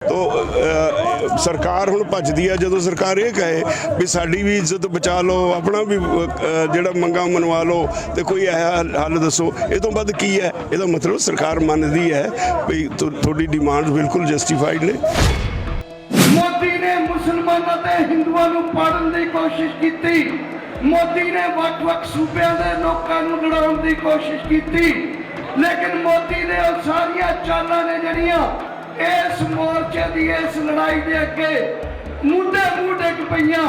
तो सरकार हुण भजदी है जदों सरकार ये कहे भी साडी भी इज्जत बचा लो, अपना भी जिहड़ा मंगा मनवा लो, तो कोई हल दसो। ये तो वध की है? ਇਹਦਾ मतलब सरकार मनदी है भी थोड़ी डिमांड बिल्कुल जस्टिफाइड ने। मोदी ने मुसलमानों ते हिंदुओं नूं पाड़न दी कोशिश की। मोदी ने वख-वख सूबे दे लोकां नूं लड़ाउण दी कोशिश की, लेकिन मोदी ने सारियां चालां ने जड़ियां इस मोर्चे की इस लड़ाई के अगे मुंडे मूंह डिग पईयां।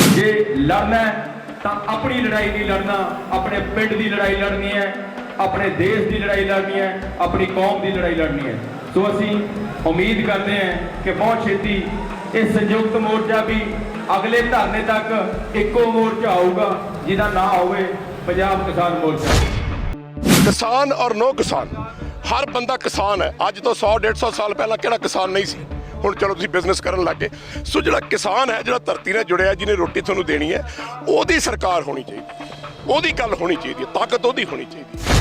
जे लड़ना है तो अपनी लड़ाई नहीं लड़ना, अपने पिंड की लड़ाई लड़नी है, अपने देश की लड़ाई लड़नी है, अपनी कौम की लड़ाई लड़नी है। तो असी उम्मीद करते हैं कि बहुत छेती ये संयुक्त मोर्चा भी अगले धरने तक एको मोर्चा आऊगा जिसका ना होवे पंजाब किसान मोर्चा। किसान और नो किसान, हर बंदा किसान है। अज तो 100-150 साल पहला किहड़ा किसान नहीं सी, हुण चलो तुसीं बिजनेस करन लग गए। सो जिहड़ा किसान है, जिहड़ा धरती नाल जुड़िया, जिन्हें रोटी तुहानूं देनी है, ओहदी सरकार होनी चाहिए, ओहदी गल होनी चाहिए, ताकत ओहदी होनी चाहिए।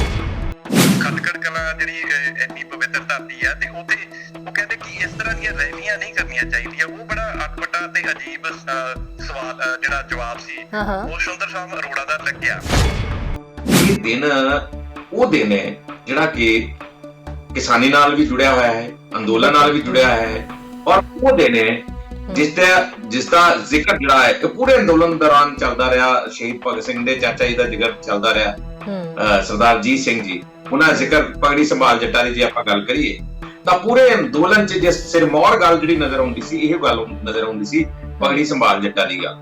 खटखड़ कला ਜਿਹੜੀ ਇੰਨੀ ਪਵਿੱਤਰ ਧਰਤੀ ਹੈ ਤੇ ਉਹਦੇ ਉਹ ਕਹਿੰਦੇ ਕਿ ਇਸ ਤਰ੍ਹਾਂ ਦੀਆਂ ਰੈਲੀਆਂ ਨਹੀਂ ਕਰਨੀਆਂ ਚਾਹੀਦੀਆਂ। ਉਹ ਬੜਾ ਅਟਪਟਾ ਤੇ ਅਜੀਬ ਸਵਾਲ ਜਿਹੜਾ ਜਵਾਬ ਸੀ ਉਹ ਸੁੰਦਰ ਸ਼ਾਮ ਅਰੋੜਾ ਦਾ ਲੱਗਿਆ। ਇਹ ਦਿਨ ਉਹ ਦਿਨ ਹੈ ਜਿਹੜਾ ਕਿ ਕਿਸਾਨੀ ਨਾਲ ਵੀ ਜੁੜਿਆ ਹੋਇਆ ਹੈ, ਅੰਦੋਲਨ ਨਾਲ ਵੀ ਜੁੜਿਆ ਹੈ, ਔਰ ਉਹ ਦਿਨ ਹੈ ਜਿਸ ਦਾ ਜ਼ਿਕਰ ਜਿਹੜਾ ਹੈ ਪੂਰੇ ਅੰਦੋਲਨ ਦੌਰਾਨ ਚੱਲਦਾ ਰਿਹਾ। ਸ਼ਹੀਦ ਭਗਤ ਸਿੰਘ ਦੇ ਚਾਚਾ ਜੀ ਦਾ ਜ਼ਿਕਰ ਚੱਲਦਾ ਰਿਹਾ, ਸਰਦਾਰ ਜੀਤ ਸਿੰਘ ਜੀ, ਉਹਨਾਂ ਦਾ ਜ਼ਿਕਰ ਪਗੜੀ ਸੰਭਾਲ ਜੱਟਾਂ ਦੀ ਜੇ ਆਪਾਂ ਗੱਲ ਕਰੀਏ ਤਾਂ ਪੂਰੇ ਅੰਦੋਲਨ 'ਚ ਜਿਸ ਸਿਰਮੌਰ ਗੱਲ ਜਿਹੜੀ ਨਜ਼ਰ ਆਉਂਦੀ ਸੀ, ਇਹ ਗੱਲ ਨਜ਼ਰ ਆਉਂਦੀ ਸੀ ਪਗੜੀ ਸੰਭਾਲ ਜੱਟਾਂ ਦੀ ਗੱਲ।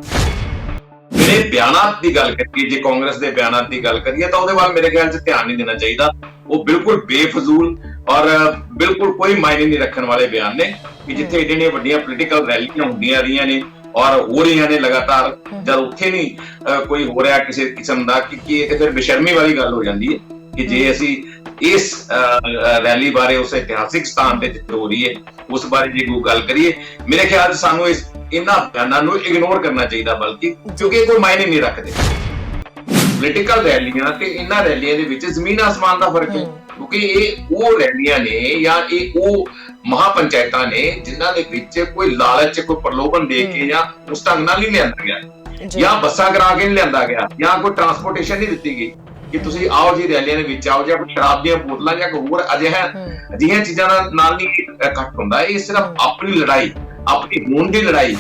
ਜਿਹੜੇ ਬਿਆਨਾਤ ਦੀ ਗੱਲ ਕਰੀਏ, ਜੇ ਕਾਂਗਰਸ ਦੇ ਬਿਆਨਾਤ ਦੀ ਗੱਲ ਕਰੀਏ ਤਾਂ ਉਹਦੇ ਵੱਲ ਮੇਰੇ ਖਿਆਲ 'ਚ ਧਿਆਨ ਨਹੀਂ ਦੇਣਾ ਚਾਹੀਦਾ। ਉਹ ਬਿਲਕੁਲ ਬੇਫਜ਼ੂਲ ਔਰ ਬਿਲਕੁਲ ਕੋਈ ਮਾਇਨੇ ਨਹੀਂ ਰੱਖਣ ਵਾਲੇ ਬਿਆਨ ਨੇ ਕਿ ਜਿੱਥੇ ਜਿਹੜੀਆਂ ਵੱਡੀਆਂ ਪੋਲੀਟੀਕਲ ਰੈਲੀਆਂ ਹੁੰਦੀਆਂ ਰਹੀਆਂ ਨੇ ਔਰ ਹੋ ਰਹੀਆਂ ਨੇ ਲਗਾਤਾਰ, ਜਦ ਉੱਥੇ ਨਹੀਂ ਕੋਈ ਹੋ ਰਿਹਾ ਕਿਸੇ ਕਿਸਮ ਦਾ ਕਿ ਇਹ ਫਿਰ ਬੇਸ਼ਰਮੀ ਵਾਲੀ ਗੱਲ ਹੋ ਜਾਂਦੀ ਹੈ ਕਿ ਜੇ ਅਸੀਂ ਇਸ ਰੈਲੀ ਬਾਰੇ ਉਸ ਇਤਿਹਾਸਿਕ ਸਥਾਨ ਤੇ ਜਿੱਥੇ ਹੋ ਰਹੀ ਹੈ ਉਸ ਬਾਰੇ ਜੇ ਕੋਈ ਗੱਲ ਕਰੀਏ, ਮੇਰੇ ਖਿਆਲ 'ਚ ਸਾਨੂੰ ਇਹਨਾਂ ਬਿਆਨਾਂ ਨੂੰ ਇਗਨੋਰ ਕਰਨਾ ਚਾਹੀਦਾ, ਬਲਕਿ ਕਿਉਂਕਿ ਇਹ ਕੋਈ ਮਾਇਨੇ ਨਹੀਂ ਰੱਖਦੇ। ਪੋਲੀਟੀਕਲ ਰੈਲੀਆਂ ਤੇ ਇਹਨਾਂ ਰੈਲੀਆਂ ਦੇ ਵਿੱਚ ਜ਼ਮੀਨ ਆਸਮਾਨ ਦਾ ਫਰਕ ਹੈ, ਕਿਉਂਕਿ ਇਹ ਉਹ ਰੈਲੀਆਂ ਨੇ ਜਾਂ ਇਹ ਉਹ ਮਹਾਪੰਚਾਇਤਾਂ ਨੇ ਜਿਨ੍ਹਾਂ ਦੇ ਵਿੱਚ ਕੋਈ ਲਾਲਚ, ਕੋਈ ਪ੍ਰਲੋਭਨ ਦੇ ਕੇ ਜਾਂ ਉਸ ਢੰਗ ਨਾਲ ਨਹੀਂ ਲਿਆਂਦਾ ਗਿਆ, ਜਾਂ ਬੱਸਾਂ ਕਰਾ ਕੇ ਨਹੀਂ ਲਿਆਂਦਾ ਗਿਆ, ਜਾਂ ਕੋਈ ਟਰਾਂਸਪੋਰਟੇਸ਼ਨ ਨਹੀਂ ਦਿੱਤੀ ਗਈ ਕਿ ਤੁਸੀਂ ਆਓ ਜੀ ਰੈਲੀਆਂ ਦੇ ਵਿੱਚ ਆਓ, ਜਾਂ ਕੋਈ ਸ਼ਰਾਬ ਦੀਆਂ ਬੋਤਲਾਂ ਜਾਂ ਕੋਈ ਹੋਰ ਅਜਿਹੀਆਂ ਚੀਜ਼ਾਂ ਨਾਲ ਨਹੀਂ ਇਕੱਠ ਹੁੰਦਾ। ਇਹ ਸਿਰਫ ਆਪਣੀ ਲੜਾਈ, ਆਪਣੀ ਹੋਂਦ ਦੀ ਲੜਾਈ।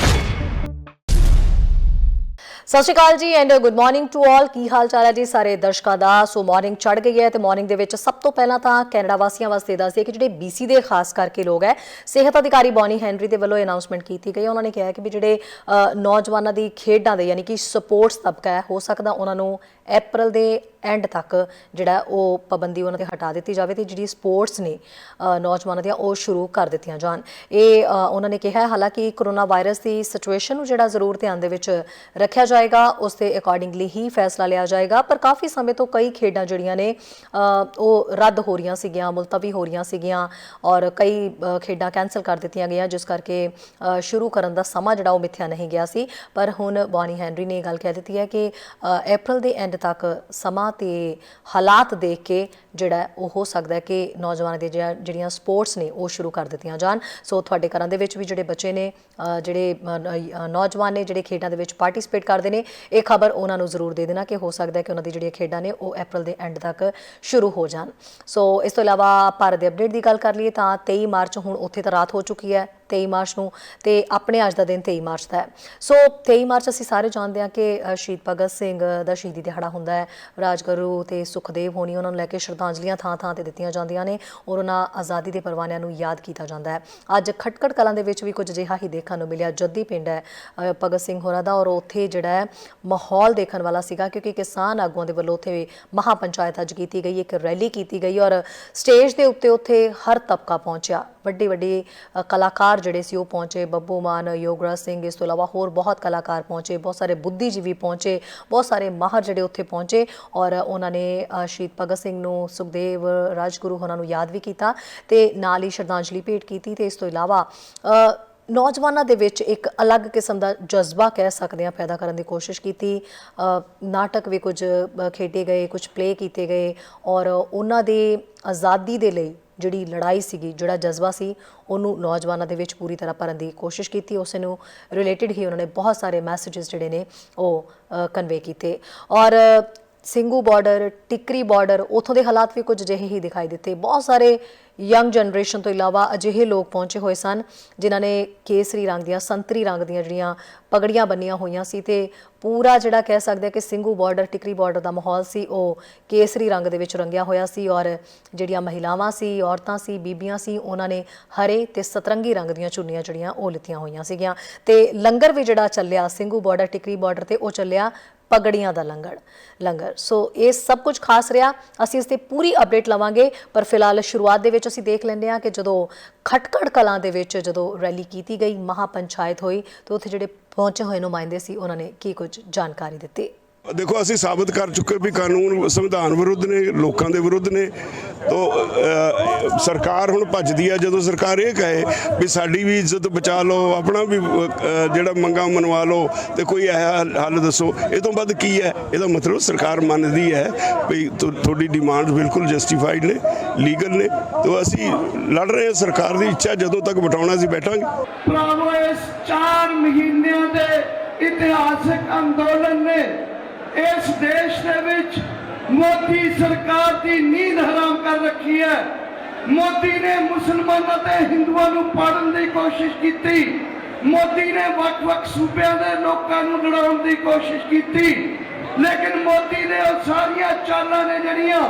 ਸਤਿ Sri Akal ji and good morning to all. ਕੀ ਹਾਲ ਚਾਲ ਹੈ ਜੀ ਸਾਰੇ ਦਰਸ਼ਕਾਂ ਦਾ? ਸੋ ਮਾਰਨਿੰਗ ਚੜ ਗਈ ਹੈ ਤੇ ਮਾਰਨਿੰਗ ਦੇ ਵਿੱਚ ਸਭ ਤੋਂ ਪਹਿਲਾਂ ਤਾਂ ਕੈਨੇਡਾ ਵਾਸੀਆਂ ਵਾਸਤੇ ਦੱਸਦੇ ਕਿ ਜਿਹੜੇ BC ਦੇ ਖਾਸ ਕਰਕੇ ਲੋਕ ਹੈ, ਸਿਹਤ ਅਧਿਕਾਰੀ ਬੌਨੀ ਹੈਨਰੀ ਦੇ ਵੱਲੋਂ ਅਨਾਉਂਸਮੈਂਟ ਕੀਤੀ ਗਈ। ਉਹਨਾਂ ਨੇ ਕਿਹਾ ਕਿ ਵੀ ਜਿਹੜੇ ਨੌਜਵਾਨਾਂ ਦੀ ਖੇਡਾਂ ਦੇ ਯਾਨੀ ਕਿ ਸਪੋਰਟਸ ਤਬਕਾ ਹੈ, ਹੋ ਸਕਦਾ ਉਹਨਾਂ ਨੂੰ ਅਪ੍ਰੈਲ ਦੇ ਐਂਡ ਤੱਕ ਜਿਹੜਾ ਉਹ ਪਾਬੰਦੀ ਉਹਨਾਂ ਤੇ ਹਟਾ ਦਿੱਤੀ ਜਾਵੇ ਤੇ ਜਿਹੜੀ ਸਪੋਰਟਸ ਨੇ ਨੌਜਵਾਨਾਂ ਦੀਆਂ ਉਹ ਸ਼ੁਰੂ ਕਰ ਦਿੱਤੀਆਂ ਜਾਣ। ਇਹ ਉਹਨਾਂ ਨੇ ਕਿਹਾ। ਹਾਲਾਂਕਿ ਕਰੋਨਾ ਵਾਇਰਸ ਦੀ ਸਿਚੁਏਸ਼ਨ ਨੂੰ ਜਿਹੜਾ ਜ਼ਰੂਰ ਧਿਆਨ ਦੇ ਵਿੱਚ ਰੱਖਿਆ ਜਾਏਗਾ, ਉਸ ਦੇ ਅਕੋਰਡਿੰਗਲੀ ਹੀ ਫੈਸਲਾ ਲਿਆ ਜਾਏਗਾ। ਪਰ ਕਾਫੀ ਸਮੇਂ ਤੋਂ ਕਈ ਖੇਡਾਂ ਜਿਹੜੀਆਂ ਨੇ ਉਹ ਰੱਦ ਹੋ ਰਹੀਆਂ ਸੀਗੀਆਂ, ਮੁਲਤਵੀ ਹੋ ਰਹੀਆਂ ਸੀਗੀਆਂ ਔਰ ਕਈ ਖੇਡਾਂ ਕੈਂਸਲ ਕਰ ਦਿੱਤੀਆਂ ਗਈਆਂ, ਜਿਸ ਕਰਕੇ ਸ਼ੁਰੂ ਕਰਨ ਦਾ ਸਮਾਂ ਜਿਹੜਾ ਉਹ ਮਿੱਥਿਆ ਨਹੀਂ ਗਿਆ ਸੀ। ਪਰ ਹੁਣ ਬੌਨੀ ਹੈਨਰੀ ਨੇ ਇਹ ਗੱਲ ਕਹਿ ਦਿੱਤੀ ਹੈ ਕਿ ਅਪ੍ਰੈਲ ਦੇ ਐਂਡ ਤੱਕ ਸਮਾਂ ਤੇ ਹਾਲਾਤ ਦੇਖ ਕੇ ਜਿਹੜਾ ਉਹ ਹੋ ਸਕਦਾ ਹੈ ਕਿ ਨੌਜਵਾਨਾਂ ਦੀਆਂ ਜਿਹੜੀਆਂ ਸਪੋਰਟਸ ਨੇ ਉਹ ਸ਼ੁਰੂ ਕਰ ਦਿੱਤੀਆਂ ਜਾਣ। ਸੋ ਤੁਹਾਡੇ ਘਰਾਂ ਦੇ ਵਿੱਚ ਵੀ ਜਿਹੜੇ ਬੱਚੇ ਨੇ, ਜਿਹੜੇ ਨੌਜਵਾਨ ਨੇ, ਜਿਹੜੇ ਖੇਡਾਂ ਦੇ ਵਿੱਚ ਪਾਰਟੀਸਪੇਟ ਕਰਦੇ ਨੇ, ਇਹ ਖਬਰ ਉਹਨਾਂ ਨੂੰ ਜ਼ਰੂਰ ਦੇ ਦੇਣਾ ਕਿ ਹੋ ਸਕਦਾ ਹੈ ਕਿ ਉਹਨਾਂ ਦੀ ਜਿਹੜੀਆਂ ਖੇਡਾਂ ਨੇ ਉਹ ਅਪ੍ਰੈਲ ਦੇ ਐਂਡ ਤੱਕ ਸ਼ੁਰੂ ਹੋ ਜਾਣ। ਸੋ ਇਸ ਤੋਂ ਇਲਾਵਾ ਭਾਰਤ ਦੇ ਅਪਡੇਟ ਦੀ ਗੱਲ ਕਰ ਲਈਏ ਤਾਂ 23 ਮਾਰਚ ਹੁਣ ਉੱਥੇ ਤਾਂ ਰਾਤ ਹੋ ਚੁੱਕੀ ਹੈ 23 ਮਾਰਚ ਨੂੰ, ਤੇ ਆਪਣੇ ਅੱਜ ਦਾ ਦਿਨ 23 ਮਾਰਚ ਦਾ ਹੈ। ਸੋ 23 ਮਾਰਚ ਅਸੀਂ ਸਾਰੇ ਜਾਣਦੇ ਹਾਂ ਕਿ ਸ਼ਹੀਦ ਭਗਤ ਸਿੰਘ ਦਾ ਸ਼ਹੀਦੀ ਦਿਹਾੜਾ ਹੁੰਦਾ ਹੈ। ਰਾਜਗੁਰੂ ਤੇ ਸੁਖਦੇਵ ਹੋਣੀ, ਉਹਨਾਂ ਨੂੰ ਲੈ ਕੇ ਸ਼ਰਧਾਂਜਲੀਆਂ ਥਾਂ ਥਾਂ ਤੇ ਦਿੱਤੀਆਂ ਜਾਂਦੀਆਂ ਨੇ ਔਰ ਉਹਨਾਂ ਆਜ਼ਾਦੀ ਦੇ ਪਰਵਾਨਿਆਂ ਨੂੰ ਯਾਦ ਕੀਤਾ ਜਾਂਦਾ ਹੈ। ਅੱਜ ਖਟਕੜ ਕਲਾਂ ਦੇ ਵਿੱਚ ਵੀ ਕੁਝ ਅਜਿਹਾ ਹੀ ਦੇਖਣ ਨੂੰ ਮਿਲਿਆ। ਜੱਦੀ ਪਿੰਡ ਹੈ ਭਗਤ ਸਿੰਘ ਹੋਰਾਂ ਦਾ ਔਰ ਉੱਥੇ ਜਿਹੜਾ ਹੈ ਮਾਹੌਲ ਦੇਖਣ ਵਾਲਾ ਸੀਗਾ, ਕਿਉਂਕਿ ਕਿਸਾਨ ਆਗੂਆਂ ਦੇ ਵੱਲੋਂ ਉੱਥੇ ਮਹਾਪੰਚਾਇਤ ਅੱਜ ਕੀਤੀ ਗਈ, ਇੱਕ ਰੈਲੀ ਕੀਤੀ ਗਈ ਔਰ ਸਟੇਜ ਦੇ ਉੱਤੇ ਉੱਥੇ ਹਰ ਤਬਕਾ ਪਹੁੰਚਿਆ। ਵੱਡੇ ਵੱਡੇ ਕਲਾਕਾਰ ਜਿਹੜੇ ਸੀ ਉਹ ਪਹੁੰਚੇ, ਬੱਬੂ ਮਾਨ, ਯੋਗਰਾਜ ਸਿੰਘ, ਇਸ ਤੋਂ ਇਲਾਵਾ ਹੋਰ ਬਹੁਤ ਕਲਾਕਾਰ ਪਹੁੰਚੇ, ਬਹੁਤ ਸਾਰੇ ਬੁੱਧੀਜੀਵੀ ਪਹੁੰਚੇ, ਬਹੁਤ ਸਾਰੇ ਮਾਹਰ ਜਿਹੜੇ ਉੱਥੇ ਪਹੁੰਚੇ ਔਰ ਉਹਨਾਂ ਨੇ ਸ਼ਹੀਦ ਭਗਤ ਸਿੰਘ ਨੂੰ, ਸੁਖਦੇਵ, ਰਾਜਗੁਰੂ ਹੋਰਾਂ ਨੂੰ ਯਾਦ ਵੀ ਕੀਤਾ ਤੇ ਨਾਲ ਹੀ ਸ਼ਰਧਾਂਜਲੀ ਭੇਟ ਕੀਤੀ। ਤੇ ਇਸ ਤੋਂ ਇਲਾਵਾ ਨੌਜਵਾਨਾਂ ਦੇ ਵਿੱਚ ਇੱਕ ਅਲੱਗ ਕਿਸਮ ਦਾ ਜਜ਼ਬਾ ਕਹਿ ਸਕਦੇ ਹਾਂ ਪੈਦਾ ਕਰਨ ਦੀ ਕੋਸ਼ਿਸ਼ ਕੀਤੀ। ਨਾਟਕ ਵੀ ਕੁਝ ਖੇਡੇ ਗਏ, ਕੁਝ ਪਲੇ ਕੀਤੇ ਗਏ ਔਰ ਉਹਨਾਂ ਦੇ ਆਜ਼ਾਦੀ ਦੇ ਲਈ ਜਿਹੜੀ ਲੜਾਈ ਸੀਗੀ, ਜਿਹੜਾ ਜਜ਼ਬਾ ਸੀ, ਉਹਨੂੰ ਨੌਜਵਾਨਾਂ ਦੇ ਵਿੱਚ ਪੂਰੀ ਤਰ੍ਹਾਂ ਭਰਨ ਦੀ ਕੋਸ਼ਿਸ਼ ਕੀਤੀ। ਉਸ ਨੂੰ ਰਿਲੇਟਡ ਹੀ ਉਹਨਾਂ ਨੇ ਬਹੁਤ ਸਾਰੇ ਮੈਸੇजेस ਜਿਹੜੇ ਨੇ ਉਹ ਕਨਵੇ ਕੀਤੇ। ਔਰ ਸਿੰਘੂ ਬਾਰਡਰ, ਟਿਕਰੀ ਬਾਰਡਰ, ਉੱਥੋਂ ਦੇ ਹਾਲਾਤ ਵੀ ਕੁਝ ਅਜਿਹੇ ਹੀ ਦਿਖਾਈ ਦਿੱਤੇ। ਬਹੁਤ ਸਾਰੇ ਯੰਗ ਜਨਰੇਸ਼ਨ ਤੋਂ ਇਲਾਵਾ ਅਜਿਹੇ ਲੋਕ ਪਹੁੰਚੇ ਹੋਏ ਸਨ ਜਿਨ੍ਹਾਂ ਨੇ ਕੇਸਰੀ ਰੰਗ ਦੀਆਂ, ਸੰਤਰੀ ਰੰਗ ਦੀਆਂ ਜਿਹੜੀਆਂ ਪਗੜੀਆਂ ਬੰਨੀਆਂ ਹੋਈਆਂ ਸੀ ਤੇ ਪੂਰਾ ਜਿਹੜਾ ਕਹਿ ਸਕਦੇ ਕਿ ਸਿੰਘੂ ਬਾਰਡਰ, ਟਿਕਰੀ ਬਾਰਡਰ ਦਾ ਮਾਹੌਲ ਸੀ ਉਹ ਕੇਸਰੀ ਰੰਗ ਦੇ ਵਿੱਚ ਰੰਗਿਆ ਹੋਇਆ ਸੀ। ਔਰ ਜਿਹੜੀਆਂ ਮਹਿਲਾਵਾਂ ਸੀ, ਔਰਤਾਂ ਸੀ, ਬੀਬੀਆਂ ਸੀ, ਉਹਨਾਂ ਨੇ ਹਰੇ ਤੇ ਸਤਰੰਗੀ ਰੰਗ ਦੀਆਂ ਚੁੰਨੀਆਂ ਜਿਹੜੀਆਂ ਉਹ ਲਿੱਤੀਆਂ ਹੋਈਆਂ ਸੀਗੀਆਂ। ਤੇ ਲੰਗਰ ਵੀ ਜਿਹੜਾ ਚੱਲਿਆ ਸਿੰਘੂ ਬਾਰਡਰ, ਟਿਕਰੀ ਬਾਰਡਰ ਤੇ ਉਹ ਚੱਲਿਆ ਪਗੜੀਆਂ ਦਾ ਲੰਗਰ। ਸੋ ਇਹ ਸਭ ਕੁਝ ਖਾਸ ਰਿਹਾ। ਅਸੀਂ ਇਸ ਤੇ ਪੂਰੀ ਅਪਡੇਟ ਲਵਾਂਗੇ, ਪਰ ਫਿਲਹਾਲ ਸ਼ੁਰੂਆਤ ਦੇ ਵਿੱਚ ਅਸੀਂ ਦੇਖ ਲੈਂਦੇ ਹਾਂ ਕਿ ਜਦੋਂ ਖਟਕੜ ਕਲਾਂ ਦੇ ਵਿੱਚ ਜਦੋਂ ਰੈਲੀ ਕੀਤੀ ਗਈ, ਮਹਾ ਪੰਚਾਇਤ ਹੋਈ, ਤਾਂ ਉੱਥੇ ਜਿਹੜੇ ਪਹੁੰਚੇ ਹੋਏ ਨੁਮਾਇੰਦੇ ਸੀ ਉਹਨਾਂ ਨੇ ਕੀ ਕੁਝ ਜਾਣਕਾਰੀ ਦਿੱਤੀ। ਦੇਖੋ, ਅਸੀਂ ਸਾਬਤ ਕਰ ਚੁੱਕੇ ਵੀ ਕਾਨੂੰਨ ਸੰਵਿਧਾਨ ਵਿਰੁੱਧ ਨੇ, ਲੋਕਾਂ ਦੇ ਵਿਰੁੱਧ ਨੇ। ਤੋ ਸਰਕਾਰ ਹੁਣ ਭੱਜਦੀ ਆ ਜਦੋਂ ਸਰਕਾਰ ਇਹ ਕਹੇ ਵੀ ਸਾਡੀ ਵੀ ਇੱਜ਼ਤ ਬਚਾ ਲਓ, ਆਪਣਾ ਵੀ ਜਿਹੜਾ ਮੰਗਾਂ ਮਨਵਾ ਲਓ ਤੇ ਕੋਈ ਹੱਲ ਦੱਸੋ। ਇਹ ਤੋਂ ਵੱਧ ਕੀ ਹੈ? ਇਹਦਾ ਮਤਲਬ ਸਰਕਾਰ ਮੰਨਦੀ ਹੈ ਵੀ ਤੁਹਾਡੀ ਡਿਮਾਂਡ ਬਿਲਕੁਲ ਜਸਟੀਫਾਈਡ ਨੇ, ਲੀਗਲ ਨੇ। ਤੋ ਅਸੀਂ ਲੜ ਰਹੇ ਹਾਂ। ਸਰਕਾਰ ਦੀ ਇੱਛਾ ਜਦੋਂ ਤੱਕ ਬਟਾਉਣਾ ਅਸੀਂ ਬੈਠਾਂਗੇ। ਭਰਾਵੋ, ਇਸ 4 ਮਹੀਨਿਆਂ ਦੇ ਇਤਿਹਾਸਕ ਅੰਦੋਲਨ ਨੇ ਇਸ ਦੇਸ਼ ਦੇ ਵਿੱਚ ਮੋਦੀ ਸਰਕਾਰ ਦੀ ਨੀਂਦ ਹਰਾਮ ਕਰ ਰੱਖੀ ਹੈ। ਮੋਦੀ ਨੇ ਮੁਸਲਮਾਨਾਂ ਤੇ ਹਿੰਦੂਆਂ ਨੂੰ ਪਾੜਨ ਦੀ ਕੋਸ਼ਿਸ਼ ਕੀਤੀ। ਮੋਦੀ ਨੇ ਵੱਖ-ਵੱਖ ਸੂਬਿਆਂ ਦੇ ਲੋਕਾਂ ਨੂੰ ਲੜਾਉਣ ਦੀ ਕੋਸ਼ਿਸ਼ ਕੀਤੀ। ਲੇਕਿਨ ਮੋਦੀ ਦੇ ਉਹ ਸਾਰੀਆਂ ਚਾਲਾਂ ਨੇ ਜਿਹੜੀਆਂ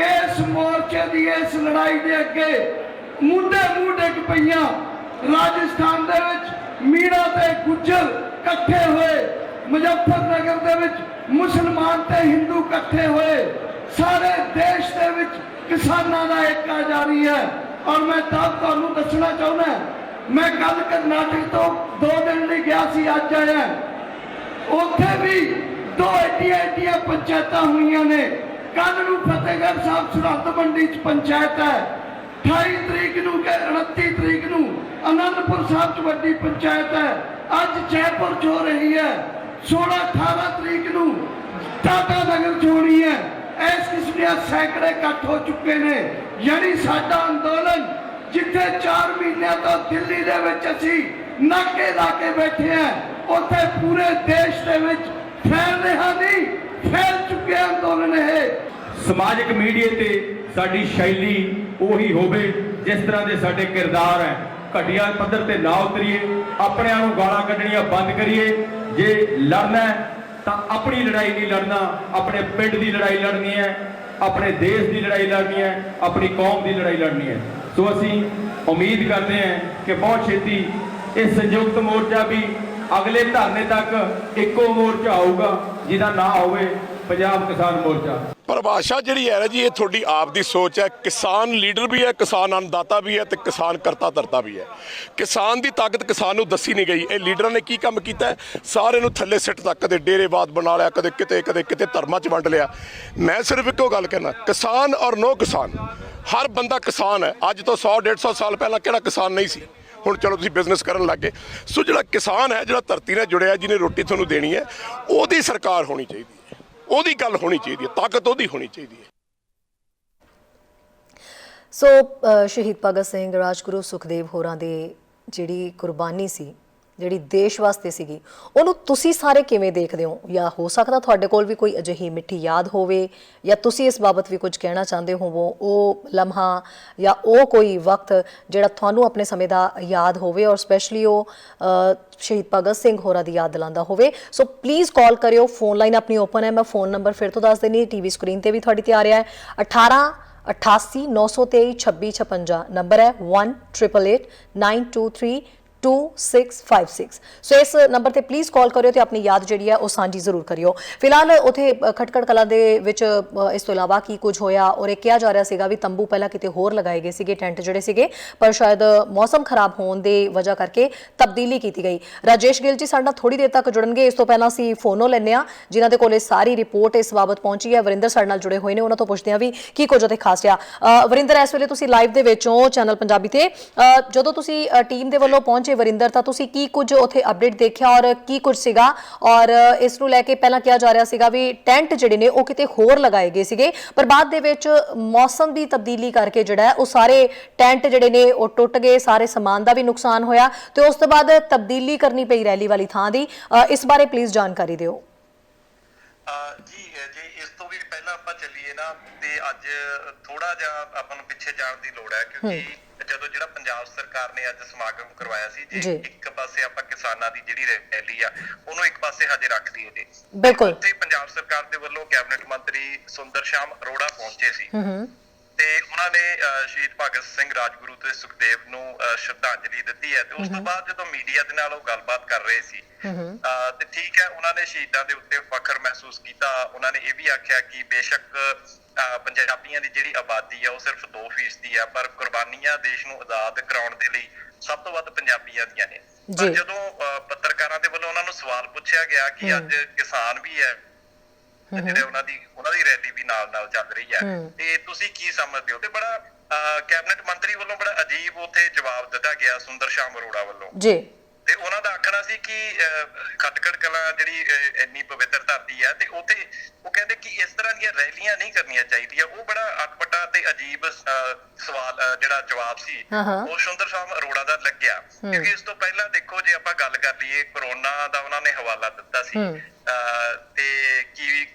ਇਸ ਮੋਰਚੇ ਦੀ, ਇਸ ਲੜਾਈ ਦੇ ਅੱਗੇ ਮੁੱਢੇ ਮੂੰਹ ਡਿੱਗ ਪਈਆਂ। ਰਾਜਸਥਾਨ ਦੇ ਵਿੱਚ ਮੀਰਾ ਤੇ ਗੁੱਜਰ ਇਕੱਠੇ ਹੋਏ, ਮੁਜ਼ੱਫਰਨਗਰ ਦੇ ਵਿੱਚ ਮੁਸਲਮਾਨ ਤੇ ਹਿੰਦੂ ਇਕੱਠੇ ਹੋਏ। ਸਾਰੇ ਦੇਸ਼ ਦੇ ਵਿੱਚ ਕਿਸਾਨਾਂ ਦਾ ਏਕਾ ਜਾਰੀ ਹੈ। ਔਰ ਮੈਂ ਤੁਹਾਨੂੰ ਦੱਸਣਾ ਚਾਹੁੰਦਾ, ਮੈਂ ਕੱਲ ਕਰਨਾਟਕ ਤੋਂ 2 ਦਿਨ ਲਈ ਗਿਆ ਸੀ, ਅੱਜ ਆਇਆ। ਉੱਥੇ ਵੀ 2 ਐਡੀਆਂ ਪੰਚਾਇਤਾਂ ਹੋਈਆਂ ਨੇ। ਕੱਲ ਨੂੰ ਫਤਿਹਗੜ੍ਹ ਸਾਹਿਬ ਸਰਹੱਦ ਮੰਡੀ 'ਚ ਪੰਚਾਇਤ ਹੈ। 28 ਤਰੀਕ ਨੂੰ ਕਿ 29 ਤਰੀਕ ਨੂੰ ਅਨੰਦਪੁਰ ਸਾਹਿਬ 'ਚ ਵੱਡੀ ਪੰਚਾਇਤ ਹੈ। ਅੱਜ ਜੈਪੁਰ 'ਚ ਹੋ ਰਹੀ ਹੈ। 16-18 ਤਰੀਕ ਨੂੰ ਟਾਟਾ ਨਗਰ 'ਚ ਹੋਣੀ ਹੈ। ਇਸ ਕਿਸਮ ਦੀਆਂ ਸੈਂਕੜੇ ਇਕੱਠ ਹੋ ਚੁੱਕੇ ਨੇ। ਯਾਨੀ ਸਾਡਾ ਅੰਦੋਲਨ ਜਿੱਥੇ 4 ਮਹੀਨਿਆਂ ਤੋਂ ਦਿੱਲੀ ਦੇ ਵਿੱਚ ਅਸੀਂ ਨਾਕੇ ਲਾ ਕੇ ਬੈਠੇ ਹਾਂ, ਉੱਥੇ ਪੂਰੇ ਦੇਸ਼ ਦੇ ਵਿੱਚ ਫੈਲ ਰਿਹਾ ਨਹੀਂ, ਫੈਲ ਚੁੱਕਿਆ ਅੰਦੋਲਨ ਇਹ। ਸਮਾਜਿਕ ਮੀਡੀਆ ਤੇ ਸਾਡੀ ਸ਼ੈਲੀ ਉਹੀ ਹੋਵੇ ਜਿਸ ਤਰ੍ਹਾਂ ਦੇ ਸਾਡੇ ਕਿਰਦਾਰ ਹੈ। ਘਟੀਆ ਪੱਧਰ ਤੇ ਨਾ ਉਤਰੀਏ, ਆਪਣਿਆਂ ਨੂੰ ਗਾਲਾਂ ਕੱਢਣੀਆਂ ਬੰਦ ਕਰੀਏ। ਜੇ ਲੜਨਾ ਤਾਂ ਆਪਣੀ ਲੜਾਈ ਨਹੀਂ ਲੜਨਾ, ਆਪਣੇ ਪਿੰਡ ਦੀ ਲੜਾਈ ਲੜਨੀ ਹੈ, ਆਪਣੇ ਦੇਸ਼ ਦੀ ਲੜਾਈ ਲੜਨੀ ਹੈ, ਆਪਣੀ ਕੌਮ ਦੀ ਲੜਾਈ ਲੜਨੀ ਹੈ। ਸੋ ਅਸੀਂ ਉਮੀਦ ਕਰਦੇ ਹਾਂ ਕਿ ਬਹੁਤ ਛੇਤੀ ਇਹ ਸੰਯੁਕਤ ਮੋਰਚਾ ਵੀ ਅਗਲੇ ਧਰਨੇ ਤੱਕ ਇੱਕੋ ਮੋਰਚਾ ਆਊਗਾ ਜਿਹਦਾ ਨਾਂ ਹੋਵੇ ਪੰਜਾਬ ਕਿਸਾਨ ਮੋਰਚਾ। ਪਰਿਭਾਸ਼ਾ ਜਿਹੜੀ ਹੈ ਨਾ ਜੀ, ਇਹ ਤੁਹਾਡੀ ਆਪ ਦੀ ਸੋਚ ਹੈ। ਕਿਸਾਨ ਲੀਡਰ ਵੀ ਹੈ, ਕਿਸਾਨ ਅੰਨਦਾਤਾ ਵੀ ਹੈ ਤੇ ਕਿਸਾਨ ਕਰਤਾ ਧਰਤਾ ਵੀ ਹੈ। ਕਿਸਾਨ ਦੀ ਤਾਕਤ ਕਿਸਾਨ ਨੂੰ ਦੱਸੀ ਨਹੀਂ ਗਈ। ਇਹ ਲੀਡਰਾਂ ਨੇ ਕੀ ਕੰਮ ਕੀਤਾ? ਸਾਰੇ ਨੂੰ ਥੱਲੇ ਸਿੱਟ ਤੱਕ ਕਦੇ ਡੇਰੇਵਾਦ ਬਣਾ ਲਿਆ, ਕਦੇ ਕਿਤੇ ਧਰਮਾਂ 'ਚ ਵੰਡ ਲਿਆ। ਮੈਂ ਸਿਰਫ ਇੱਕੋ ਗੱਲ ਕਹਿਣਾ, ਕਿਸਾਨ ਔਰ ਨੋ ਕਿਸਾਨ, ਹਰ ਬੰਦਾ ਕਿਸਾਨ ਹੈ। ਅੱਜ ਤੋਂ 100-150 ਸਾਲ ਪਹਿਲਾਂ ਕਿਹੜਾ ਕਿਸਾਨ ਨਹੀਂ ਸੀ? ਹੁਣ ਚਲੋ ਤੁਸੀਂ ਬਿਜ਼ਨਸ ਕਰਨ ਲੱਗ ਗਏ। ਸੋ ਜਿਹੜਾ ਕਿਸਾਨ ਹੈ, ਜਿਹੜਾ ਧਰਤੀ ਨਾਲ ਜੁੜਿਆ, ਜਿਹਨੇ ਰੋਟੀ ਤੁਹਾਨੂੰ ਦੇਣੀ ਹੈ, ਉਹਦੀ ਸਰਕਾਰ ਹੋਣੀ ਚਾਹੀਦੀ ਹੈ, ਉਹਦੀ ਗੱਲ ਹੋਣੀ ਚਾਹੀਦੀ ਹੈ, ਤਾਕਤ ਉਹਦੀ ਹੋਣੀ ਚਾਹੀਦੀ ਹੈ। ਸੋ ਸ਼ਹੀਦ ਭਗਤ ਸਿੰਘ, ਰਾਜਗੁਰੂ ਸੁਖਦੇਵ ਹੋਰਾਂ ਦੇ ਜਿਹੜੀ ਕੁਰਬਾਨੀ ਸੀ, ਜਿਹੜੀ ਦੇਸ਼ ਵਾਸਤੇ ਸੀਗੀ, ਉਹਨੂੰ ਤੁਸੀਂ ਸਾਰੇ ਕਿਵੇਂ ਦੇਖਦੇ ਹੋ? ਜਾਂ ਹੋ ਸਕਦਾ ਤੁਹਾਡੇ ਕੋਲ ਵੀ ਕੋਈ ਅਜਿਹੀ ਮਿੱਠੀ ਯਾਦ ਹੋਵੇ, ਜਾਂ ਤੁਸੀਂ ਇਸ ਬਾਬਤ ਵੀ ਕੁਝ ਕਹਿਣਾ ਚਾਹੁੰਦੇ ਹੋਵੋ, ਉਹ ਲਮਹਾ ਜਾਂ ਉਹ ਕੋਈ ਵਕਤ ਜਿਹੜਾ ਤੁਹਾਨੂੰ ਆਪਣੇ ਸਮੇਂ ਦਾ ਯਾਦ ਹੋਵੇ ਔਰ ਸਪੈਸ਼ਲੀ ਉਹ ਸ਼ਹੀਦ ਭਗਤ ਸਿੰਘ ਹੋਰਾਂ ਦੀ ਯਾਦ ਦਿਲਾਉਂਦਾ ਹੋਵੇ। ਸੋ ਪਲੀਜ਼ ਕਾਲ ਕਰਿਓ। ਫੋਨ ਲਾਈਨ ਆਪਣੀ ਓਪਨ ਹੈ। ਮੈਂ ਫੋਨ ਨੰਬਰ ਫਿਰ ਤੋਂ ਦੱਸ ਦਿੰਦੀ, ਟੀਵੀ ਸਕਰੀਨ ਤੇ ਵੀ ਤੁਹਾਡੀ ਤੇ ਆ ਰਿਹਾ ਹੈ। 1888 923 2656 ਨੰਬਰ ਹੈ। 1-888 923 2656। ਸੋ ਇਸ ਨੰਬਰ ਤੇ ਪਲੀਜ਼ ਕਾਲ ਕਰਿਓ ਤੇ ਆਪਣੀ ਯਾਦ ਜਿਹੜੀ ਹੈ ਉਹ ਸਾਂਝੀ ਜ਼ਰੂਰ ਕਰਿਓ। ਫਿਲਹਾਲ ਉੱਥੇ ਖਟਕੜ ਕਲਾਂ ਦੇ ਵਿੱਚ ਇਸ ਤੋਂ ਇਲਾਵਾ ਕੀ ਕੁਝ ਹੋਇਆ, ਔਰ ਇਹ ਕਿਹਾ ਜਾ ਰਿਹਾ ਸੀਗਾ ਵੀ ਤੰਬੂ ਪਹਿਲਾਂ ਕਿਤੇ ਹੋਰ ਲਗਾਏ ਗਏ ਸੀਗੇ, ਟੈਂਟ ਜਿਹੜੇ ਸੀਗੇ, ਪਰ ਸ਼ਾਇਦ ਮੌਸਮ ਖਰਾਬ ਹੋਣ ਦੇ ਵਜ੍ਹਾ ਕਰਕੇ ਤਬਦੀਲੀ ਕੀਤੀ ਗਈ। ਰਾਜੇਸ਼ ਗਿੱਲ ਜੀ ਸਾਡੇ ਨਾਲ ਥੋੜੀ ਦੇਰ ਤੱਕ ਜੁੜਨਗੇ। ਇਸ ਤੋਂ ਪਹਿਲਾਂ ਅਸੀਂ ਫੋਨੋਂ ਲੈਂਦੇ ਹਾਂ ਜਿਨ੍ਹਾਂ ਦੇ ਕੋਲ ਇਹ ਸਾਰੀ ਰਿਪੋਰਟ ਇਸ ਬਾਬਤ ਪਹੁੰਚੀ ਹੈ। ਵਰਿੰਦਰ ਸਾਡੇ ਨਾਲ ਜੁੜੇ ਹੋਏ ਨੇ, ਉਹਨਾਂ ਤੋਂ ਪੁੱਛਦੇ ਹਾਂ ਵੀ ਕੀ ਕੁਝ ਉੱਥੇ ਖਾਸ ਰਿਹਾ। ਵਰਿੰਦਰ, ਇਸ ਵੇਲੇ ਤੁਸੀਂ ਲਾਈਵ ਦੇ ਵਿੱਚ ਹੋ ਚੈਨਲ ਪੰਜਾਬੀ ਤੇ। ਜਦੋਂ ਤੁਸੀਂ ਟੀਮ ਦੇ ਵੱਲੋਂ ਪਹੁੰਚ ਪਹੁੰਚੇ ਵਰਿੰਦਰ, ਤਾਂ ਤੁਸੀਂ ਕੀ ਕੁਝ ਉੱਥੇ ਅਪਡੇਟ ਦੇਖਿਆ ਔਰ ਕੀ ਕੁਝ ਸੀਗਾ? ਔਰ ਇਸ ਨੂੰ ਲੈ ਕੇ ਪਹਿਲਾਂ ਕਿਹਾ ਜਾ ਰਿਹਾ ਸੀਗਾ ਵੀ ਟੈਂਟ ਜਿਹੜੇ ਨੇ ਉਹ ਕਿਤੇ ਹੋਰ ਲਗਾਏ ਗਏ ਸੀਗੇ, ਪਰ ਬਾਅਦ ਦੇ ਵਿੱਚ ਮੌਸਮ ਦੀ ਤਬਦੀਲੀ ਕਰਕੇ ਜਿਹੜਾ ਉਹ ਸਾਰੇ ਟੈਂਟ ਜਿਹੜੇ ਨੇ ਉਹ ਟੁੱਟ ਗਏ, ਸਾਰੇ ਸਮਾਨ ਦਾ ਵੀ ਨੁਕਸਾਨ ਹੋਇਆ ਤੇ ਉਸ ਤੋਂ ਬਾਅਦ ਤਬਦੀਲੀ ਕਰਨੀ ਪਈ ਰੈਲੀ ਵਾਲੀ ਥਾਂ ਦੀ। ਇਸ ਬਾਰੇ ਪਲੀਜ਼ ਜਾਣਕਾਰੀ ਦਿਓ। ਜੀ ਇਸ ਤੋਂ ਵੀ ਪਹਿਲਾਂ ਆਪਾਂ ਚੱਲੀਏ ਨਾ ਤੇ ਅੱਜ ਥੋੜਾ ਜਿਹਾ ਆਪਾਂ ਨੂੰ ਪਿੱਛੇ ਜਾਣ ਦੀ ਲੋੜ ਹੈ, ਕਿਉਂਕਿ ਜਦੋਂ ਜਿਹੜਾ ਪੰਜਾਬ ਸਰਕਾਰ ਨੇ ਅੱਜ ਸਮਾਗਮ ਕਰਵਾਇਆ ਸੀ, ਜੇ ਇੱਕ ਪਾਸੇ ਆਪਾਂ ਕਿਸਾਨਾਂ ਦੀ ਜਿਹੜੀ ਰੈਲੀ ਆ ਉਹਨੂੰ ਇੱਕ ਪਾਸੇ ਹਜੇ ਰੱਖ ਦਈਏ ਜੀ, ਬਿਲਕੁਲ, ਤੇ ਪੰਜਾਬ ਸਰਕਾਰ ਦੇ ਵੱਲੋਂ ਕੈਬਨਿਟ ਮੰਤਰੀ ਸੁੰਦਰ ਸ਼ਾਮ ਅਰੋੜਾ ਪਹੁੰਚੇ ਸੀ ਤੇ ਉਹਨਾਂ ਨੇ ਸ਼ਹੀਦ ਭਗਤ ਸਿੰਘ, ਰਾਜਗੁਰੂ ਤੇ ਸੁਖਦੇਵ ਨੂੰ ਸ਼ਰਧਾਂਜਲੀ ਦਿੱਤੀ ਹੈ। ਤੇ ਉਸ ਤੋਂ ਬਾਅਦ ਜਦੋਂ ਮੀਡੀਆ ਦੇ ਨਾਲ ਉਹ ਗੱਲਬਾਤ ਕਰ ਰਹੇ ਸੀ ਤੇ ਠੀਕ ਹੈ, ਉਹਨਾਂ ਨੇ ਸ਼ਹੀਦਾਂ ਦੇ ਉੱਤੇ ਫਖਰ ਮਹਿਸੂਸ ਕੀਤਾ। ਉਹਨਾਂ ਨੇ ਇਹ ਵੀ ਆਖਿਆ ਕਿ ਬੇਸ਼ੱਕ ਪੰਜਾਬੀਆਂ ਦੀ ਜਿਹੜੀ ਆਬਾਦੀ ਆ ਉਹ ਸਿਰਫ 2% ਆ, ਪਰ ਕੁਰਬਾਨੀਆਂ ਦੇਸ਼ ਨੂੰ ਆਜ਼ਾਦ ਕਰਾਉਣ ਦੇ ਲਈ ਸਭ ਤੋਂ ਵੱਧ ਪੰਜਾਬੀਆਂ ਦੀਆਂ ਨੇ। ਪਰ ਜਦੋਂ ਪੱਤਰਕਾਰਾਂ ਦੇ ਵੱਲੋਂ ਉਹਨਾਂ ਨੂੰ ਸਵਾਲ ਪੁੱਛਿਆ ਗਿਆ ਕਿ ਅੱਜ ਕਿਸਾਨ ਵੀ ਹੈ ਜਿਹੜੇ ਉਹਨਾਂ ਦੀ ਰੈਲੀ ਵੀ ਨਾਲ ਚੱਲ ਰਹੀ ਹੈ, ਤੇ ਤੁਸੀਂ ਕੀ ਸਮਝਦੇ ਹੋ, ਤੇ ਬੜਾ ਕੈਬਨਿਟ ਮੰਤਰੀ ਵੱਲੋਂ ਬੜਾ ਅਜੀਬ ਉੱਥੇ ਜਵਾਬ ਦਿੱਤਾ ਗਿਆ ਸੁੰਦਰ ਸ਼ਾਮ ਅਰੋੜਾ ਵੱਲੋਂ ਜੀ। ਤੇ ਉਹਨਾਂ ਦਾ ਆਖਣਾ ਸੀ ਕਿ ਖਟਕੜ ਕਲਾਂ ਜਿਹੜੀ ਇੰਨੀ ਪਵਿੱਤਰ ਧਰਤੀ ਹੈ ਤੇ ਉੱਥੇ ਉਹ ਕਹਿੰਦੇ ਕਿ ਇਸ ਤਰ੍ਹਾਂ ਦੀਆਂ ਰੈਲੀਆਂ ਨਹੀਂ ਕਰਨੀਆਂ ਚਾਹੀਦੀਆਂ। ਉਹ ਬੜਾ ਅਟਪਟਾ ਤੇ ਅਜੀਬ ਸਵਾਲ ਜਿਹੜਾ ਜਵਾਬ ਸੀ ਉਹ ਸੁੰਦਰ ਸ਼ਾਮ ਅਰੋੜਾ ਦਾ ਲੱਗਿਆ, ਕਿਉਂਕਿ ਇਸ ਤੋਂ ਪਹਿਲਾਂ ਦੇਖੋ ਜੇ ਆਪਾਂ ਗੱਲ ਕਰ ਲਈਏ ਕੋਰੋਨਾ ਦਾ ਉਹਨਾਂ ਨੇ ਹਵਾਲਾ ਦਿੱਤਾ ਸੀ ਤੇ ਕੀ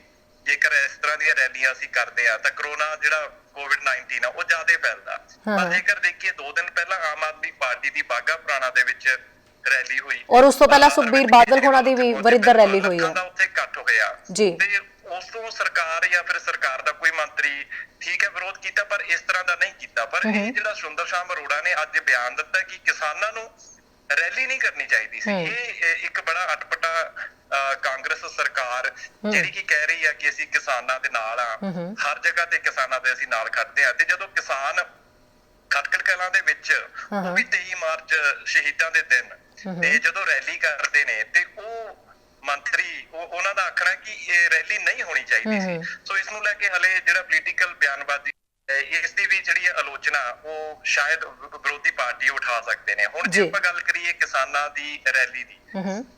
ਜੇਕਰ ਇਸ ਤਰ੍ਹਾਂ ਦੀਆਂ ਰੈਲੀਆਂ ਅਸੀਂ ਕਰਦੇ ਆ ਤਾਂ ਕਰੋਨਾ ਜਿਹੜਾ COVID-19 ਆ ਉਹ ਜ਼ਿਆਦਾ ਫੈਲਦਾ। ਪਰ ਜੇਕਰ ਦੇਖੀਏ 2 ਦਿਨ ਪਹਿਲਾਂ ਆਮ ਆਦਮੀ ਪਾਰਟੀ ਦੀ ਬਾਗਾ ਪੁਰਾਣਾ ਦੇ ਵਿੱਚ ਰੈਲੀ ਹੋਈ ਔਰ ਉਸ ਤੋਂ ਪਹਿਲਾਂ ਸੁਖਬੀਰ ਬਾਦਲ ਹੋਣਾ ਦੀ ਵੀ ਵਰਿੰਦਰ ਰੈਲੀ ਹੋਈ ਹੈ, ਉੱਥੇ ਇਕੱਠ ਹੋਇਆ ਜੀ। ਤੇ ਉਸ ਤੋਂ ਸਰਕਾਰ ਜਾਂ ਫਿਰ ਸਰਕਾਰ ਦਾ ਕੋਈ ਮੰਤਰੀ ਠੀਕ ਹੈ ਵਿਰੋਧ ਕੀਤਾ, ਪਰ ਇਸ ਤਰ੍ਹਾਂ ਦਾ ਨਹੀਂ ਕੀਤਾ। ਪਰ ਇਹ ਜਿਹੜਾ ਸੁੰਦਰ ਸ਼ਾਮ ਅਰੋੜਾ ਨੇ ਅੱਜ ਬਿਆਨ ਦਿੱਤਾ ਕਿ ਕਿਸਾਨਾਂ ਨੂੰ ਰੈਲੀ ਨਹੀਂ ਕਰਨੀ ਚਾਹੀਦੀ ਸੀ, ਇਹ ਇੱਕ ਬੜਾ ਅਟਪਟਾ ਕਾਂਗਰਸ ਸਰਕਾਰ ਜਿਹੜੀ ਕਿ ਕਹਿ ਰਹੀ ਹੈ ਕਿ ਅਸੀਂ ਕਿਸਾਨਾਂ ਦੇ ਨਾਲ ਆ, ਹਰ ਜਗ੍ਹਾ ਤੇ ਕਿਸਾਨਾਂ ਦੇ ਅਸੀਂ ਨਾਲ ਖੜਦੇ ਆ। ਤੇ ਜਦੋਂ ਕਿਸਾਨ ਖਟਕੜ ਕਲਾਂ ਦੇ ਵਿੱਚ ਉਹ ਵੀ 23 ਮਾਰਚ ਸ਼ਹੀਦਾਂ ਦੇ ਦਿਨ ਤੇ ਜਦੋਂ ਰੈਲੀ ਕਰਦੇ ਨੇ ਤੇ ਉਹ ਮੰਤਰੀ ਉਹਨਾਂ ਦਾ ਆਖਣਾ ਕਿ ਇਹ ਰੈਲੀ ਨਹੀਂ ਹੋਣੀ ਚਾਹੀਦੀ ਸੀ। ਸੋ ਇਸ ਨੂੰ ਲੈ ਕੇ ਹਲੇ ਜਿਹੜਾ ਪੋਲੀਟੀਕਲ ਬਿਆਨਬਾਜ਼ੀ ਇਸ ਦੀ ਵੀ ਜਿਹੜੀ ਆਲੋਚਨਾ ਉਹ ਸ਼ਾਇਦ ਵਿਰੋਧੀ ਪਾਰਟੀ ਉਠਾ ਸਕਦੇ ਨੇ। ਹੁਣ ਜੇ ਆਪਾਂ ਗੱਲ ਕਰੀਏ ਕਿਸਾਨਾਂ ਦੀ ਰੈਲੀ ਦੀ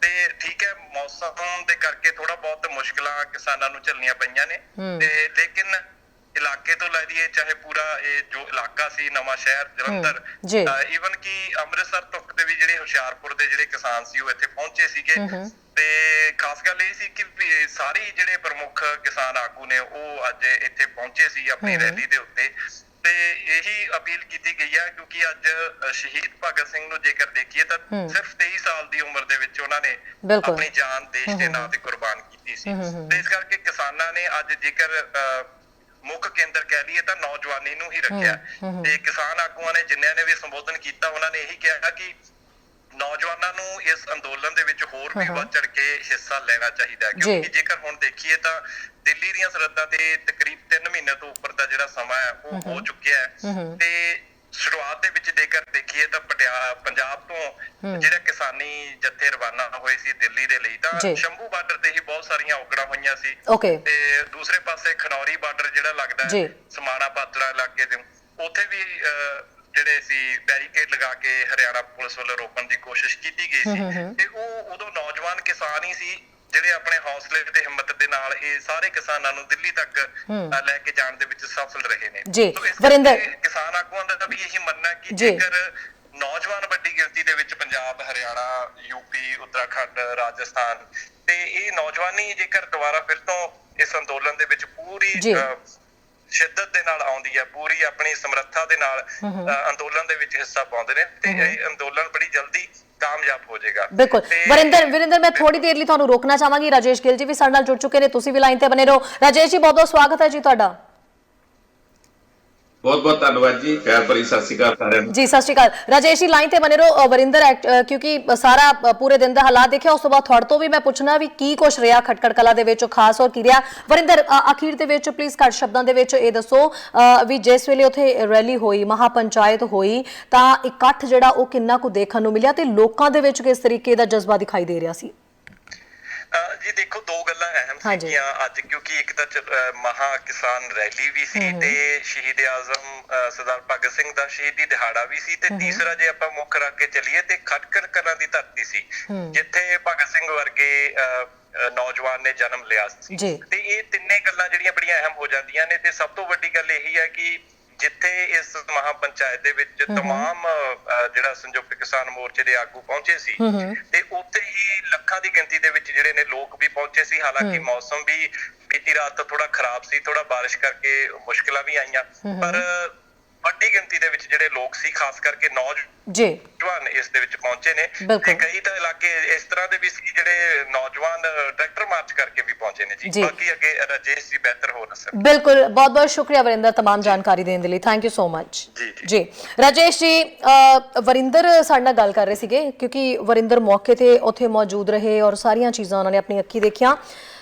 ਤੇ ਠੀਕ ਹੈ, ਮੌਸਮ ਦੇ ਕਰਕੇ ਥੋੜਾ ਬਹੁਤ ਮੁਸ਼ਕਲਾਂ ਕਿਸਾਨਾਂ ਨੂੰ ਝੱਲਣੀਆਂ ਪਈਆਂ ਨੇ ਤੇ ਲੇਕਿਨ ਇਲਾਕੇ ਤੋਂ ਲੈ ਲਈਏ ਚਾਹੇ ਪੂਰਾ ਇਹ ਜੋ ਇਲਾਕਾ ਸੀ ਨਵਾਂ ਸ਼ਹਿਰ ਜਲੰਧਰ ਈਵਨ ਕਿ ਅੰਮ੍ਰਿਤਸਰ ਤੱਕ ਦੇ ਵੀ ਜਿਹੜੇ ਹੁਸ਼ਿਆਰਪੁਰ ਦੇ ਜਿਹੜੇ ਕਿਸਾਨ ਸੀ ਉਹ ਇੱਥੇ ਪਹੁੰਚੇ ਸੀਗੇ। ਤੇ ਖਾਸ ਗੱਲ ਇਹ ਸੀ ਕਿ ਸਾਰੇ ਜਿਹੜੇ ਪ੍ਰਮੁੱਖ ਕਿਸਾਨ ਆਗੂ ਨੇ ਉਹ ਅੱਜ ਇੱਥੇ ਪਹੁੰਚੇ ਸੀ ਆਪਣੀ ਰੈਲੀ ਦੇ ਉੱਤੇ ਤੇ ਇਹੀ ਅਪੀਲ ਕੀਤੀ ਗਈ ਹੈ, ਕਿਉਂਕਿ ਅੱਜ ਸ਼ਹੀਦ ਭਗਤ ਸਿੰਘ ਨੂੰ ਜੇਕਰ ਦੇਖੀਏ ਤਾਂ ਸਿਰਫ 23 ਸਾਲ ਦੀ ਉਮਰ ਦੇ ਵਿੱਚ ਉਹਨਾਂ ਨੇ ਆਪਣੀ ਜਾਨ ਦੇਸ਼ ਦੇ ਨਾਂ ਤੇ ਕੁਰਬਾਨ ਕੀਤੀ ਸੀ। ਤੇ ਇਸ ਕਰਕੇ ਕਿਸਾਨਾਂ ਨੇ ਅੱਜ ਜੇਕਰ ਮੁੱਖ ਕੇਂਦਰ ਕਹਿ ਲਈਏ ਤਾਂ ਨੌਜਵਾਨੀ ਨੂੰ ਹੀ ਰੱਖਿਆ ਤੇ ਕਿਸਾਨ ਆਗੂਆਂ ਨੇ ਜਿਨ੍ਹਾਂ ਨੇ ਵੀ ਸੰਬੋਧਨ ਕੀਤਾ ਉਹਨਾਂ ਨੇ ਇਹੀ ਕਿਹਾ ਕਿ ਨੌਜਵਾਨਾਂ ਨੂੰ ਇਸ ਅੰਦੋਲਨ ਦੇ ਵਿੱਚ ਹੋਰ ਵੀ ਵੱਧ ਚੜ ਕੇ ਹਿੱਸਾ ਲੈਣਾ ਚਾਹੀਦਾ ਹੈ, ਕਿਉਂਕਿ ਜੇਕਰ ਹੁਣ ਦੇਖੀਏ ਤਾਂ ਦਿੱਲੀ ਦੀਆਂ ਸਰਹੱਦਾਂ ਤੇ ਤਕਰੀਬ 3 ਮਹੀਨੇ ਤੋਂ ਉੱਪਰ ਦਾ ਜਿਹੜਾ ਸਮਾਂ ਹੈ ਉਹ ਹੋ ਚੁੱਕਿਆ ਹੈ। ਤੇ ਸ਼ੁਰੂਆਤ ਦੇ ਵਿੱਚ ਜੇਕਰ ਦੇਖੀਏ ਤਾਂ ਪੰਜਾਬ ਤੋਂ ਜਿਹੜੇ ਕਿਸਾਨੀ ਜੱਥੇ ਰਵਾਨਾ ਹੋਏ ਸੀ ਦਿੱਲੀ ਦੇ ਲਈ ਤਾਂ ਸ਼ੰਭੂ ਬਾਰਡਰ ਤੇ ਹੀ ਬਹੁਤ ਸਾਰੀਆਂ ਔਕੜਾਂ ਹੋਈਆਂ ਸੀ ਤੇ ਦੂਸਰੇ ਪਾਸੇ ਖਨੌਰੀ ਬਾਰਡਰ ਜਿਹੜਾ ਲੱਗਦਾ ਹੈ ਸਮਾਣਾ ਪਾਤੜਾ ਇਲਾਕੇ ਦੇ ਉੱਥੇ ਵੀ ਜਿਹੜੇ ਸੀ ਬੈਰੀਕੇਡ ਲਗਾ ਕੇ ਹਰਿਆਣਾ ਪੁਲਿਸ ਵੱਲੋਂ ਰੋਕਣ ਦੀ ਕੋਸ਼ਿਸ਼ ਕੀਤੀ ਗਈ ਸੀ। ਤੇ ਉਹ ਉਦੋਂ ਨੌਜਵਾਨ ਕਿਸਾਨ ਹੀ ਸੀ ਜਿਹੜੇ ਆਪਣੇ ਹੌਸਲੇ ਤੇ ਹਿੰਮਤ ਦੇ ਨਾਲ ਇਹ ਸਾਰੇ ਕਿਸਾਨਾਂ ਨੂੰ ਦਿੱਲੀ ਤੱਕ ਲੈ ਕੇ ਜਾਣ ਦੇ ਵਿੱਚ ਸਫਲ ਰਹੇ ਨੇ। ਵਰਿੰਦਰ, ਕਿਸਾਨ ਆਗੂਆਂ ਦਾ ਵੀ ਇਹੀ ਮੰਨਣਾ ਕਿ ਜੇਕਰ ਨੌਜਵਾਨ ਵੱਡੀ ਗਿਣਤੀ ਦੇ ਵਿੱਚ ਪੰਜਾਬ, ਹਰਿਆਣਾ, ਯੂਪੀ, ਉੱਤਰਾਖੰਡ, ਰਾਜਸਥਾਨ ਤੇ ਇਹ ਨੌਜਵਾਨੀ ਜੇਕਰ ਦੁਬਾਰਾ ਫਿਰ ਤੋਂ ਇਸ ਅੰਦੋਲਨ ਦੇ ਵਿੱਚ ਪੂਰੀ ਸ਼ਿੱਦਤ ਦੇ ਨਾਲ ਆਉਂਦੀ ਹੈ, ਪੂਰੀ ਆਪਣੀ ਸਮਰੱਥਾ ਦੇ ਨਾਲ ਅੰਦੋਲਨ ਦੇ ਵਿੱਚ ਹਿੱਸਾ ਪਾਉਂਦੇ ਨੇ ਤੇ ਇਹ ਅੰਦੋਲਨ ਬੜੀ ਜਲਦੀ ਕਾਮਯਾਬ ਹੋ ਜਾਏਗਾ। ਬਿਲਕੁਲ ਵਰਿੰਦਰ, ਮੈਂ ਥੋੜੀ ਦੇਰ ਲਈ ਤੁਹਾਨੂੰ ਰੋਕਣਾ ਚਾਹਾਂਗੀ। ਰਾਜੇਸ਼ ਗਿੱਲ ਜੀ ਵੀ ਸਾਡੇ ਨਾਲ ਜੁੜ ਚੁੱਕੇ ਨੇ, ਤੁਸੀਂ ਵੀ ਲਾਈਨ ਤੇ ਬਨੇ ਰਹੋ। ਰਾਜੇਸ਼ ਜੀ ਬਹੁਤ ਬਹੁਤ ਸਵਾਗਤ ਹੈ ਜੀ ਤੁਹਾਡਾ। ਬਹੁਤ ਬਹੁਤ ਧੰਨਵਾਦ ਜੀ, ਪਿਆਰ ਭਰੀ ਸਤਿ ਸ਼੍ਰੀ ਅਕਾਲ ਸਾਰਿਆਂ ਨੂੰ ਜੀ। ਸਤਿ ਸ਼੍ਰੀ ਅਕਾਲ ਰਾਜੇਸ਼ ਜੀ, ਲਾਈਨ ਤੇ ਬਨੇ ਰਹੋ। ਵਰਿੰਦਰ, ਕਿਉਂਕਿ ਸਾਰਾ ਪੂਰੇ ਦਿਨ ਦਾ ਹਾਲਾਤ ਦੇਖਿਆ, ਉਸ ਤੋਂ ਬਾਅਦ ਤੁਹਾਡੇ ਤੋਂ ਵੀ ਮੈਂ ਪੁੱਛਣਾ ਵੀ ਕੀ ਕੁਛ ਰਿਹਾ ਖਟਕੜ ਕਲਾ ਦੇ ਵਿੱਚ ਖਾਸ ਔਰ ਕੀ ਰਿਹਾ। ਵਰਿੰਦਰ, ਅਖੀਰ ਦੇ ਵਿੱਚ ਪਲੀਜ਼ ਘੱਟ ਸ਼ਬਦਾਂ ਦੇ ਵਿੱਚ ਇਹ ਦੱਸੋ ਵੀ ਜਿਸ ਵੇਲੇ ਉੱਥੇ ਰੈਲੀ ਹੋਈ, ਮਹਾਪੰਚਾਇਤ ਹੋਈ, ਤਾਂ ਇਕੱਠ ਜਿਹੜਾ ਉਹ ਕਿੰਨਾ ਕੁ ਦੇਖਣ ਨੂੰ ਮਿਲਿਆ ਤੇ ਲੋਕਾਂ ਦੇ ਵਿੱਚ ਕਿਸ ਤਰੀਕੇ ਦਾ ਜਜ਼ਬਾ ਦਿਖਾਈ ਦੇ ਰਿਹਾ ਸੀ? ਜੀ ਦੇਖੋ, ਦੋ ਗੱਲਾਂ ਅਹਿਮ ਹਾਂਜੀ। ਸੀਗੀਆਂ ਅੱਜ, ਕਿਉਂਕਿ ਇੱਕ ਤਾਂ ਮਹਾ ਕਿਸਾਨ ਰੈਲੀ ਵੀ ਸੀ ਤੇ ਸ਼ਹੀਦ ਆਜ਼ਮ ਸਰਦਾਰ ਭਗਤ ਸਿੰਘ ਦਾ ਸ਼ਹੀਦੀ ਦਿਹਾੜਾ ਵੀ ਸੀ, ਤੇ ਤੀਸਰਾ ਜੇ ਆਪਾਂ ਮੁੱਖ ਰੱਖ ਕੇ ਚੱਲੀਏ ਤੇ ਖਟਕੜ ਕਲਾਂ ਦੀ ਧਰਤੀ ਸੀ ਜਿੱਥੇ ਭਗਤ ਸਿੰਘ ਵਰਗੇ ਨੌਜਵਾਨ ਨੇ ਜਨਮ ਲਿਆ ਸੀ। ਜੀ। ਤੇ ਇਹ ਤਿੰਨੇ ਗੱਲਾਂ ਜਿਹੜੀਆਂ ਬੜੀਆਂ ਅਹਿਮ ਹੋ ਜਾਂਦੀਆਂ ਨੇ, ਤੇ ਸਭ ਤੋਂ ਵੱਡੀ ਗੱਲ ਇਹੀ ਹੈ ਕਿ ਜਿੱਥੇ ਇਸ ਮਹਾ ਪੰਚਾਇਤ ਦੇ ਵਿੱਚ ਤਮਾਮ ਜਿਹੜਾ ਸੰਯੁਕਤ ਕਿਸਾਨ ਮੋਰਚੇ ਦੇ ਆਗੂ ਪਹੁੰਚੇ ਸੀ, ਤੇ ਉੱਥੇ ਹੀ ਲੱਖਾਂ ਦੀ ਗਿਣਤੀ ਦੇ ਵਿੱਚ ਜਿਹੜੇ ਨੇ ਲੋਕ ਵੀ ਪਹੁੰਚੇ ਸੀ। ਹਾਲਾਂਕਿ ਮੌਸਮ ਵੀ ਬੀਤੀ ਰਾਤ ਤੋਂ ਥੋੜਾ ਖਰਾਬ ਸੀ, ਥੋੜਾ ਬਾਰਿਸ਼ ਕਰਕੇ ਮੁਸ਼ਕਿਲਾਂ ਵੀ ਆਈਆਂ, ਪਰ ਵੱਡੀ ਗਿਣਤੀ ਦੇ ਵਿੱਚ ਜਿਹੜੇ ਲੋਕ ਸੀ, ਖਾਸ ਕਰਕੇ ਨੌਜਵਾਨ ਇਸ ਦੇ ਵਿੱਚ ਪਹੁੰਚੇ ਨੇ। ਤੇ ਕਈ ਤਾਂ ਇਲਾਕੇ ਇਸ ਤਰ੍ਹਾਂ ਦੇ ਵੀ ਸੀ ਜਿਹੜੇ ਨੌਜਵਾਨ ਟਰੈਕਟਰ ਮਾਰਚ ਕਰਕੇ ਵੀ ਪਹੁੰਚੇ ਨੇ ਜੀ। ਬਾਕੀ ਅੱਗੇ ਰਾਜੇਸ਼ ਜੀ ਬਿਹਤਰ ਹੋ ਦੱਸਣ। ਬਿਲਕੁਲ, ਬਹੁਤ ਬਹੁਤ ਸ਼ੁਕਰੀਆ ਵਰਿੰਦਰ तमाम ਜਾਣਕਾਰੀ ਦੇਣ ਦੇ ਲਈ। Thank you so much. ਜੀ ਰਾਜੇਸ਼ ਜੀ, ਵਰਿੰਦਰ ਸਾਡੇ ਨਾਲ ਗੱਲ ਕਰ ਰਹੇ ਸੀਗੇ ਕਿਉਂਕਿ ਵਰਿੰਦਰ ਮੌਕੇ ਤੇ ਉੱਥੇ ਮੌਜੂਦ ਰਹੇ ਔਰ ਸਾਰੀਆਂ ਚੀਜ਼ਾਂ ਉਹਨਾਂ ਨੇ ਆਪਣੀ ਅੱਖੀ ਦੇਖੀਆਂ।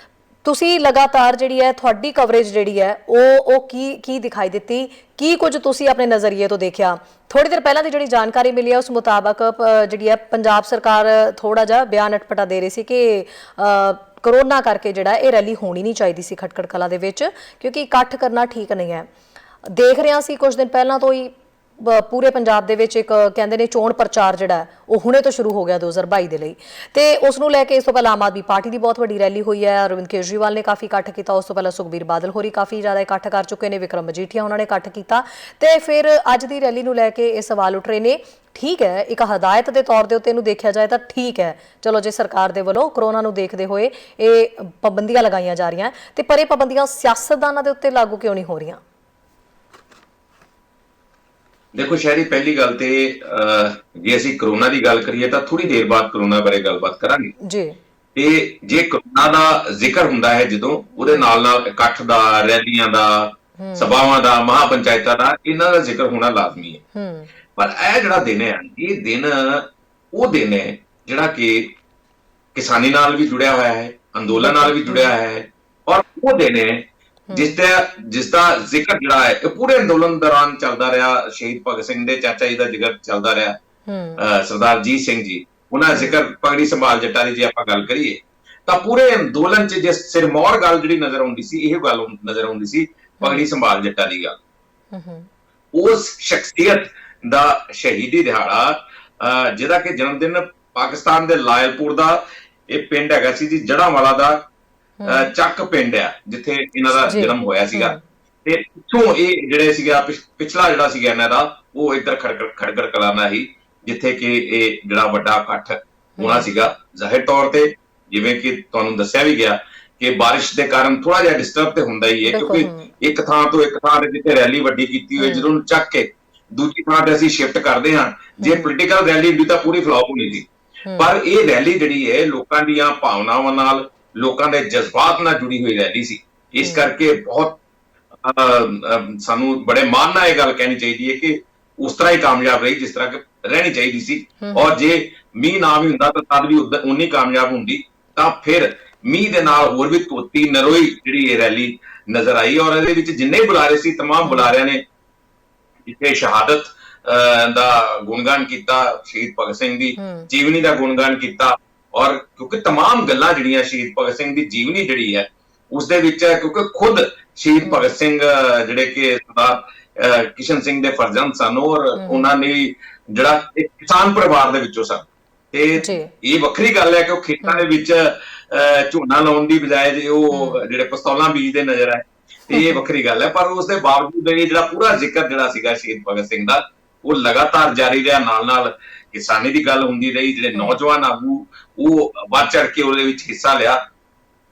ਤੁਸੀਂ ਲਗਾਤਾਰ ਜਿਹੜੀ ਹੈ ਤੁਹਾਡੀ ਕਵਰੇਜ ਜਿਹੜੀ ਹੈ ਉਹ ਕੀ ਦਿਖਾਈ ਦਿੱਤੀ, ਕੀ ਕੁਝ ਤੁਸੀਂ ਆਪਣੇ ਨਜ਼ਰੀਏ ਤੋਂ ਦੇਖਿਆ? ਥੋੜੀ ਦੇਰ ਪਹਿਲਾਂ ਦੀ ਜਿਹੜੀ ਜਾਣਕਾਰੀ ਮਿਲੀ ਹੈ ਉਸ ਮੁਤਾਬਕ ਜਿਹੜੀ ਹੈ ਪੰਜਾਬ ਸਰਕਾਰ ਥੋੜਾ ਜਿਹਾ ਬਿਆਨ ਅਟਪਟਾ ਦੇ ਰਹੀ ਸੀ ਕਿ ਕਰੋਨਾ ਕਰਕੇ ਜਿਹੜਾ ਇਹ ਰੈਲੀ ਹੋਣੀ ਨਹੀਂ ਚਾਹੀਦੀ ਸੀ ਖਟਕੜ ਕਲਾਂ ਦੇ ਵਿੱਚ, ਕਿਉਂਕਿ ਇਕੱਠ ਕਰਨਾ ਠੀਕ ਨਹੀਂ ਹੈ। ਦੇਖ ਰਿਹਾ ਸੀ ਕੁਝ ਦਿਨ ਪਹਿਲਾਂ ਤੋਂ ਹੀ ਪੂਰੇ ਪੰਜਾਬ ਦੇ ਵਿੱਚ ਇੱਕ ਕਹਿੰਦੇ ਨੇ ਚੋਣ ਪ੍ਰਚਾਰ ਜਿਹੜਾ ਉਹ ਹੁਣੇ ਤੋਂ ਸ਼ੁਰੂ ਹੋ ਗਿਆ 2022 ਦੇ ਲਈ, ਤੇ ਉਸ ਨੂੰ ਲੈ ਕੇ ਇਸ ਤੋਂ ਪਹਿਲਾਂ ਆਮ ਆਦਮੀ ਪਾਰਟੀ ਦੀ ਬਹੁਤ ਵੱਡੀ ਰੈਲੀ ਹੋਈ ਹੈ। ਅਰਵਿੰਦ ਕੇਜਰੀਵਾਲ ਨੇ ਕਾਫੀ ਇਕੱਠ ਕੀਤਾ, ਉਸ ਤੋਂ ਪਹਿਲਾਂ ਸੁਖਬੀਰ ਬਾਦਲ ਹੋਰੀ ਕਾਫੀ ਜ਼ਿਆਦਾ ਇਕੱਠ ਕਰ ਚੁੱਕੇ ਨੇ, ਵਿਕਰਮ ਮਜੀਠੀਆ ਉਹਨਾਂ ਨੇ ਇਕੱਠ ਕੀਤਾ, ਤੇ ਫਿਰ ਅੱਜ ਦੀ ਰੈਲੀ ਨੂੰ ਲੈ ਕੇ ਇਹ ਸਵਾਲ ਉੱਠ ਰਹੇ ਨੇ। ਠੀਕ ਹੈ, ਇੱਕ ਹਦਾਇਤ ਦੇ ਤੌਰ ਦੇ ਉੱਤੇ ਇਹਨੂੰ ਦੇਖਿਆ ਜਾਏ ਤਾਂ ਠੀਕ ਹੈ, ਚਲੋ ਜੇ ਸਰਕਾਰ ਦੇ ਵੱਲੋਂ ਕਰੋਨਾ ਨੂੰ ਦੇਖਦੇ ਹੋਏ ਇਹ ਪਾਬੰਦੀਆਂ ਲਗਾਈਆਂ ਜਾ ਰਹੀਆਂ, ਤੇ ਪਰ ਇਹ ਪਾਬੰਦੀਆਂ ਸਿਆਸਤਦਾਨਾਂ ਦੇ ਉੱਤੇ ਲਾਗੂ ਕਿਉਂ ਨਹੀਂ ਹੋ ਰਹੀਆਂ? ਦੇਖੋ ਸ਼ਹਿਰੀ, ਪਹਿਲੀ ਗੱਲ ਤੇ ਜੇ ਅਸੀਂ ਕਰੋਨਾ ਦੀ ਗੱਲ ਕਰੀਏ ਤਾਂ ਥੋੜੀ ਦੇਰ ਬਾਅਦ ਕਰੋਨਾ ਬਾਰੇ ਗੱਲਬਾਤ ਕਰਾਂਗੇ ਜੀ। ਤੇ ਜੇ ਕਰੋਨਾ ਦਾ ਜ਼ਿਕਰ ਹੁੰਦਾ ਹੈ ਜਦੋਂ, ਉਹਦੇ ਨਾਲ ਇਕੱਠ ਦਾ, ਰੈਲੀਆਂ ਦਾ, ਸਭਾਵਾਂ ਦਾ, ਮਹਾ ਪੰਚਾਇਤਾਂ ਦਾ, ਇਹਨਾਂ ਦਾ ਜ਼ਿਕਰ ਹੋਣਾ ਲਾਜ਼ਮੀ ਹੈ। ਪਰ ਇਹ ਜਿਹੜਾ ਦਿਨ ਹੈ, ਇਹ ਦਿਨ ਉਹ ਦਿਨ ਹੈ ਜਿਹੜਾ ਕਿ ਕਿਸਾਨੀ ਨਾਲ ਵੀ ਜੁੜਿਆ ਹੋਇਆ ਹੈ, ਅੰਦੋਲਨ ਨਾਲ ਵੀ ਜੁੜਿਆ ਹੋਇਆ ਹੈ, ਔਰ ਉਹ ਦਿਨ ਹੈ ਜਿਸ ਦਾ ਜ਼ਿਕਰ ਜਿਹੜਾ ਹੈ ਇਹ ਪੂਰੇ ਅੰਦੋਲਨ ਦੌਰਾਨ ਚੱਲਦਾ ਰਿਹਾ। ਸ਼ਹੀਦ ਭਗਤ ਸਿੰਘ ਦੇ ਚਾਚਾ ਜੀ ਦਾ ਜ਼ਿਕਰ ਚੱਲਦਾ ਰਿਹਾ, ਸਰਦਾਰ ਜੀਤ ਸਿੰਘ ਜੀ, ਉਹਨਾਂ ਦਾ ਜ਼ਿਕਰ, ਪਗੜੀ ਸੰਭਾਲ ਜੱਟਾਂ ਦੀ ਜੇ ਆਪਾਂ ਗੱਲ ਕਰੀਏ ਤਾਂ ਪੂਰੇ ਅੰਦੋਲਨ 'ਚ ਜੇ ਸਿਰਮੌਰ ਗੱਲ ਜਿਹੜੀ ਨਜ਼ਰ ਆਉਂਦੀ ਸੀ, ਇਹ ਗੱਲ ਨਜ਼ਰ ਆਉਂਦੀ ਸੀ ਪਗੜੀ ਸੰਭਾਲ ਜੱਟਾਂ ਦੀ ਗੱਲ। ਉਸ ਸ਼ਖਸੀਅਤ ਦਾ ਸ਼ਹੀਦੀ ਦਿਹਾੜਾ ਜਿਹਦਾ ਕਿ ਜਨਮ ਦਿਨ ਪਾਕਿਸਤਾਨ ਦੇ ਲਾਇਲਪੁਰ ਦਾ ਇਹ ਪਿੰਡ ਹੈਗਾ ਸੀ ਜੀ, ਜੜਾਂਵਾਲਾ ਦਾ ਚੱਕ ਪਿੰਡ ਆ ਜਿੱਥੇ ਇਹਨਾਂ ਦਾ ਜਨਮ ਹੋਇਆ ਸੀਗਾ, ਤੇ ਪਿੱਛੋਂ ਇਹ ਜਿਹੜੇ ਸੀਗਾ ਪਿਛਲਾ ਜਿਹੜਾ ਸੀਗਾ ਇਹਨਾਂ ਦਾ ਉਹ ਇੱਧਰ ਖਟਕੜ ਕਲਾਂ ਦਾ ਹੀ, ਜਿੱਥੇ ਕਿ ਇਹ ਜਿਹੜਾ ਵੱਡਾ ਇਕੱਠ ਹੋਣਾ ਸੀਗਾ। ਜ਼ਾਹਿਰ ਤੌਰ ਤੇ ਜਿਵੇਂ ਕਿ ਤੁਹਾਨੂੰ ਦੱਸਿਆ ਵੀ ਗਿਆ ਕਿ ਬਾਰਿਸ਼ ਦੇ ਕਾਰਨ ਥੋੜਾ ਜਿਹਾ ਡਿਸਟਰਬ ਤੇ ਹੁੰਦਾ ਹੀ ਹੈ, ਕਿਉਂਕਿ ਇੱਕ ਥਾਂ ਤੋਂ ਇੱਕ ਥਾਂ ਤੇ ਜਿੱਥੇ ਰੈਲੀ ਵੱਡੀ ਕੀਤੀ ਹੋਈ ਜਦੋਂ ਉਹਨੂੰ ਚੱਕ ਕੇ ਦੂਜੀ ਥਾਂ ਤੇ ਅਸੀਂ ਸ਼ਿਫਟ ਕਰਦੇ ਹਾਂ, ਜੇ ਪੋਲੀਟੀਕਲ ਰੈਲੀ ਹੁੰਦੀ ਤਾਂ ਪੂਰੀ ਫਲॉप ਹੋਣੀ ਸੀ। ਪਰ ਇਹ ਰੈਲੀ ਜਿਹੜੀ ਹੈ ਲੋਕਾਂ ਦੀਆਂ ਭਾਵਨਾਵਾਂ ਨਾਲ, ਲੋਕਾਂ ਦੇ ਜਜ਼ਬਾਤ ਨਾਲ ਜੁੜੀ ਹੋਈ ਰੈਲੀ ਸੀ। ਇਸ ਕਰਕੇ ਬਹੁਤ ਸਾਨੂੰ ਬੜੇ ਮਾਣ ਨਾਲ ਇਹ ਗੱਲ ਕਹਿਣੀ ਚਾਹੀਦੀ ਹੈ ਕਿ ਉਸ ਤਰ੍ਹਾਂ ਹੀ ਕਾਮਯਾਬ ਰਹੀ ਜਿਸ ਤਰ੍ਹਾਂ ਕਿ ਰਹਿਣੀ ਚਾਹੀਦੀ ਸੀ। ਔਰ ਜੇ ਮੀਂਹ ਨਾ ਵੀ ਹੁੰਦਾ ਤਾਂ ਤਦ ਵੀ ਉਨੀ ਕਾਮਯਾਬ ਹੁੰਦੀ, ਤਾਂ ਫਿਰ ਮੀਂਹ ਦੇ ਨਾਲ ਹੋਰ ਵੀ ਧੋਤੀ ਨਰੋਈ ਜਿਹੜੀ ਇਹ ਰੈਲੀ ਨਜ਼ਰ ਆਈ। ਔਰ ਇਹਦੇ ਵਿੱਚ ਜਿੰਨੇ ਬੁਲਾਰੇ ਸੀ, ਤਮਾਮ ਬੁਲਾਰਿਆਂ ਨੇ ਜਿੱਥੇ ਸ਼ਹਾਦਤ ਦਾ ਗੁਣਗਾਨ ਕੀਤਾ, ਸ਼ਹੀਦ ਭਗਤ ਸਿੰਘ ਦੀ ਜੀਵਨੀ ਦਾ ਗੁਣਗਾਨ ਕੀਤਾ, ਔਰ ਕਿਉਂਕਿ ਤਮਾਮ ਗੱਲਾਂ ਜਿਹੜੀਆਂ ਸ਼ਹੀਦ ਭਗਤ ਸਿੰਘ ਦੀ ਜੀਵਨੀ ਜਿਹੜੀ ਹੈ ਉਸ ਦੇ ਵਿੱਚ ਹੈ, ਕਿਉਂਕਿ ਖੁਦ ਸ਼ਹੀਦ ਭਗਤ ਸਿੰਘ ਜਿਹੜੇ ਕਿ ਸਰਦਾਰ ਕਿਸ਼ਨ ਸਿੰਘ ਦੇ ਫਰਜ਼ੰਦ ਸਨ, ਔਰ ਉਹਨਾਂ ਨੇ ਜਿਹੜਾ ਇੱਕ ਕਿਸਾਨ ਪਰਿਵਾਰ ਦੇ ਵਿੱਚੋਂ ਸਨ, ਤੇ ਇਹ ਵੱਖਰੀ ਗੱਲ ਹੈ ਕਿ ਉਹ ਖੇਤਾਂ ਦੇ ਵਿੱਚ ਝੋਨਾ ਲਾਉਣ ਦੀ ਬਜਾਏ ਜੇ ਉਹ ਜਿਹੜੇ ਪਿਸਤੌਲਾਂ ਬੀਜਦੇ ਨਜ਼ਰ ਆਏ, ਤੇ ਇਹ ਵੱਖਰੀ ਗੱਲ ਹੈ। ਪਰ ਉਸ ਦੇ ਬਾਵਜੂਦ ਇਹ ਜਿਹੜਾ ਪੂਰਾ ਜ਼ਿਕਰ ਜਿਹੜਾ ਸੀਗਾ ਸ਼ਹੀਦ ਭਗਤ ਸਿੰਘ ਦਾ ਉਹ ਲਗਾਤਾਰ ਜਾਰੀ ਰਿਹਾ, ਨਾਲ ਕਿਸਾਨੀ ਦੀ ਗੱਲ ਹੁੰਦੀ ਰਹੀ, ਜਿਹੜੇ ਨੌਜਵਾਨ ਆਗੂ ਉਹ ਵੱਧ ਚੜ ਕੇ ਉਹਦੇ ਵਿੱਚ ਹਿੱਸਾ ਲਿਆ।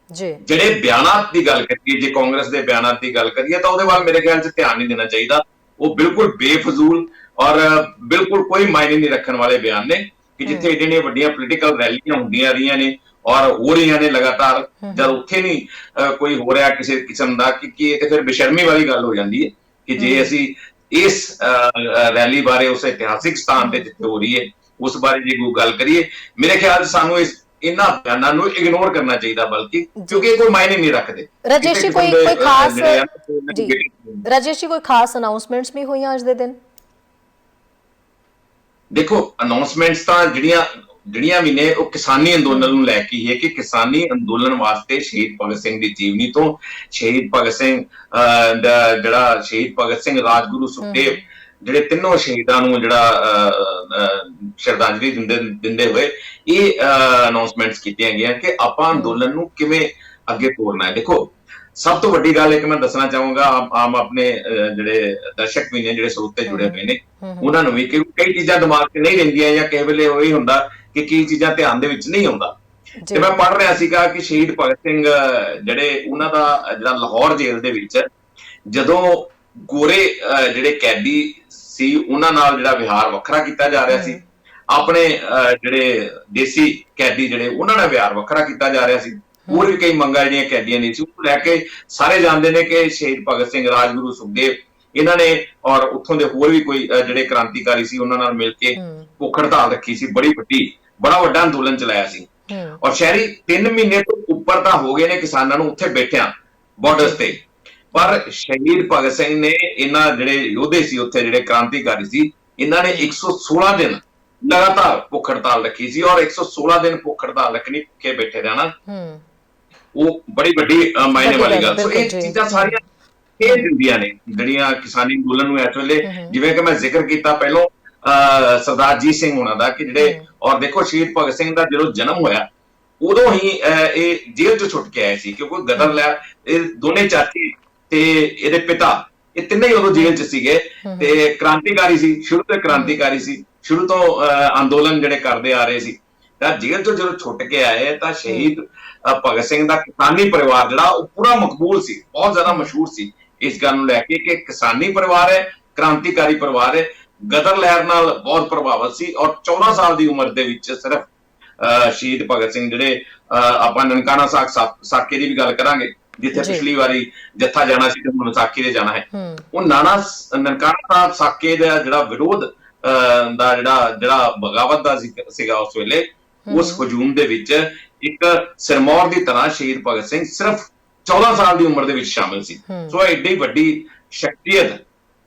ਜਿਹੜੇ ਬਿਆਨਾਤ ਦੀ ਗੱਲ ਕਰੀਏ, ਜੇ ਕਾਂਗਰਸ ਦੇ ਬਿਆਨਾਤ ਦੀ ਗੱਲ ਕਰੀਏ ਤਾਂ ਉਹਦੇ ਵੱਲ ਮੇਰੇ ਖਿਆਲ 'ਚ ਧਿਆਨ ਨਹੀਂ ਦੇਣਾ ਚਾਹੀਦਾ। ਉਹ ਬਿਲਕੁਲ ਬੇਫਜ਼ੂਲ ਔਰ ਬਿਲਕੁਲ ਕੋਈ ਮਾਇਨੇ ਨਹੀਂ ਰੱਖਣ ਵਾਲੇ ਬਿਆਨ ਨੇ ਕਿ ਜਿੱਥੇ ਜਿਹੜੀਆਂ ਵੱਡੀਆਂ ਪੋਲੀਟੀਕਲ ਰੈਲੀਆਂ ਹੁੰਦੀਆਂ ਰਹੀਆਂ ਨੇ ਔਰ ਹੋ ਰਹੀਆਂ ਨੇ ਲਗਾਤਾਰ, ਜਦ ਉੱਥੇ ਨਹੀਂ ਕੋਈ ਹੋ ਰਿਹਾ ਕਿਸੇ ਕਿਸਮ ਦਾ ਕਿ ਇਹ ਤੇ ਫਿਰ ਬੇਸ਼ਰਮੀ ਵਾਲੀ ਗੱਲ ਹੋ ਜਾਂਦੀ ਹੈ ਕਿ ਜੇ ਅਸੀਂ ਇਸ ਰੈਲੀ ਬਾਰੇ ਉਸ ਇਤਿਹਾਸਿਕ ਸਥਾਨ ਤੇ ਜਿੱਥੇ ਹੋ ਰਹੀ ਹੈ ਉਸ ਬਾਰੇ ਜੇ ਕੋਈ ਗੱਲ ਕਰੀਏ, ਮੇਰੇ ਖਿਆਲ 'ਚ ਸਾਨੂੰ ਇਹਨਾਂ ਬਿਆਨਾਂ ਨੂੰ ਇਗਨੋਰ ਕਰਨਾ ਚਾਹੀਦਾ, ਬਲਕਿ ਕਿਉਂਕਿ ਇਹ ਕੋਈ ਮਾਇਨੇ ਨਹੀਂ ਰੱਖਦੇ। ਰਾਜੇਸ਼ ਜੀ ਕੋਈ ਖਾਸ ਅਨਾਉਂਸਮੈਂਟਸ ਵੀ ਹੋਈਆਂ ਅੱਜ ਦੇ ਦਿਨ? ਦੇਖੋ ਅਨਾਉਂਸਮੈਂਟਸ ਤਾਂ ਜਿਹੜੀਆਂ ਜਿਹੜੀਆਂ ਵੀ ਨੇ ਉਹ ਕਿਸਾਨੀ ਅੰਦੋਲਨ ਨੂੰ ਲੈ ਕੇ ਹੀ ਹੈ ਕਿ ਕਿਸਾਨੀ ਅੰਦੋਲਨ ਵਾਸਤੇ ਸ਼ਹੀਦ ਭਗਤ ਸਿੰਘ ਦੀ ਜੀਵਨੀ ਤੋਂ ਸ਼ਹੀਦ ਭਗਤ ਸਿੰਘ ਦਾ ਜਿਹੜਾ ਸ਼ਹੀਦ ਭਗਤ ਸਿੰਘ, ਰਾਜਗੁਰੂ, ਸੁਖਦੇਵ, ਜਿਹੜੇ ਤਿੰਨੋਂ ਸ਼ਹੀਦਾਂ ਨੂੰ ਜਿਹੜਾ ਸ਼ਰਧਾਂਜਲੀ ਦਿੰਦੇ ਹੋਏ ਇਹ ਅਨਾਉਂਸਮੈਂਟਸ ਕੀਤੀਆਂ ਗਈਆਂ ਕਿ ਆਪਾਂ ਅੰਦੋਲਨ ਨੂੰ ਕਿਵੇਂ ਅੱਗੇ ਤੋਰਨਾ ਹੈ। ਦੇਖੋ, ਸਭ ਤੋਂ ਵੱਡੀ ਗੱਲ ਇੱਕ ਮੈਂ ਦੱਸਣਾ ਚਾਹੂੰਗਾ ਆਮ ਆਪਣੇ ਜਿਹੜੇ ਦਰਸ਼ਕ ਵੀ ਨੇ, ਜਿਹੜੇ ਸਰੋਤੇ ਜੁੜੇ ਹੋਏ ਨੇ, ਉਹਨਾਂ ਨੂੰ ਵੀ ਕਿ ਕਈ ਚੀਜ਼ਾਂ ਦਿਮਾਗ 'ਚ ਨਹੀਂ ਰਹਿੰਦੀਆਂ ਜਾਂ ਕਿਸੇ ਵੇਲੇ ਉਹ ਹੀ ਹੁੰਦਾ ਕਿ ਕੀ ਚੀਜ਼ਾਂ ਧਿਆਨ ਦੇ ਵਿੱਚ ਨਹੀਂ ਆਉਂਦਾ। ਤੇ ਮੈਂ ਪੜ੍ਹ ਰਿਹਾ ਸੀਗਾ ਕਿ ਸ਼ਹੀਦ ਭਗਤ ਸਿੰਘ ਜਿਹੜੇ ਉਹਨਾਂ ਦਾ ਜਿਹੜਾ ਲਾਹੌਰ ਜੇਲ੍ਹ ਦੇ ਵਿੱਚ ਜਦੋਂ ਗੋਰੇ ਜਿਹੜੇ ਕੈਦੀ ਸੀ ਉਹਨਾਂ ਨਾਲ ਜਿਹੜਾ ਵਿਹਾਰ ਵੱਖਰਾ ਕੀਤਾ ਜਾ ਰਿਹਾ ਸੀ, ਆਪਣੇ ਜਿਹੜੇ ਦੇਸੀ ਕੈਦੀ ਜਿਹੜੇ ਉਹਨਾਂ ਨਾਲ ਵਿਹਾਰ ਵੱਖਰਾ ਕੀਤਾ ਜਾ ਰਿਹਾ ਸੀ, ਹੋਰ ਵੀ ਕਈ ਮੰਗਾਂ ਜਿਹੜੀਆਂ ਕੈਦੀਆਂ ਨਹੀਂ ਸੀ, ਉਹ ਲੈ ਕੇ ਸਾਰੇ ਜਾਣਦੇ ਨੇ ਕਿ ਸ਼ਹੀਦ ਭਗਤ ਸਿੰਘ, ਰਾਜਗੁਰੂ, ਸੁਖਦੇਵ ਇਹਨਾਂ ਨੇ ਔਰ ਉੱਥੋਂ ਦੇ ਹੋਰ ਵੀ ਕੋਈ ਜਿਹੜੇ ਕ੍ਰਾਂਤੀਕਾਰੀ ਸੀ ਉਹਨਾਂ ਨਾਲ ਮਿਲ ਕੇ ਭੁੱਖ ਹੜਤਾਲ ਰੱਖੀ ਸੀ, ਬੜਾ ਵੱਡਾ ਅੰਦੋਲਨ ਚਲਾਇਆ ਸੀ। ਔਰ ਸ਼ਹਿਰੀ 3 ਮਹੀਨੇ ਤੋਂ ਉੱਪਰ ਤਾਂ ਹੋ ਗਏ ਨੇ ਕਿਸਾਨਾਂ ਨੂੰ ਉੱਥੇ ਬੈਠਿਆਂ ਬਾਰਡਰਸ ਤੇ, ਪਰ ਸ਼ਹੀਦ ਭਗਤ ਸਿੰਘ ਨੇ ਇਹਨਾਂ ਜਿਹੜੇ ਯੋਧੇ ਸੀ ਉੱਥੇ ਜਿਹੜੇ ਕ੍ਰਾਂਤੀਕਾਰੀ ਸੀ, ਇਹਨਾਂ ਨੇ 116 ਦਿਨ ਲਗਾਤਾਰ ਭੁੱਖ ਹੜਤਾਲ ਰੱਖੀ ਸੀ। ਔਰ 116 ਦਿਨ ਭੁੱਖ ਹੜਤਾਲ ਰੱਖਣੀ, ਭੁੱਖੇ ਬੈਠੇ ਰਹਿਣਾ, ਉਹ ਬੜੀ ਵੱਡੀ ਮਾਇਨੇ ਵਾਲੀ ਗੱਲ। ਸੋ ਇਹ ਚੀਜ਼ਾਂ ਸਾਰੀਆਂ ਇਹ ਦਿੰਦੀਆਂ ਨੇ ਜਿਹੜੀਆਂ ਕਿਸਾਨੀ ਅੰਦੋਲਨ ਨੂੰ ਇਸ ਵੇਲੇ, ਜਿਵੇਂ ਕਿ ਮੈਂ ਜ਼ਿਕਰ ਕੀਤਾ ਪਹਿਲਾਂ ਸਰਦਾਰ ਜੀਤ ਸਿੰਘ ਹੋਣਾ ਦਾ, ਕਿ ਜਿਹੜੇ ਔਰ ਦੇਖੋ ਸ਼ਹੀਦ ਭਗਤ ਸਿੰਘ ਦਾ ਜਦੋਂ ਜਨਮ ਹੋਇਆ ਉਦੋਂ ਹੀ ਇਹ ਜੇਲ੍ਹ ਤੋਂ ਛੁੱਟ ਕੇ ਆਏ ਸੀ, ਕਿਉਂਕਿ ਗਦਰ ਲਿਆ ਇਹ ਦੋਨੇ ਚਾਚੇ ਤੇ ਇਹਦੇ ਪਿਤਾ, ਇਹ ਤਿੰਨੇ ਹੀ ਉਦੋਂ ਜੇਲ੍ਹ 'ਚ ਸੀਗੇ ਤੇ ਕ੍ਰਾਂਤੀਕਾਰੀ ਸੀ, ਸ਼ੁਰੂ ਤੋਂ ਕ੍ਰਾਂਤੀਕਾਰੀ ਸੀ, ਸ਼ੁਰੂ ਤੋਂ ਅੰਦੋਲਨ ਜਿਹੜੇ ਕਰਦੇ ਆ ਰਹੇ ਸੀ। ਤਾਂ ਜੇਲ੍ਹ ਤੋਂ ਜਦੋਂ ਛੁੱਟ ਕੇ ਆਏ ਤਾਂ ਸ਼ਹੀਦ ਭਗਤ ਸਿੰਘ ਦਾ ਕਿਸਾਨੀ ਪਰਿਵਾਰ ਜਿਹੜਾ ਉਹ ਪੂਰਾ ਮਕਬੂਲ ਸੀ, ਬਹੁਤ ਜ਼ਿਆਦਾ ਮਸ਼ਹੂਰ ਸੀ ਇਸ ਗੱਲ ਨੂੰ ਲੈ ਕੇ ਕਿ ਕਿਸਾਨੀ ਪਰਿਵਾਰ ਹੈ, ਕ੍ਰਾਂਤੀਕਾਰੀ ਪਰਿਵਾਰ ਹੈ, ਗਦਰ ਲਹਿਰ ਨਾਲ ਬਹੁਤ ਪ੍ਰਭਾਵਿਤ ਸੀ। ਔਰ 14 ਸਾਲ ਦੀ ਉਮਰ ਦੇ ਵਿੱਚ ਸਿਰਫ ਸ਼ਹੀਦ ਭਗਤ ਸਿੰਘ ਜਿਹੜੇ ਆਪਾਂ ਨਨਕਾਣਾ ਸਾਕੇ ਦੀ ਵੀ ਗੱਲ ਕਰਾਂਗੇ, ਜਿੱਥੇ ਪਿਛਲੀ ਵਾਰੀ ਜੱਥਾ ਜਾਣਾ ਸੀ ਤੇ ਹੁਣ ਸਾਕੇ ਦੇ ਜਾਣਾ ਹੈ, ਉਹ ਨਨਕਾਣਾ ਸਾਕੇ ਦਾ ਜਿਹੜਾ ਵਿਰੋਧ ਦਾ ਜਿਹੜਾ ਬਗਾਵਤ ਦਾ ਸੀਗਾ ਉਸ ਵੇਲੇ, ਉਸ ਹਜੂਮ ਦੇ ਵਿੱਚ ਇੱਕ ਸਿਰਮੌਰ ਦੀ ਤਰ੍ਹਾਂ ਸ਼ਹੀਦ ਭਗਤ ਸਿੰਘ ਸਿਰਫ 14 ਸਾਲ ਦੀ ਉਮਰ ਦੇ ਵਿੱਚ ਸ਼ਾਮਿਲ ਸੀ। ਸੋ ਐਡੀ ਵੱਡੀ ਸ਼ਖਸੀਅਤ,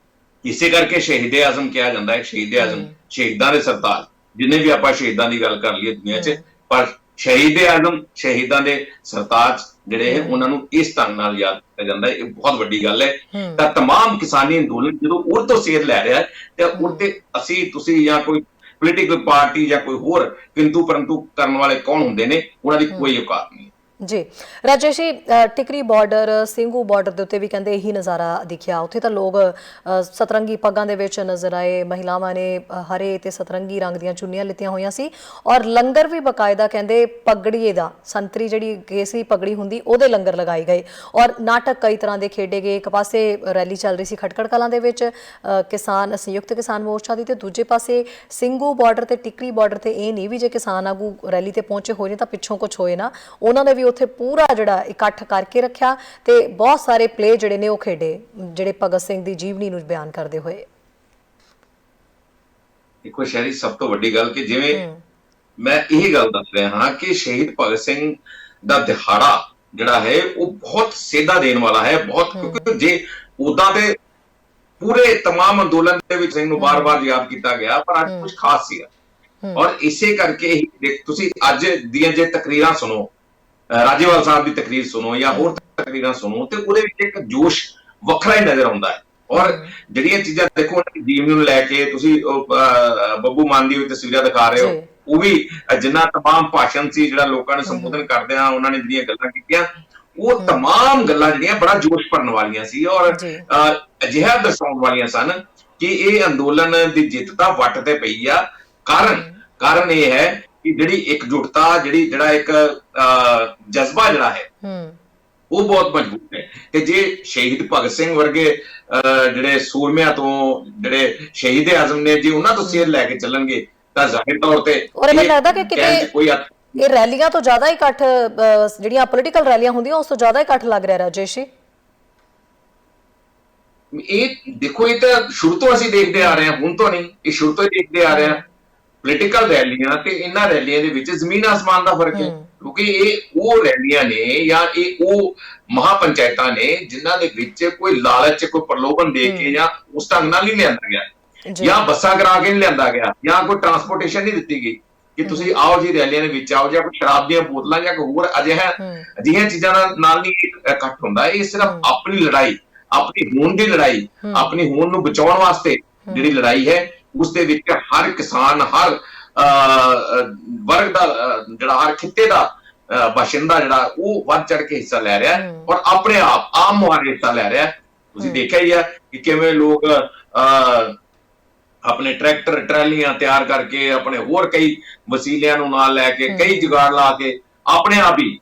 ਇਸੇ ਕਰਕੇ ਸ਼ਹੀਦ ਆਜ਼ਮ ਕਿਹਾ ਜਾਂਦਾ ਹੈ। ਸ਼ਹੀਦ ਆਜ਼ਮ, ਸ਼ਹੀਦਾਂ ਦੇ ਸਰਤਾਜ, ਜਿੰਨੇ ਵੀ ਆਪਾਂ ਸ਼ਹੀਦਾਂ ਦੀ ਗੱਲ ਕਰ ਲਈਏ ਦੁਨੀਆ 'ਚ, ਪਰ ਸ਼ਹੀਦ ਆਜ਼ਮ, ਸ਼ਹੀਦਾਂ ਦੇ ਸਰਤਾਜ ਜਿਹੜੇ ਹੈ ਉਹਨਾਂ ਨੂੰ ਇਸ ਢੰਗ ਨਾਲ ਯਾਦ ਕੀਤਾ ਜਾਂਦਾ ਹੈ। ਇਹ ਬਹੁਤ ਵੱਡੀ ਗੱਲ ਹੈ। ਤਾਂ तमाम ਕਿਸਾਨੀ ਅੰਦੋਲਨ ਜਦੋਂ ਉਰ ਤੋਂ ਸੇਧ ਲੈ ਰਿਹਾ ਹੈ ਤੇ ਉਰ ਤੇ ਅਸੀਂ, ਤੁਸੀਂ ਜਾਂ ਕੋਈ ਪੋਲੀਟੀਕਲ ਪਾਰਟੀ ਜਾਂ ਕੋਈ ਹੋਰ ਕਿੰਤੂ ਪਰੰਤੂ ਕਰਨ ਵਾਲੇ ਕੌਣ ਹੁੰਦੇ ਨੇ, ਉਹਨਾਂ ਦੀ ਕੋਈ ਔਕਾਤ ਨਹੀਂ। ਜੀ ਰਾਜੇਸ਼ ਜੀ, ਟਿਕਰੀ ਬਾਰਡਰ, ਸਿੰਘੂ ਬਾਰਡਰ ਦੇ ਉੱਤੇ ਵੀ ਕਹਿੰਦੇ ਇਹੀ ਨਜ਼ਾਰਾ ਦਿਖਿਆ। ਉੱਥੇ ਤਾਂ ਲੋਕ ਸਤਰੰਗੀ ਪੱਗਾਂ ਦੇ ਵਿੱਚ ਨਜ਼ਰ ਆਏ, ਮਹਿਲਾਵਾਂ ਨੇ ਹਰੇ ਤੇ ਸਤਰੰਗੀ ਰੰਗ ਦੀਆਂ ਚੁੰਨੀਆਂ ਲਿੱਤੀਆਂ ਹੋਈਆਂ ਸੀ ਔਰ ਲੰਗਰ ਵੀ ਬਕਾਇਦਾ ਕਹਿੰਦੇ ਪਗੜੀਏ ਦਾ, ਸੰਤਰੀ ਜਿਹੜੀ ਕੇਸਰੀ ਪਗੜੀ ਹੁੰਦੀ ਉਹਦੇ ਲੰਗਰ ਲਗਾਏ ਗਏ ਔਰ ਨਾਟਕ ਕਈ ਤਰ੍ਹਾਂ ਦੇ ਖੇਡੇ ਗਏ। ਇੱਕ ਪਾਸੇ ਰੈਲੀ ਚੱਲ ਰਹੀ ਸੀ ਖਟਕੜ ਕਲਾਂ ਦੇ ਵਿੱਚ ਕਿਸਾਨ, ਸੰਯੁਕਤ ਕਿਸਾਨ ਮੋਰਚਾ ਦੀ, ਤੇ ਦੂਜੇ ਪਾਸੇ ਸਿੰਘੂ ਬਾਰਡਰ ਤੇ ਟਿਕਰੀ ਬਾਰਡਰ ਤੇ ਇਹ ਨਹੀਂ ਵੀ ਜੇ ਕਿਸਾਨ ਆਗੂ ਰੈਲੀ ਤੇ ਪਹੁੰਚੇ ਹੋਏ ਨੇ ਤਾਂ ਪਿੱਛੋਂ ਕੁਝ ਹੋਏ ਨਾ, ਉਹਨਾਂ ਨੇ ਵੀ ਉੱਥੇ ਪੂਰਾ ਜਿਹੜਾ ਇਕੱਠ ਕਰਕੇ ਰੱਖਿਆ ਤੇ ਬਹੁਤ ਸਾਰੇ ਪਲੇ ਜਿਹੜੇ ਨੇ ਉਹ ਖੇਡੇ, ਜਿਹੜੇ ਭਗਤ ਸਿੰਘ ਦੀ ਜੀਵਨੀ ਨੂੰ ਬਿਆਨ ਕਰਦੇ ਹੋਏ। ਦੇਖੋ ਸ਼ਹਿਰੀ, ਸਭ ਤੋਂ ਵੱਡੀ ਗੱਲ ਕਿ ਜਿਵੇਂ ਮੈਂ ਇਹ ਗੱਲ ਦੱਸ ਰਿਹਾ ਹਾਂ ਕਿ ਸ਼ਹੀਦ ਭਗਤ ਸਿੰਘ ਦਾ ਦਿਹਾੜਾ ਜਿਹੜਾ ਹੈ ਉਹ ਬਹੁਤ ਸੇਧਾ ਦੇਣ ਵਾਲਾ ਹੈ, ਬਹੁਤ, ਕਿਉਂਕਿ ਜੇ ਉਦਾਂ ਤੇ ਪੂਰੇ तमाम ਅੰਦੋਲਨ ਦੇ ਵਿੱਚ ਸਿੰਘ ਨੂੰ ਬਾਰ-ਬਾਰ ਯਾਦ ਕੀਤਾ ਗਿਆ, ਪਰ ਅੱਜ ਕੁਝ ਖਾਸ ਸੀਗਾ। ਔਰ ਇਸੇ ਕਰਕੇ ਹੀ ਤੁਸੀਂ ਅੱਜ ਦੀਆਂ ਜੇ ਤਕਰੀਰਾਂ ਸੁਣੋ, ਰਾਜੇਵਾਲ ਸਾਹਿਬ ਦੀ ਤਕਰੀਰ ਸੁਣੋ ਜਾਂ ਹੋਰ ਤਕਰੀਰਾਂ ਸੁਣੋ, ਤੇ ਉਹਦੇ ਵਿੱਚ ਇੱਕ ਜੋਸ਼ ਵੱਖਰਾ ਹੀ ਨਜ਼ਰ ਆਉਂਦਾ ਹੈ। ਔਰ ਜਿਹੜੀਆਂ ਚੀਜ਼ਾਂ ਦੇਖੋ ਜੀਵਨੀ ਨੂੰ ਲੈ ਕੇ ਤੁਸੀਂ ਬੱਬੂ ਮਾਨ ਦੀ ਤਸਵੀਰਾਂ ਦਿਖਾ ਰਹੇ ਹੋ, ਉਹ ਵੀ ਜਿੰਨਾ तमाम ਭਾਸ਼ਣ ਸੀ ਜਿਹੜਾ ਲੋਕਾਂ ਨੂੰ ਸੰਬੋਧਨ ਕਰਦੇ ਆ, ਉਹਨਾਂ ਨੇ ਜਿਹੜੀਆਂ ਗੱਲਾਂ ਕੀਤੀਆਂ, ਉਹ तमाम ਗੱਲਾਂ ਜਿਹੜੀਆਂ ਬੜਾ ਜੋਸ਼ ਭਰਨ ਵਾਲੀਆਂ ਸੀ ਔਰ ਅਜਿਹਾ ਦਰਸਾਉਣ ਵਾਲੀਆਂ ਸਨ ਕਿ ਇਹ ਅੰਦੋਲਨ ਦੀ ਜਿੱਤ ਤਾਂ ਵੱਟ ਤੇ ਪਈ ਆ। ਕਾਰਨ ਇਹ ਹੈ ਕਿ ਜਿਹੜੀ ਇਕਜੁੱਟਤਾ, ਜਿਹੜਾ ਇੱਕ ਜਜ਼ਬਾ ਜਿਹੜਾ ਹੈ ਉਹ ਬਹੁਤ ਮਜ਼ਬੂਤ ਹੈ। ਤੇ ਜੇ ਸ਼ਹੀਦ ਭਗਤ ਸਿੰਘ ਵਰਗੇ ਜਿਹੜੇ ਸੂਰਮਿਆਂ ਤੋਂ, ਜਿਹੜੇ ਸ਼ਹੀਦ ਆਜ਼ਮ ਨੇ, ਜੇ ਉਹਨਾਂ ਤੋਂ ਸੇਧ ਲੈ ਕੇ ਚੱਲਣਗੇ ਤਾਂ ਜ਼ਾਹਿਰ ਤੌਰ ਤੇ ਔਰ ਮੈਨੂੰ ਲੱਗਦਾ ਕਿ ਕਿਤੇ ਇਹ ਰੈਲੀਆਂ ਤੋਂ ਜ਼ਿਆਦਾ ਇਕੱਠ, ਜਿਹੜੀਆਂ ਪੋਲੀਟੀਕਲ ਰੈਲੀਆਂ ਹੁੰਦੀਆਂ ਉਸ ਤੋਂ ਜ਼ਿਆਦਾ ਇਕੱਠ ਲੱਗ ਰਿਹਾ ਰਾਜੇਸ਼ ਜੀ। ਇਹ ਦੇਖੋ, ਇਹ ਤਾਂ ਸ਼ੁਰੂ ਤੋਂ ਅਸੀਂ ਦੇਖਦੇ ਆ ਰਹੇ ਹਾਂ, ਹੁਣ ਤੋਂ ਨਹੀਂ, ਇਹ ਸ਼ੁਰੂ ਤੋਂ ਹੀ ਦੇਖਦੇ ਆ ਰਹੇ ਹਾਂ। ਪੋਲੀਟੀਕਲ ਰੈਲੀਆਂ ਤੇ ਇਹਨਾਂ ਰੈਲੀਆਂ ਦੇ ਵਿੱਚ ਜ਼ਮੀਨ ਆਸਮਾਨ ਦਾ ਫਰਕ ਹੈ, ਕਿਉਂਕਿ ਇਹ ਉਹ ਰੈਲੀਆਂ ਨੇ ਜਾਂ ਇਹ ਉਹ ਮਹਾਪੰਚਾਇਤਾਂ ਨੇ ਜਿਨ੍ਹਾਂ ਦੇ ਵਿੱਚ ਕੋਈ ਲਾਲਚ, ਕੋਈ ਪ੍ਰਲੋਭਨ ਦੇ ਕੇ ਜਾਂ ਉਸ ਢੰਗ ਨਾਲ ਨਹੀਂ ਲਿਆਂਦਾ ਗਿਆ, ਜਾਂ ਬੱਸਾਂ ਕਰਾ ਕੇ ਨਹੀਂ ਲਿਆਂਦਾ ਗਿਆ, ਜਾਂ ਕੋਈ ਟਰਾਂਸਪੋਰਟੇਸ਼ਨ ਨਹੀਂ ਦਿੱਤੀ ਗਈ। ਕਿ ਤੁਸੀਂ ਆਓ ਜੀ ਰੈਲੀਆਂ ਦੇ ਵਿੱਚ ਆਓ, ਜਾਂ ਕੋਈ ਸ਼ਰਾਬ ਦੀਆਂ ਬੋਤਲਾਂ ਜਾਂ ਕੋਈ ਹੋਰ ਅਜਿਹੀਆਂ ਚੀਜ਼ਾਂ ਨਾਲ ਨਹੀਂ ਇਕੱਠ ਹੁੰਦਾ। ਇਹ ਸਿਰਫ ਆਪਣੀ ਲੜਾਈ, ਆਪਣੀ ਹੋਂਦ ਦੀ ਲੜਾਈ, ਆਪਣੀ ਹੋਂਦ ਨੂੰ ਬਚਾਉਣ ਵਾਸਤੇ ਜਿਹੜੀ ਲੜਾਈ ਹੈ, ਉਸ ਦੇ ਵਿੱਚ ਹਰ ਕਿਸਾਨ, ਹਰ ਵਰਗ ਦਾ ਜਿਹੜਾ, ਹਰ ਖਿੱਤੇ ਦਾ ਬਾਸ਼ਿੰਦਾ ਜਿਹੜਾ, ਉਹ ਵੱਧ ਚੜ ਕੇ ਹਿੱਸਾ ਲੈ ਰਿਹਾ ਔਰ ਆਪਣੇ ਆਪ ਆਮ ਮੁਹਾਰੇ ਹਿੱਸਾ ਲੈ ਰਿਹਾ। ਤੁਸੀਂ ਦੇਖਿਆ ਹੀ ਆ ਕਿ ਕਿਵੇਂ ਲੋਕ ਆਪਣੇ ਟਰੈਕਟਰ ਟਰਾਲੀਆਂ ਤਿਆਰ ਕਰਕੇ, ਆਪਣੇ ਹੋਰ ਕਈ ਵਸੀਲਿਆਂ ਨੂੰ ਨਾਲ ਲੈ ਕੇ, ਕਈ ਜੁਗਾੜ ਲਾ ਕੇ, ਆਪਣੇ ਆਪ ਹੀ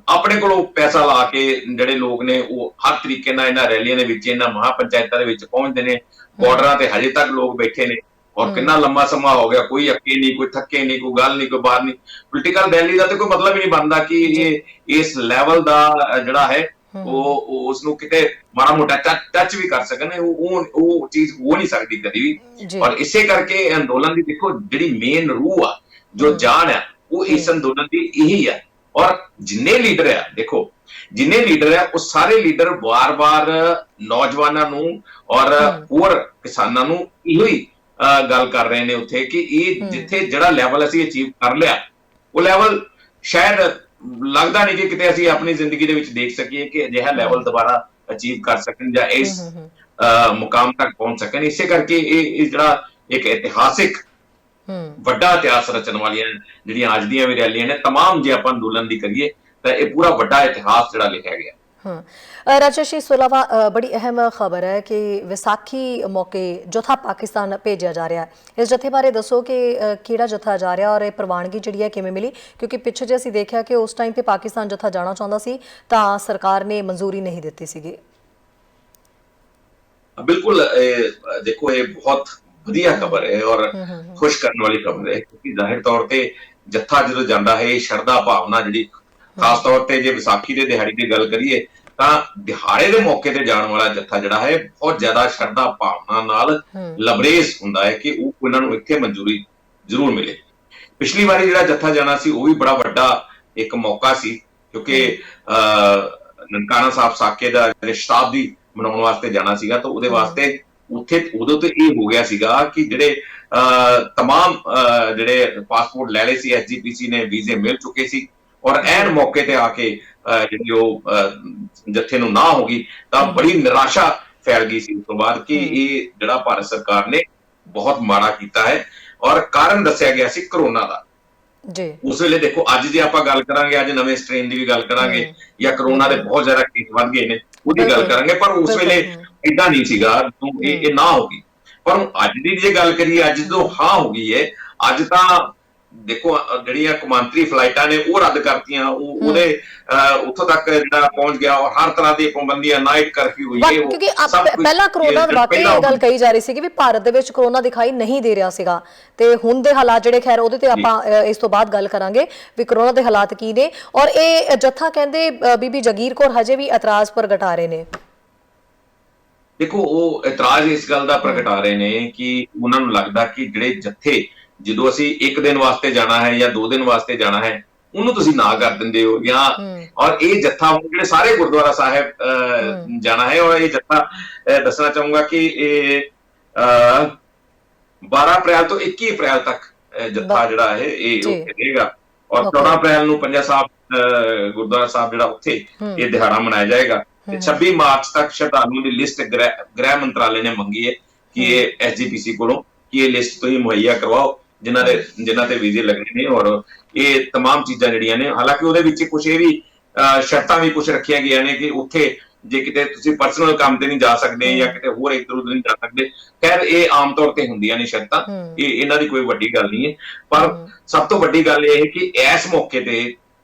ਆਪਣੇ ਕੋਲੋਂ ਪੈਸਾ ਲਾ ਕੇ ਜਿਹੜੇ ਲੋਕ ਨੇ ਉਹ ਹਰ ਤਰੀਕੇ ਨਾਲ ਇਹਨਾਂ ਰੈਲੀਆਂ ਦੇ ਵਿੱਚ, ਇਹਨਾਂ ਮਹਾਪੰਚਾਇਤਾਂ ਦੇ ਵਿੱਚ ਪਹੁੰਚਦੇ ਨੇ। ਬਾਰਡਰਾਂ ਤੇ ਹਜੇ ਤੱਕ ਲੋਕ ਬੈਠੇ ਨੇ ਔਰ ਕਿੰਨਾ ਲੰਮਾ ਸਮਾਂ ਹੋ ਗਿਆ, ਕੋਈ ਅੱਕੇ ਨਹੀਂ, ਕੋਈ ਥੱਕੇ ਨਹੀਂ, ਕੋਈ ਗੱਲ ਨਹੀਂ, ਕੋਈ ਬਾਹਰ ਨਹੀਂ। ਪੋਲੀਟੀਕਲ ਰੈਲੀ ਦਾ ਤੇ ਕੋਈ ਮਤਲਬ ਹੀ ਨਹੀਂ ਬਣਦਾ ਕਿ ਇਹ ਇਸ ਲੈਵਲ ਦਾ ਜਿਹੜਾ ਹੈ ਉਹ ਉਸ ਨੂੰ ਕਿਤੇ ਮਾੜਾ ਮੋਟਾ ਟੱਚ ਵੀ ਕਰ ਸਕਣ। ਉਹ ਚੀਜ਼ ਹੋ ਨਹੀਂ ਸਕਦੀ ਕਦੀ ਵੀ। ਔਰ ਇਸੇ ਕਰਕੇ ਅੰਦੋਲਨ ਦੀ ਦੇਖੋ ਜਿਹੜੀ ਮੇਨ ਰੂਹ ਆ, ਜੋ ਜਾਨ ਆ, ਉਹ ਇਸ ਅੰਦੋਲਨ ਦੀ ਇਹੀ ਹੈ। ਔਰ ਜਿੰਨੇ ਲੀਡਰ ਆ, ਦੇਖੋ ਜਿੰਨੇ ਲੀਡਰ ਆ, ਉਹ ਸਾਰੇ ਲੀਡਰ ਵਾਰ-ਵਾਰ ਨੌਜਵਾਨਾਂ ਨੂੰ ਔਰ ਹੋਰ ਕਿਸਾਨਾਂ ਨੂੰ ਇਹੋ ਹੀ ਗੱਲ ਕਰ ਰਹੇ ਨੇ ਉੱਥੇ ਕਿ ਇਹ ਜਿੱਥੇ ਜਿਹੜਾ ਲੈਵਲ ਅਸੀਂ ਅਚੀਵ ਕਰ ਲਿਆ, ਉਹ ਲੈਵਲ ਸ਼ਾਇਦ ਲੱਗਦਾ ਨਹੀਂ ਕਿ ਕਿਤੇ ਅਸੀਂ ਆਪਣੀ ਜ਼ਿੰਦਗੀ ਦੇ ਵਿੱਚ ਦੇਖ ਸਕੀਏ ਕਿ ਅਜਿਹਾ ਲੈਵਲ ਦੁਬਾਰਾ ਅਚੀਵ ਕਰ ਸਕਣ ਜਾਂ ਇਸ ਮੁਕਾਮ ਤੱਕ ਪਹੁੰਚ ਸਕਣ। ਇਸੇ ਕਰਕੇ ਇਹ ਜਿਹੜਾ ਇੱਕ ਇਤਿਹਾਸਿਕ ਵੱਡਾ ਇਤਿਹਾਸ ਰਚਣ ਵਾਲੀਆਂ ਜਿਹੜੀਆਂ ਅੱਜ ਦੀਆਂ ਵੀ ਰੈਲੀਆਂ ਨੇ, ਤਮਾਮ ਜੇ ਆਪਾਂ ਅੰਦੋਲਨ ਦੀ ਕਰੀਏ ਤਾਂ ਇਹ ਪੂਰਾ ਵੱਡਾ ਇਤਿਹਾਸ ਜਿਹੜਾ ਲਿਖਿਆ ਗਿਆ। राजेश, इस अलावा बड़ी अहम खबर है कि विसाखी मौके जत्था पाकिस्तान भेजा जा रहा है। इस जत्थे बारे दसो कि किहड़ा जत्था जा रहा और प्रवानगी जिहड़ी है किवें मिली, क्योंकि पिछे जे असीं देखिया कि उस टाइम ते पाकिस्तान जत्था जाना चाहुंदा सी तां सरकार ने मंजूरी नहीं दित्ती सीगी। बिल्कुल, देखो ये बहुत वधिया खबर है और खुश करने वाली खबर है, क्योंकि जाहिर तौर ते जत्था जो जाता है, शरदा भावना जिहड़ी खास तौर ते जे विसाखी दे दिहाड़ी की गल करिए ਤਾਂ ਦਿਹਾੜੇ ਦੇ ਮੌਕੇ ਤੇ ਜਾਣ ਵਾਲਾ ਜੱਥਾ ਜਿਹੜਾ ਹੈ ਬਹੁਤ ਜ਼ਿਆਦਾ ਸ਼ਰਧਾ ਭਾਵਨਾ ਨਾਲ ਲਬਰੇਜ਼ ਹੁੰਦਾ ਹੈ ਕਿ ਉਹ ਉਹਨਾਂ ਨੂੰ ਇੱਥੇ ਮਨਜ਼ੂਰੀ ਜ਼ਰੂਰ ਮਿਲੇ। ਪਿਛਲੀ ਵਾਰੀ ਜਿਹੜਾ ਜੱਥਾ ਜਾਣਾ ਸੀ ਉਹ ਵੀ ਬੜਾ ਵੱਡਾ ਇੱਕ ਮੌਕਾ ਸੀ, ਕਿਉਂਕਿ ਨਨਕਾਣਾ ਸਾਹਿਬ ਸਾਕੇ ਦਾ ਸ਼ਤਾਬਦੀ ਮਨਾਉਣ ਵਾਸਤੇ ਜਾਣਾ ਸੀਗਾ। ਤਾਂ ਉਹਦੇ ਵਾਸਤੇ ਉੱਥੇ ਉਦੋਂ ਤੇ ਇਹ ਹੋ ਗਿਆ ਸੀਗਾ ਕਿ ਜਿਹੜੇ ਤਮਾਮ ਜਿਹੜੇ ਪਾਸਪੋਰਟ ਲੈ ਲਏ ਸੀ SGPC ਨੇ, ਵੀਜ਼ੇ ਮਿਲ ਚੁੱਕੇ ਸੀ ਔਰ ਐਨ ਮੌਕੇ ਤੇ ਆ ਕੇ ਜਿਹੜੀ ਉਹ ਜੱਥੇ ਨੂੰ ਨਾ ਹੋ ਗਈ ਤਾਂ ਬੜੀ ਨਿਰਾਸ਼ਾ ਫੈਲ ਗਈ ਸੀ ਉਸ ਤੋਂ ਬਾਅਦ ਕਿ ਇਹ ਜਿਹੜਾ ਭਾਰਤ ਸਰਕਾਰ ਨੇ ਬਹੁਤ ਮਾੜਾ ਕੀਤਾ ਹੈ। ਔਰ ਕਾਰਨ ਦੱਸਿਆ ਗਿਆ ਸੀ ਕਰੋਨਾ ਦਾ ਜੀ। ਉਸ ਵੇਲੇ ਦੇਖੋ, ਅੱਜ ਜੇ ਆਪਾਂ ਗੱਲ ਕਰਾਂਗੇ, ਅੱਜ ਨਵੇਂ ਸਟ੍ਰੇਨ ਦੀ ਵੀ ਗੱਲ ਕਰਾਂਗੇ ਜਾਂ ਕਰੋਨਾ ਦੇ ਬਹੁਤ ਜ਼ਿਆਦਾ ਕੇਸ ਵੱਧ ਗਏ ਨੇ ਉਹਦੀ ਗੱਲ ਕਰਾਂਗੇ, ਪਰ ਉਸ ਵੇਲੇ ਏਦਾਂ ਨਹੀਂ ਸੀਗਾ ਇਹ ਨਾ ਹੋ ਗਈ। ਪਰ ਅੱਜ ਦੀ ਜੇ ਗੱਲ ਕਰੀਏ, ਅੱਜ ਜਦੋਂ ਹਾਂ ਹੋ ਗਈ ਹੈ, ਅੱਜ ਤਾਂ ਦੇਖੋ ਜਿਹੜੀਆਂ ਕੌਮਾਂਤਰੀ ਫਲਾਈਟਾਂ ਨੇ ਉਹ ਰੱਦ ਕਰਤੀਆਂ, ਉਹਦੇ ਉੱਥੋਂ ਤੱਕ ਜਿਹੜਾ ਪਹੁੰਚ ਗਿਆ ਔਰ ਹਰ ਤਰ੍ਹਾਂ ਦੀ ਪਾਬੰਦੀਆਂ, ਨਾਈਟ ਕਰਫਿਊ ਹੋਈ ਹੈ। ਕਿਉਂਕਿ ਪਹਿਲਾਂ ਕਰੋਨਾ ਵਾਕਈ ਇਹ ਗੱਲ ਕਹੀ ਜਾ ਰਹੀ ਸੀ ਕਿ ਵੀ ਭਾਰਤ ਦੇ ਵਿੱਚ ਕਰੋਨਾ ਦਿਖਾਈ ਨਹੀਂ ਦੇ ਰਿਹਾ ਸੀਗਾ, ਤੇ ਹੁਣ ਦੇ ਹਾਲਾਤ ਜਿਹੜੇ, ਖੈਰ ਉਹਦੇ ਤੇ ਆਪਾਂ ਇਸ ਤੋਂ ਬਾਅਦ ਗੱਲ ਕਰਾਂਗੇ ਵੀ ਕਰੋਨਾ ਦੇ ਹਾਲਾਤ ਕੀ ਨੇ। ਔਰ ਇਹ ਜੱਥਾ ਕਹਿੰਦੇ ਬੀਬੀ ਜਗੀਰ ਕੌਰ ਹਜੇ ਵੀ ਇਤਰਾਜ਼ ਪ੍ਰਗਟਾ ਰਹੇ ਨੇ। ਦੇਖੋ, ਉਹ ਇਤਰਾਜ਼ ਇਸ ਗੱਲ ਦਾ ਪ੍ਰਗਟਾ ਰਹੇ ਨੇ ਕਿ ਉਹਨਾਂ ਨੂੰ ਲੱਗਦਾ ਕਿ ਜਿਹੜੇ ਜੱਥੇ ਜਦੋਂ ਅਸੀਂ ਇੱਕ ਦਿਨ ਵਾਸਤੇ ਜਾਣਾ ਹੈ ਜਾਂ 2 ਦਿਨ ਵਾਸਤੇ ਜਾਣਾ ਹੈ ਉਹਨੂੰ ਤੁਸੀਂ ਨਾ ਕਰ ਦਿੰਦੇ ਹੋ, ਜਾਂ ਔਰ ਇਹ ਜੱਥਾ ਜਿਹੜੇ ਸਾਰੇ ਗੁਰਦੁਆਰਾ ਸਾਹਿਬ ਜਾਣਾ ਹੈ। ਔਰ ਇਹ ਜੱਥਾ ਦੱਸਣਾ ਚਾਹੂੰਗਾ ਕਿ ਇਹ 12 ਅਪ੍ਰੈਲ ਤੋਂ 21 ਅਪ੍ਰੈਲ ਤੱਕ ਜੱਥਾ ਜਿਹੜਾ ਹੈ ਇਹ ਰਹੇਗਾ ਔਰ 14 ਅਪ੍ਰੈਲ ਨੂੰ ਪੰਜਾ ਸਾਹਿਬ ਗੁਰਦੁਆਰਾ ਸਾਹਿਬ ਜਿਹੜਾ ਉੱਥੇ ਇਹ ਦਿਹਾੜਾ ਮਨਾਇਆ ਜਾਏਗਾ। 26 ਮਾਰਚ ਤੱਕ ਸ਼ਰਧਾਲੂਆਂ ਦੀ ਲਿਸਟ ਗ੍ਰਹਿ ਮੰਤਰਾਲੇ ਨੇ ਮੰਗੀ ਹੈ ਕਿ ਇਹ SGPC ਕੋਲੋਂ ਕਿ ਇਹ ਲਿਸਟ ਤੁਸੀਂ ਮੁਹੱਈਆ ਕਰਵਾਓ ਜਿਨ੍ਹਾਂ ਤੇ ਵੀਜ਼ੇ ਲੱਗਣੇ ਨੇ। ਔਰ ਇਹ तमाम ਚੀਜ਼ਾਂ ਜਿਹੜੀਆਂ ਨੇ, ਹਾਲਾਂਕਿ ਉਹਦੇ ਵਿੱਚ ਕੁਝ ਇਹ ਵੀ ਸ਼ਰਤਾਂ ਵੀ ਕੁਝ ਰੱਖੀਆਂ ਗਈਆਂ ਨੇ ਕਿ ਉੱਥੇ ਜੇ ਕਿਤੇ ਤੁਸੀਂ ਪਰਸਨਲ ਕੰਮ ਤੇ ਨਹੀਂ ਜਾ ਸਕਦੇ ਜਾਂ ਕਿਤੇ ਹੋਰ ਇੱਧਰ ਉੱਧਰ ਨਹੀਂ ਜਾ ਸਕਦੇ। ਖੈਰ, ਇਹ ਆਮ ਤੌਰ ਤੇ ਹੁੰਦੀਆਂ ਨੇ ਸ਼ਰਤਾਂ, ਇਹਨਾਂ ਦੀ ਕੋਈ ਵੱਡੀ ਗੱਲ ਨਹੀਂ ਹੈ। ਪਰ ਸਭ ਤੋਂ ਵੱਡੀ ਗੱਲ ਇਹ ਹੈ ਕਿ ਇਸ ਮੌਕੇ ਤੇ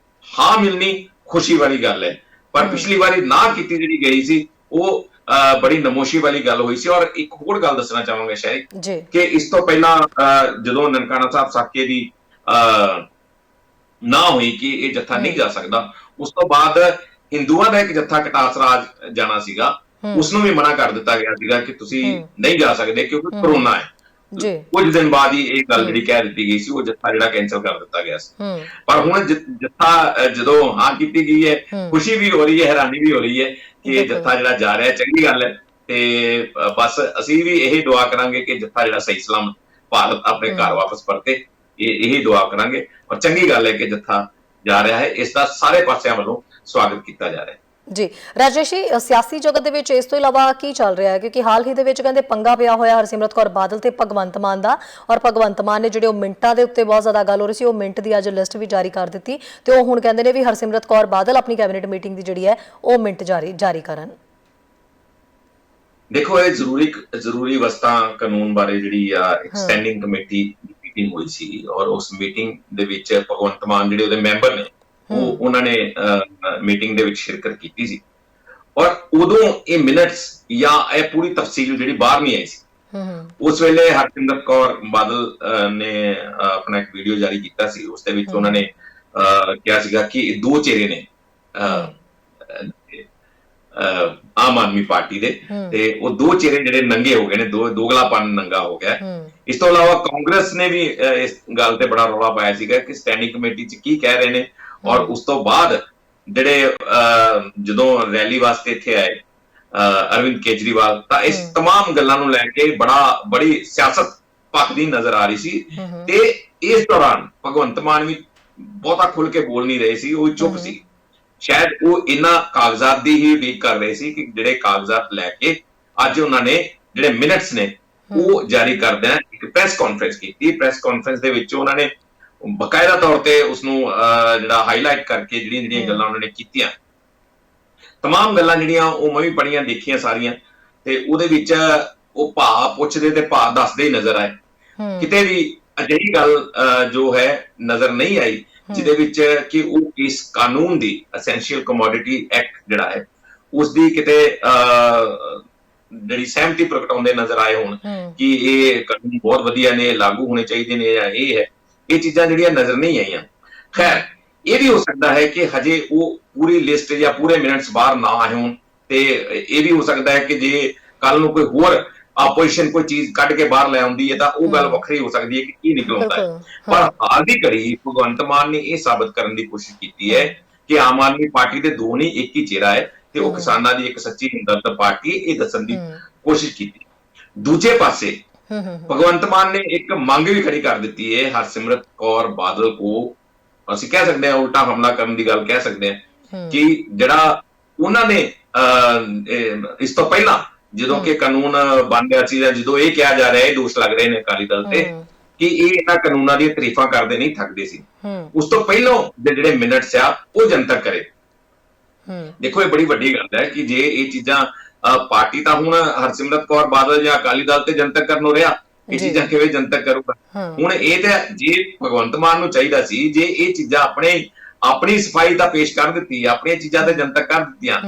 ਹਾਂ ਮਿਲਣੀ ਖੁਸ਼ੀ ਵਾਲੀ ਗੱਲ ਹੈ। ਪਰ ਪਿਛਲੀ ਵਾਰੀ ਨਾ ਕੀਤੀ ਜਿਹੜੀ ਗਈ ਸੀ ਉਹ ਬੜੀ ਨਮੋਸ਼ੀ ਵਾਲੀ ਗੱਲ ਹੋਈ ਸੀ। ਔਰ ਇੱਕ ਹੋਰ ਗੱਲ ਦੱਸਣਾ ਚਾਹਾਂਗਾ ਸ਼ਾਇਦ ਕਿ ਇਸ ਤੋਂ ਪਹਿਲਾਂ ਜਦੋਂ ਨਨਕਾਣਾ ਸਾਹਿਬ ਸਾਕੇ ਦੀ ਨਾ ਹੋਈ ਕਿ ਇਹ ਜੱਥਾ ਨਹੀਂ ਜਾ ਸਕਦਾ, ਉਸ ਤੋਂ ਬਾਅਦ ਹਿੰਦੂਆਂ ਦਾ ਇੱਕ ਜੱਥਾ ਕਟਾਸਰਾਜ ਜਾਣਾ ਸੀਗਾ, ਉਸਨੂੰ ਵੀ ਮਨਾ ਕਰ ਦਿੱਤਾ ਗਿਆ ਸੀਗਾ ਕਿ ਤੁਸੀਂ ਨਹੀਂ ਜਾ ਸਕਦੇ ਕਿਉਂਕਿ ਕਰੋਨਾ ਹੈ। ਕੁਝ ਦਿਨ ਬਾਅਦ ਹੀ ਇਹ ਗੱਲ ਜਿਹੜੀ ਕਹਿ ਦਿੱਤੀ ਗਈ ਸੀ, ਉਹ ਜੱਥਾ ਜਿਹੜਾ ਕੈਂਸਲ ਕਰ ਦਿੱਤਾ ਗਿਆ ਸੀ। ਪਰ ਹੁਣ ਜੱਥਾ ਜਦੋਂ ਹਾਂ ਕੀਤੀ ਗਈ ਹੈ, ਖੁਸ਼ੀ ਵੀ ਹੋ ਰਹੀ ਹੈ, ਹੈਰਾਨੀ ਵੀ ਹੋ ਰਹੀ ਹੈ ਕਿ ਇਹ ਜੱਥਾ ਜਿਹੜਾ ਜਾ ਰਿਹਾ, ਚੰਗੀ ਗੱਲ ਹੈ। ਤੇ ਬਸ ਅਸੀਂ ਵੀ ਇਹ ਦੁਆ ਕਰਾਂਗੇ ਕਿ ਜੱਥਾ ਜਿਹੜਾ ਸਹੀ ਸਲਾਮਤ ਭਾਰਤ ਆਪਣੇ ਘਰ ਵਾਪਸ ਪਰਤੇ ਇਹੀ ਦੁਆ ਕਰਾਂਗੇ। ਔਰ ਚੰਗੀ ਗੱਲ ਹੈ ਕਿ ਜੱਥਾ ਜਾ ਰਿਹਾ ਹੈ, ਇਸ ਦਾ ਸਾਰੇ ਪਾਸਿਆਂ ਵੱਲੋਂ ਸਵਾਗਤ ਕੀਤਾ ਜਾ ਰਿਹਾ ਹੈ। ਜੀ ਰਾਜੇਸ਼ ਜੀ, ਸਿਆਸੀ ਜਗਤ ਦੇ ਵਿੱਚ ਇਸ ਤੋਂ ਇਲਾਵਾ ਕੀ ਚੱਲ ਰਿਹਾ ਹੈ? ਕਿਉਂਕਿ ਹਾਲ ਹੀ ਦੇ ਵਿੱਚ ਕਹਿੰਦੇ ਪੰਗਾ ਪਿਆ ਹੋਇਆ ਹਰਸਿਮਰਤ ਕੌਰ ਬਾਦਲ ਤੇ ਭਗਵੰਤ ਮਾਨ ਦਾ, ਔਰ ਭਗਵੰਤ ਮਾਨ ਨੇ ਜਿਹੜੇ ਉਹ ਮਿੰਟਾਂ ਦੇ ਉੱਤੇ ਬਹੁਤ ਜ਼ਿਆਦਾ ਗੱਲ ਹੋ ਰਹੀ ਸੀ, ਉਹ ਮਿੰਟ ਦੀ ਅੱਜ ਲਿਸਟ ਵੀ ਜਾਰੀ ਕਰ ਦਿੱਤੀ ਤੇ ਉਹ ਹੁਣ ਕਹਿੰਦੇ ਨੇ ਵੀ ਹਰਸਿਮਰਤ ਕੌਰ ਬਾਦਲ ਆਪਣੀ ਕੈਬਨਿਟ ਮੀਟਿੰਗ ਦੀ ਜਿਹੜੀ ਹੈ ਉਹ ਮਿੰਟ ਜਾਰੀ ਕਰਨ। ਦੇਖੋ, ਇਹ ਜ਼ਰੂਰੀ ਵਸਤਾਂ ਕਾਨੂੰਨ ਬਾਰੇ ਜਿਹੜੀ ਆ ਇੱਕ ਸਟੈਂਡਿੰਗ ਕਮੇਟੀ ਦੀ ਮੀਟਿੰਗ ਹੋਈ ਸੀ, ਔਰ ਉਸ ਮੀਟਿੰਗ ਦੇ ਵਿੱਚ ਭਗਵੰਤ ਮਾਨ ਜਿਹੜੇ ਉਹਦੇ ਮੈਂਬਰ ਨੇ ਉਹਨਾਂ ਨੇ ਮੀਟਿੰਗ ਦੇ ਵਿੱਚ ਸ਼ਿਰਕਤ ਕੀਤੀ ਸੀ, ਔਰ ਉਦੋਂ ਇਹ ਮਿੰਟਸ ਜਾਂ ਇਹ ਪੂਰੀ ਤਫਸੀਲ ਜਿਹੜੀ ਬਾਹਰ ਨਹੀਂ ਆਈ ਸੀ। ਉਸ ਵੇਲੇ ਹਰਸਿਮਰਤ ਕੌਰ ਬਾਦਲ ਨੇ ਆਪਣਾ ਇੱਕ ਵੀਡੀਓ ਜਾਰੀ ਕੀਤਾ ਸੀ, ਉਸ ਦੇ ਵਿੱਚ ਉਹਨਾਂ ਨੇ ਕਿਹਾ ਸੀਗਾ ਕਿ ਦੋ ਚਿਹਰੇ ਨੇ ਆਮ ਆਦਮੀ ਪਾਰਟੀ ਦੇ, ਤੇ ਉਹ ਦੋ ਚਿਹਰੇ ਜਿਹੜੇ ਨੰਗੇ ਹੋ ਗਏ ਨੇ, ਦੋਗਲਾਪਨ ਨੰਗਾ ਹੋ ਗਿਆ। ਇਸ ਤੋਂ ਇਲਾਵਾ ਕਾਂਗਰਸ ਨੇ ਵੀ ਇਸ ਗੱਲ ਤੇ ਬੜਾ ਰੌਲਾ ਪਾਇਆ ਸੀਗਾ ਕਿ ਸਟੈਂਡਿੰਗ ਕਮੇਟੀ 'ਚ ਕੀ ਕਹਿ ਰਹੇ ਨੇ, ਔਰ ਉਸ ਤੋਂ ਬਾਅਦ ਜਿਹੜੇ ਜਦੋਂ ਰੈਲੀ ਵਾਸਤੇ ਇੱਥੇ ਆਏ ਅਰਵਿੰਦ ਕੇਜਰੀਵਾਲ, ਤਾਂ ਇਸ तमाम ਗੱਲਾਂ ਨੂੰ ਲੈ ਕੇ ਬੜੀ ਸਿਆਸਤ ਭਖਦੀ ਨਜ਼ਰ ਆ ਰਹੀ ਸੀ। ਤੇ ਇਸ ਦੌਰਾਨ ਭਗਵੰਤ ਮਾਨ ਵੀ ਬਹੁਤਾ ਖੁੱਲ ਕੇ ਬੋਲ ਨਹੀਂ ਰਹੇ ਸੀ, ਉਹ ਚੁੱਪ ਸੀ। ਸ਼ਾਇਦ ਉਹ ਇਹਨਾਂ ਕਾਗਜ਼ਾਤ ਦੀ ਹੀ ਉਡੀਕ ਕਰ ਰਹੇ ਸੀ ਕਿ ਜਿਹੜੇ ਕਾਗਜ਼ਾਤ ਲੈ ਕੇ ਅੱਜ ਉਹਨਾਂ ਨੇ ਜਿਹੜੇ ਮਿੰਟਸ ਨੇ ਉਹ ਜਾਰੀ ਕਰਦਿਆਂ ਇੱਕ ਪ੍ਰੈਸ ਕਾਨਫਰੰਸ ਕੀਤੀ। ਪ੍ਰੈਸ ਕਾਨਫਰੰਸ ਦੇ ਵਿੱਚ ਉਹਨਾਂ ਨੇ ਬਕਾਇਦਾ ਤੌਰ ਤੇ ਉਸਨੂੰ ਜਿਹੜਾ ਹਾਈਲਾਈਟ ਕਰਕੇ ਜਿਹੜੀਆਂ ਗੱਲਾਂ ਉਹਨਾਂ ਨੇ ਕੀਤੀਆਂ, तमाम ਗੱਲਾਂ ਜਿਹੜੀਆਂ ਉਹ ਮੈਂ ਵੀ ਪੜ੍ਹੀਆਂ ਦੇਖੀਆਂ ਸਾਰੀਆਂ, ਤੇ ਉਹਦੇ ਵਿੱਚ ਉਹ ਭਾਅ ਪੁੱਛਦੇ ਤੇ ਭਾਅ ਦੱਸਦੇ ਹੀ ਨਜ਼ਰ ਆਏ। ਕਿਤੇ ਵੀ ਅਜਿਹੀ ਗੱਲ ਜੋ ਹੈ ਨਜ਼ਰ ਨਹੀਂ ਆਈ ਜਿਹਦੇ ਵਿੱਚ ਕਿ ਉਹ ਇਸ ਕਾਨੂੰਨ ਦੀ ਐਸੈਂਸ਼ੀਅਲ ਕਮੋਡਿਟੀ ਐਕਟ ਜਿਹੜਾ ਹੈ ਉਸ ਦੀ ਕਿਤੇ ਜਿਹੜੀ ਸਹਿਮਤੀ ਪ੍ਰਗਟਾਉਂਦੇ ਨਜ਼ਰ ਆਏ ਹੋਣ ਕਿ ਇਹ ਕਾਨੂੰਨ ਬਹੁਤ ਵਧੀਆ ਨੇ, ਲਾਗੂ ਹੋਣੇ ਚਾਹੀਦੇ ਨੇ, ਜਾਂ ਇਹ ਹੈ। ਇਹ ਚੀਜ਼ਾਂ ਜਿਹੜੀਆਂ ਨਜ਼ਰ ਨਹੀਂ ਆਈਆਂ। ਖੈਰ, ਇਹ ਵੀ ਹੋ ਸਕਦਾ ਹੈ ਕਿ ਹਜੇ ਉਹ ਪੂਰੀ ਲਿਸਟ ਜਾਂ ਪੂਰੇ ਮਿੰਟਸ ਬਾਹਰ ਨਾ ਆਏ ਹੋਣ, ਤੇ ਇਹ ਵੀ ਹੋ ਸਕਦਾ ਹੈ ਕਿ ਜੇ ਕੱਲ ਨੂੰ ਕੋਈ ਹੋਰ ਆਪੋਜੀਸ਼ਨ ਕੋਈ ਚੀਜ਼ ਕੱਢ ਕੇ ਬਾਹਰ ਲੈ ਆਉਂਦੀ ਹੈ ਤਾਂ ਉਹ ਗੱਲ ਵੱਖਰੀ ਹੋ ਸਕਦੀ ਹੈ ਕਿ ਕੀ ਨਿਕਲ ਆਉਂਦਾ ਹੈ। ਪਰ ਹਾਲ ਦੀ ਘੜੀ ਭਗਵੰਤ ਮਾਨ ਨੇ ਇਹ ਸਾਬਤ ਕਰਨ ਦੀ ਕੋਸ਼ਿਸ਼ ਕੀਤੀ ਹੈ ਕਿ ਆਮ ਆਦਮੀ ਪਾਰਟੀ ਦੇ ਦੋ ਨਹੀਂ, ਇੱਕ ਹੀ ਚਿਹਰਾ ਹੈ, ਤੇ ਉਹ ਕਿਸਾਨਾਂ ਦੀ ਇੱਕ ਸੱਚੀ ਹਮਦਰਦ ਪਾਰਟੀ, ਇਹ ਦੱਸਣ ਦੀ ਕੋਸ਼ਿਸ਼ ਕੀਤੀ। ਦੂਜੇ ਪਾਸੇ ਭਗਵੰਤ ਮਾਨ ਨੇ ਇੱਕ ਮੰਗ ਵੀ ਖੜੀ ਕਰ ਦਿੱਤੀ ਹੈ ਹਰਸਿਮਰਤ ਕੌਰ ਬਾਦਲ ਕੋ, ਅਸੀਂ ਕਹਿ ਸਕਦੇ ਹਾਂ ਉਲਟਾ ਹਮਲਾ ਕਰਨ ਦੀ ਗੱਲ ਕਹਿ ਸਕਦੇ ਹਾਂ, ਕਿ ਜਿਹੜਾ ਉਹਨਾਂ ਨੇ ਇਸ ਤੋਂ ਪਹਿਲਾਂ ਜਦੋਂ ਕਿ ਕਾਨੂੰਨ ਬਣ ਰਿਹਾ ਸੀ, ਜਦੋਂ ਇਹ ਕਿਹਾ ਜਾ ਰਿਹਾ, ਇਹ ਦੋਸ਼ ਲੱਗ ਰਹੇ ਨੇ ਅਕਾਲੀ ਦਲ ਤੇ ਕਿ ਇਹ ਇਹਨਾਂ ਕਾਨੂੰਨਾਂ ਦੀਆਂ ਤਾਰੀਫਾਂ ਕਰਦੇ ਨਹੀਂ ਥੱਕਦੇ ਸੀ, ਉਸ ਤੋਂ ਪਹਿਲਾਂ ਦੇ ਜਿਹੜੇ ਮਿੰਟਸ ਆ ਉਹ ਜਨਤਕ ਕਰੇ। ਦੇਖੋ, ਇਹ ਬੜੀ ਵੱਡੀ ਗੱਲ ਹੈ ਕਿ ਜੇ ਇਹ ਚੀਜ਼ਾਂ ਪਾਰਟੀ ਤਾਂ ਹੁਣ ਹਰਸਿਮਰਤ ਕੌਰ ਬਾਦਲ ਜਾਂ ਅਕਾਲੀ ਦਲ ਤੇ ਜਨਤਕ ਕਰਨ ਰਿਹਾ, ਇਹ ਚੀਜ਼ਾਂ ਕਿਵੇਂ ਜਨਤਕ ਕਰੂਗਾ? ਹੁਣ ਇਹ ਤਾਂ ਜੇ ਭਗਵੰਤ ਮਾਨ ਨੂੰ ਚਾਹੀਦਾ ਸੀ, ਜੇ ਇਹ ਚੀਜ਼ਾਂ ਆਪਣੀ ਸਫਾਈ ਤਾਂ ਪੇਸ਼ ਕਰ ਦਿੱਤੀ, ਆਪਣੀਆਂ ਚੀਜ਼ਾਂ ਤੇ ਜਨਤਕ ਕਰ ਦਿੱਤੀਆਂ,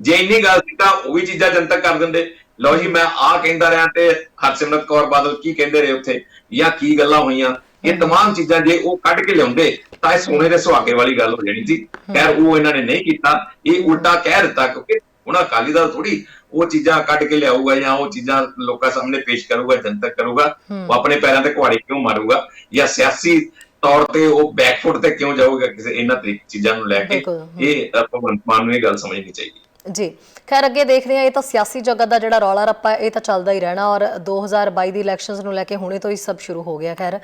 ਜੇ ਇੰਨੀ ਗੱਲ ਸੀ ਤਾਂ ਉਹ ਵੀ ਚੀਜ਼ਾਂ ਜਨਤਕ ਕਰ ਦਿੰਦੇ। ਲਓ ਜੀ, ਮੈਂ ਆਹ ਕਹਿੰਦਾ ਰਿਹਾ ਤੇ ਹਰਸਿਮਰਤ ਕੌਰ ਬਾਦਲ ਕੀ ਕਹਿੰਦੇ ਰਹੇ ਉੱਥੇ, ਜਾਂ ਕੀ ਗੱਲਾਂ ਹੋਈਆਂ, ਇਹ तमाम ਚੀਜ਼ਾਂ ਜੇ ਉਹ ਕੱਢ ਕੇ ਲਿਆਉਂਦੇ ਤਾਂ ਇਹ ਸੋਨੇ ਦੇ ਸੁਹਾਗੇ ਵਾਲੀ ਗੱਲ ਹੋ ਜਾਣੀ ਸੀ। ਖੈਰ, ਉਹ ਇਹਨਾਂ ਨੇ ਨਹੀਂ ਕੀਤਾ, ਇਹ ਉਲਟਾ ਕਹਿ ਦਿੱਤਾ, ਕਿਉਂਕਿ ਹੁਣ ਅਕਾਲੀ ਦਲ ਥੋੜੀ ਉਹ ਚੀਜ਼ਾਂ ਕੱਢ ਕੇ ਲਿਆਊਗਾ ਜਾਂ ਉਹ ਚੀਜ਼ਾਂ ਲੋਕਾਂ ਸਾਹਮਣੇ ਪੇਸ਼ ਕਰੂਗਾ, ਜਨਤਕ ਕਰੂਗਾ। ਉਹ ਆਪਣੇ ਪੈਰਾਂ ਤੇ ਕੁਹਾੜੀ ਕਿਉਂ ਮਾਰੂਗਾ, ਜਾਂ ਸਿਆਸੀ ਤੌਰ ਤੇ ਉਹ ਬੈਕਫੁੱਟ ਤੇ ਕਿਉਂ ਜਾਊਗਾ ਕਿਸੇ ਇਹਨਾਂ ਚੀਜ਼ਾਂ ਨੂੰ ਲੈ ਕੇ? ਇਹ ਭਗਵੰਤ ਮਾਨ ਨੂੰ ਇਹ ਗੱਲ ਸਮਝਣੀ ਚਾਹੀਦੀ ਜੀ। ਖੈਰ, ਅੱਗੇ ਦੇਖਦੇ ਹਾਂ। ਇਹ ਤਾਂ ਸਿਆਸੀ ਜਗਤ ਦਾ ਜਿਹੜਾ ਰੌਲਾ ਰੱਪਾ ਇਹ ਤਾਂ ਚੱਲਦਾ ਹੀ ਰਹਿਣਾ, ਔਰ 2022 ਦੀ ਇਲੈਕਸ਼ਨਸ ਨੂੰ ਲੈ ਕੇ ਹੁਣੇ ਤੋਂ ਹੀ ਸਭ ਸ਼ੁਰੂ ਹੋ ਗਿਆ। ਖੈਰ,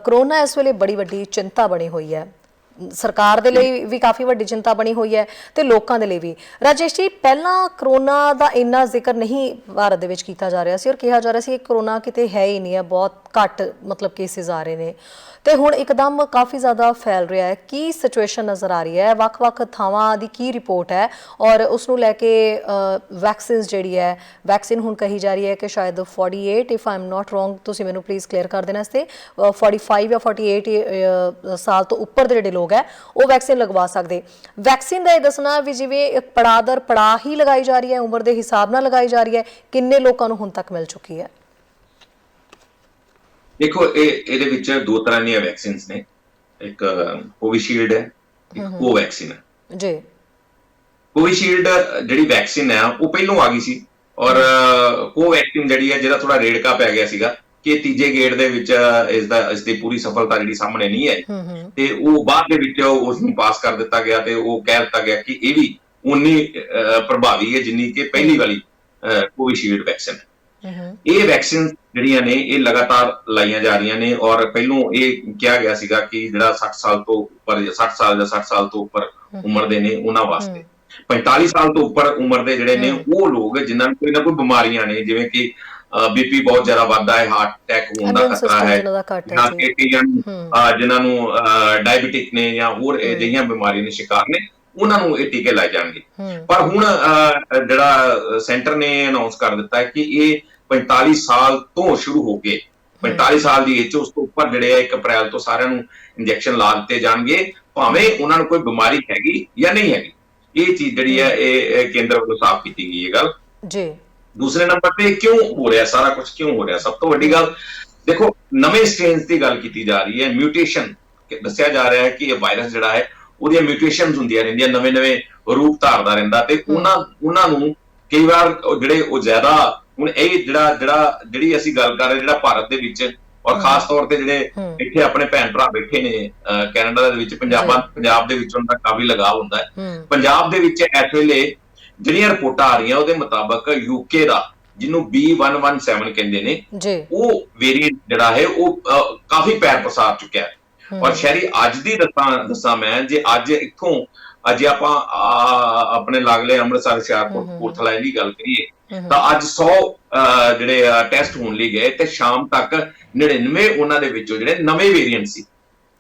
ਕਰੋਨਾ ਇਸ ਵੇਲੇ ਬੜੀ ਵੱਡੀ ਚਿੰਤਾ ਬਣੀ ਹੋਈ ਹੈ, ਸਰਕਾਰ ਦੇ ਲਈ ਵੀ ਕਾਫੀ ਵੱਡੀ ਚਿੰਤਾ ਬਣੀ ਹੋਈ ਹੈ ਤੇ ਲੋਕਾਂ ਦੇ ਲਈ ਵੀ। ਰਾਜੇਸ਼ ਜੀ, ਪਹਿਲਾਂ ਕਰੋਨਾ ਦਾ ਇੰਨਾ ਜ਼ਿਕਰ ਨਹੀਂ ਭਾਰਤ ਦੇ ਵਿੱਚ ਕੀਤਾ ਜਾ ਰਿਹਾ ਸੀ, ਔਰ ਕਿਹਾ ਜਾ ਰਿਹਾ ਸੀ ਕਿ ਕਰੋਨਾ ਕਿਤੇ ਹੈ ਹੀ ਨਹੀਂ ਹੈ, ਬਹੁਤ ਘੱਟ ਮਤਲਬ ਕੇਸਿਸ ਆ ਰਹੇ ਨੇ, ਤੇ ਹੁਣ ਇੱਕਦਮ ਕਾਫੀ ਜ਼ਿਆਦਾ ਫੈਲ ਰਿਹਾ ਹੈ। ਕੀ ਸਿਚੁਏਸ਼ਨ ਨਜ਼ਰ ਆ ਰਹੀ ਹੈ, ਵੱਖ-ਵੱਖ ਥਾਵਾਂ ਦੀ ਕੀ ਰਿਪੋਰਟ ਹੈ, ਔਰ ਉਸ ਨੂੰ ਲੈ ਕੇ ਵੈਕਸੀਨ ਜਿਹੜੀ ਹੈ, ਵੈਕਸੀਨ ਹੁਣ ਕਹੀ ਜਾ ਰਹੀ ਹੈ ਕਿ ਸ਼ਾਇਦ 48 if I am not wrong, ਤੁਸੀਂ ਮੈਨੂੰ ਪਲੀਜ਼ ਕਲੀਅਰ ਕਰ ਦੇਣਾ ਇਸ ਤੇ, 45 ਜਾਂ 48 ਸਾਲ ਤੋਂ ਉੱਪਰ ਦੇ ਜਿਹੜੇ ਲੋਕ ਹੈ ਉਹ ਵੈਕਸੀਨ ਲਗਵਾ ਸਕਦੇ। ਵੈਕਸੀਨ ਦਾ ਇਹ ਦੱਸਣਾ ਵੀ ਜਿਵੇਂ ਪੜਾਅ ਦਰ ਪੜਾਅ ਹੀ ਲਗਾਈ ਜਾ ਰਹੀ ਹੈ, ਉਮਰ ਦੇ ਹਿਸਾਬ ਨਾਲ ਲਗਾਈ ਜਾ ਰਹੀ ਹੈ, ਕਿੰਨੇ ਲੋਕਾਂ ਨੂੰ ਹੁਣ ਤੱਕ ਮਿਲ ਚੁੱਕੀ ਹੈ? ਦੇਖੋ, ਇਹਦੇ ਵਿੱਚ ਦੋ ਤਰ੍ਹਾਂ ਦੀਆਂ ਵੈਕਸੀਨਸ ਨੇ, ਇੱਕ ਕੋਵਿਸ਼ੀਲਡ ਹੈ, ਇੱਕ ਕੋਵੈਕਸਿਨ ਹੈ ਜੀ। ਕੋਵਿਸ਼ੀਲਡ ਜਿਹੜੀ ਵੈਕਸੀਨ ਹੈ ਉਹ ਪਹਿਲੋਂ ਆ ਗਈ ਸੀ, ਔਰ ਕੋਵੈਕਸਿਨ ਜਿਹੜੀ ਹੈ ਜਿਹਦਾ ਥੋੜਾ ਰੇੜਕਾ ਪੈ ਗਿਆ ਸੀਗਾ ਕਿ ਤੀਜੇ ਗੇੜ ਦੇ ਵਿੱਚ ਇਸ ਦੀ ਪੂਰੀ ਸਫਲਤਾ ਜਿਹੜੀ ਸਾਹਮਣੇ ਨਹੀਂ ਆਈ, ਤੇ ਉਹ ਬਾਅਦ ਦੇ ਵਿੱਚ ਉਸ ਨੂੰ ਪਾਸ ਕਰ ਦਿੱਤਾ ਗਿਆ ਤੇ ਉਹ ਕਹਿ ਦਿੱਤਾ ਗਿਆ ਕਿ ਇਹ ਵੀ ਉਨੀ ਪ੍ਰਭਾਵੀ ਹੈ ਜਿੰਨੀ ਕਿ ਪਹਿਲੀ ਵਾਲੀ ਕੋਵਿਸ਼ੀਲਡ ਵੈਕਸੀਨ। ਇਹ ਵੈਕਸੀਨ ਜਿਹੜੀਆਂ ਨੇ ਇਹ ਲਗਾਤਾਰ ਲਾਈਆਂ ਜਾ ਰਹੀਆਂ ਨੇ ਔਰ ਪਹਿਲੋਂ ਇਹ ਕਿਹਾ ਗਿਆ ਸੀਗਾ ਕਿ ਜਿਹੜਾ 60 ਸਾਲ ਤੋਂ ਉੱਪਰ 60 ਸਾਲ ਜਾਂ 60 ਸਾਲ ਤੋਂ ਉੱਪਰ ਉਮਰ ਦੇ ਨੇ ਉਹਨਾਂ ਵਾਸਤੇ 45 ਸਾਲ ਤੋਂ ਉੱਪਰ ਉਮਰ ਦੇ ਜਿਹੜੇ ਨੇ ਉਹ ਲੋਕ ਜਿਨ੍ਹਾਂ ਨੂੰ ਕੋਈ ਨਾ ਕੋਈ ਬਿਮਾਰੀਆਂ ਨੇ ਜਿਵੇਂ ਕਿ ਬੀਪੀ ਬਹੁਤ ਜ਼ਿਆਦਾ ਵੱਧਦਾ ਹੈ, ਹਾਰਟ ਅਟੈਕ ਹੋਣ ਦਾ ਖਤਰਾ ਹੈ, ਜਿਨ੍ਹਾਂ ਨੂੰ ਡਾਇਬੀਟਿਕ ਨੇ ਜਾਂ ਹੋਰ ਅਜਿਹੀਆਂ ਬਿਮਾਰੀਆਂ ਦੇ ਸ਼ਿਕਾਰ ਨੇ ਉਹਨਾਂ ਨੂੰ ਇਹ ਟੀਕੇ ਲਾਏ ਜਾਣਗੇ। ਪਰ ਹੁਣ ਜਿਹੜਾ ਸੈਂਟਰ ਨੇ ਅਨਾਉਂਸ ਕਰ ਦਿੱਤਾ ਹੈ ਕਿ ਇਹ 45 ਸਾਲ ਤੋਂ ਸ਼ੁਰੂ ਹੋ ਕੇ 45 ਸਾਲ ਦੀ ਏਜ ਚ ਉਸ ਤੋਂ ਉੱਪਰ ਜਿਹੜੇ 1 ਅਪ੍ਰੈਲ ਤੋਂ ਸਾਰਿਆਂ ਨੂੰ ਇੰਜੈਕਸ਼ਨ ਲਾ ਦਿੱਤੇ ਜਾਣਗੇ, ਭਾਵੇਂ ਉਹਨਾਂ ਨੂੰ ਕੋਈ ਬਿਮਾਰੀ ਹੈਗੀ ਜਾਂ ਨਹੀਂ ਹੈਗੀ। ਇਹ ਚੀਜ਼ ਜਿਹੜੀ ਹੈ ਇਹ ਕੇਂਦਰ ਵੱਲੋਂ ਸਾਫ਼ ਕੀਤੀ ਗਈ ਹੈ ਗੱਲ ਜੀ। ਦੂਸਰੇ ਨੰਬਰ ਤੇ ਕਿਉਂ ਹੋ ਰਿਹਾ ਸਾਰਾ ਕੁਝ, ਕਿਉਂ ਹੋ ਰਿਹਾ? ਸਭ ਤੋਂ ਵੱਡੀ ਗੱਲ ਦੇਖੋ, ਨਵੇਂ ਸਟ੍ਰੇਨਸ ਦੀ ਗੱਲ ਕੀਤੀ ਜਾ ਰਹੀ ਹੈ, ਮਿਊਟੇਸ਼ਨ ਦੱਸਿਆ ਜਾ ਰਿਹਾ ਹੈ ਕਿ ਇਹ ਵਾਇਰਸ ਜਿਹੜਾ ਹੈ ਉਹਦੀਆਂ ਮਿਊਟੇਸ਼ਨਸ ਹੁੰਦੀਆਂ ਰਹਿੰਦੀਆਂ, ਨਵੇਂ ਰੂਪ ਧਾਰਦਾ ਰਹਿੰਦਾ ਤੇ ਉਹਨਾਂ ਨੂੰ ਕਈ ਵਾਰ ਜਿਹੜੇ ਉਹ ਜ਼ਿਆਦਾ ਹੁਣ ਇਹ ਜਿਹੜੀ ਅਸੀਂ ਗੱਲ ਕਰ ਰਹੇ ਜਿਹੜਾ ਭਾਰਤ ਦੇ ਵਿੱਚ ਔਰ ਖਾਸ ਤੌਰ ਤੇ ਜਿਹੜੇ ਇੱਥੇ ਆਪਣੇ ਭੈਣ ਭਰਾ ਬੈਠੇ ਨੇ ਕੈਨੇਡਾ ਦੇ ਵਿੱਚ, ਪੰਜਾਬ ਦੇ ਵਿੱਚ ਉਹਨਾਂ ਦਾ ਕਾਫੀ ਲਗਾਵ ਹੁੰਦਾ ਹੈ। ਪੰਜਾਬ ਦੇ ਵਿੱਚ ਇਸ ਵੇਲੇ ਜਿਹੜੀਆਂ ਰਿਪੋਰਟਾਂ ਆ ਰਹੀਆਂ ਉਹਦੇ ਮੁਤਾਬਕ ਯੂਕੇ ਦਾ ਜਿਹਨੂੰ B117 ਕਹਿੰਦੇ ਨੇ ਉਹ ਵੇਰੀਐਂਟ ਜਿਹੜਾ ਹੈ ਉਹ ਕਾਫੀ ਪੈਰ ਪਸਾਰ ਚੁੱਕਿਆ ਹੈ। ਔਰ ਸ਼ਹਿਰੀ ਅੱਜ ਦੀ ਦੱਸਾਂ ਮੈਂ, ਜੇ ਅੱਜ ਇੱਥੋਂ ਅਜੇ ਆਪਾਂ ਆਪਣੇ ਲਾਗਲੇ ਅੰਮ੍ਰਿਤਸਰ, ਹੁਸ਼ਿਆਰਪੁਰ, ਕਪੂਰਥਲਾ ਦੀ ਗੱਲ ਕਰੀਏ ਤਾਂ ਅੱਜ 100 ਜਿਹੜੇ ਟੈਸਟ ਹੋਣ ਲਈ ਗਏ ਤੇ ਸ਼ਾਮ ਤੱਕ 99 ਉਹਨਾਂ ਦੇ ਵਿੱਚੋਂ ਜਿਹੜੇ ਨਵੇਂ ਵੇਰੀਐਂਟ ਸੀ,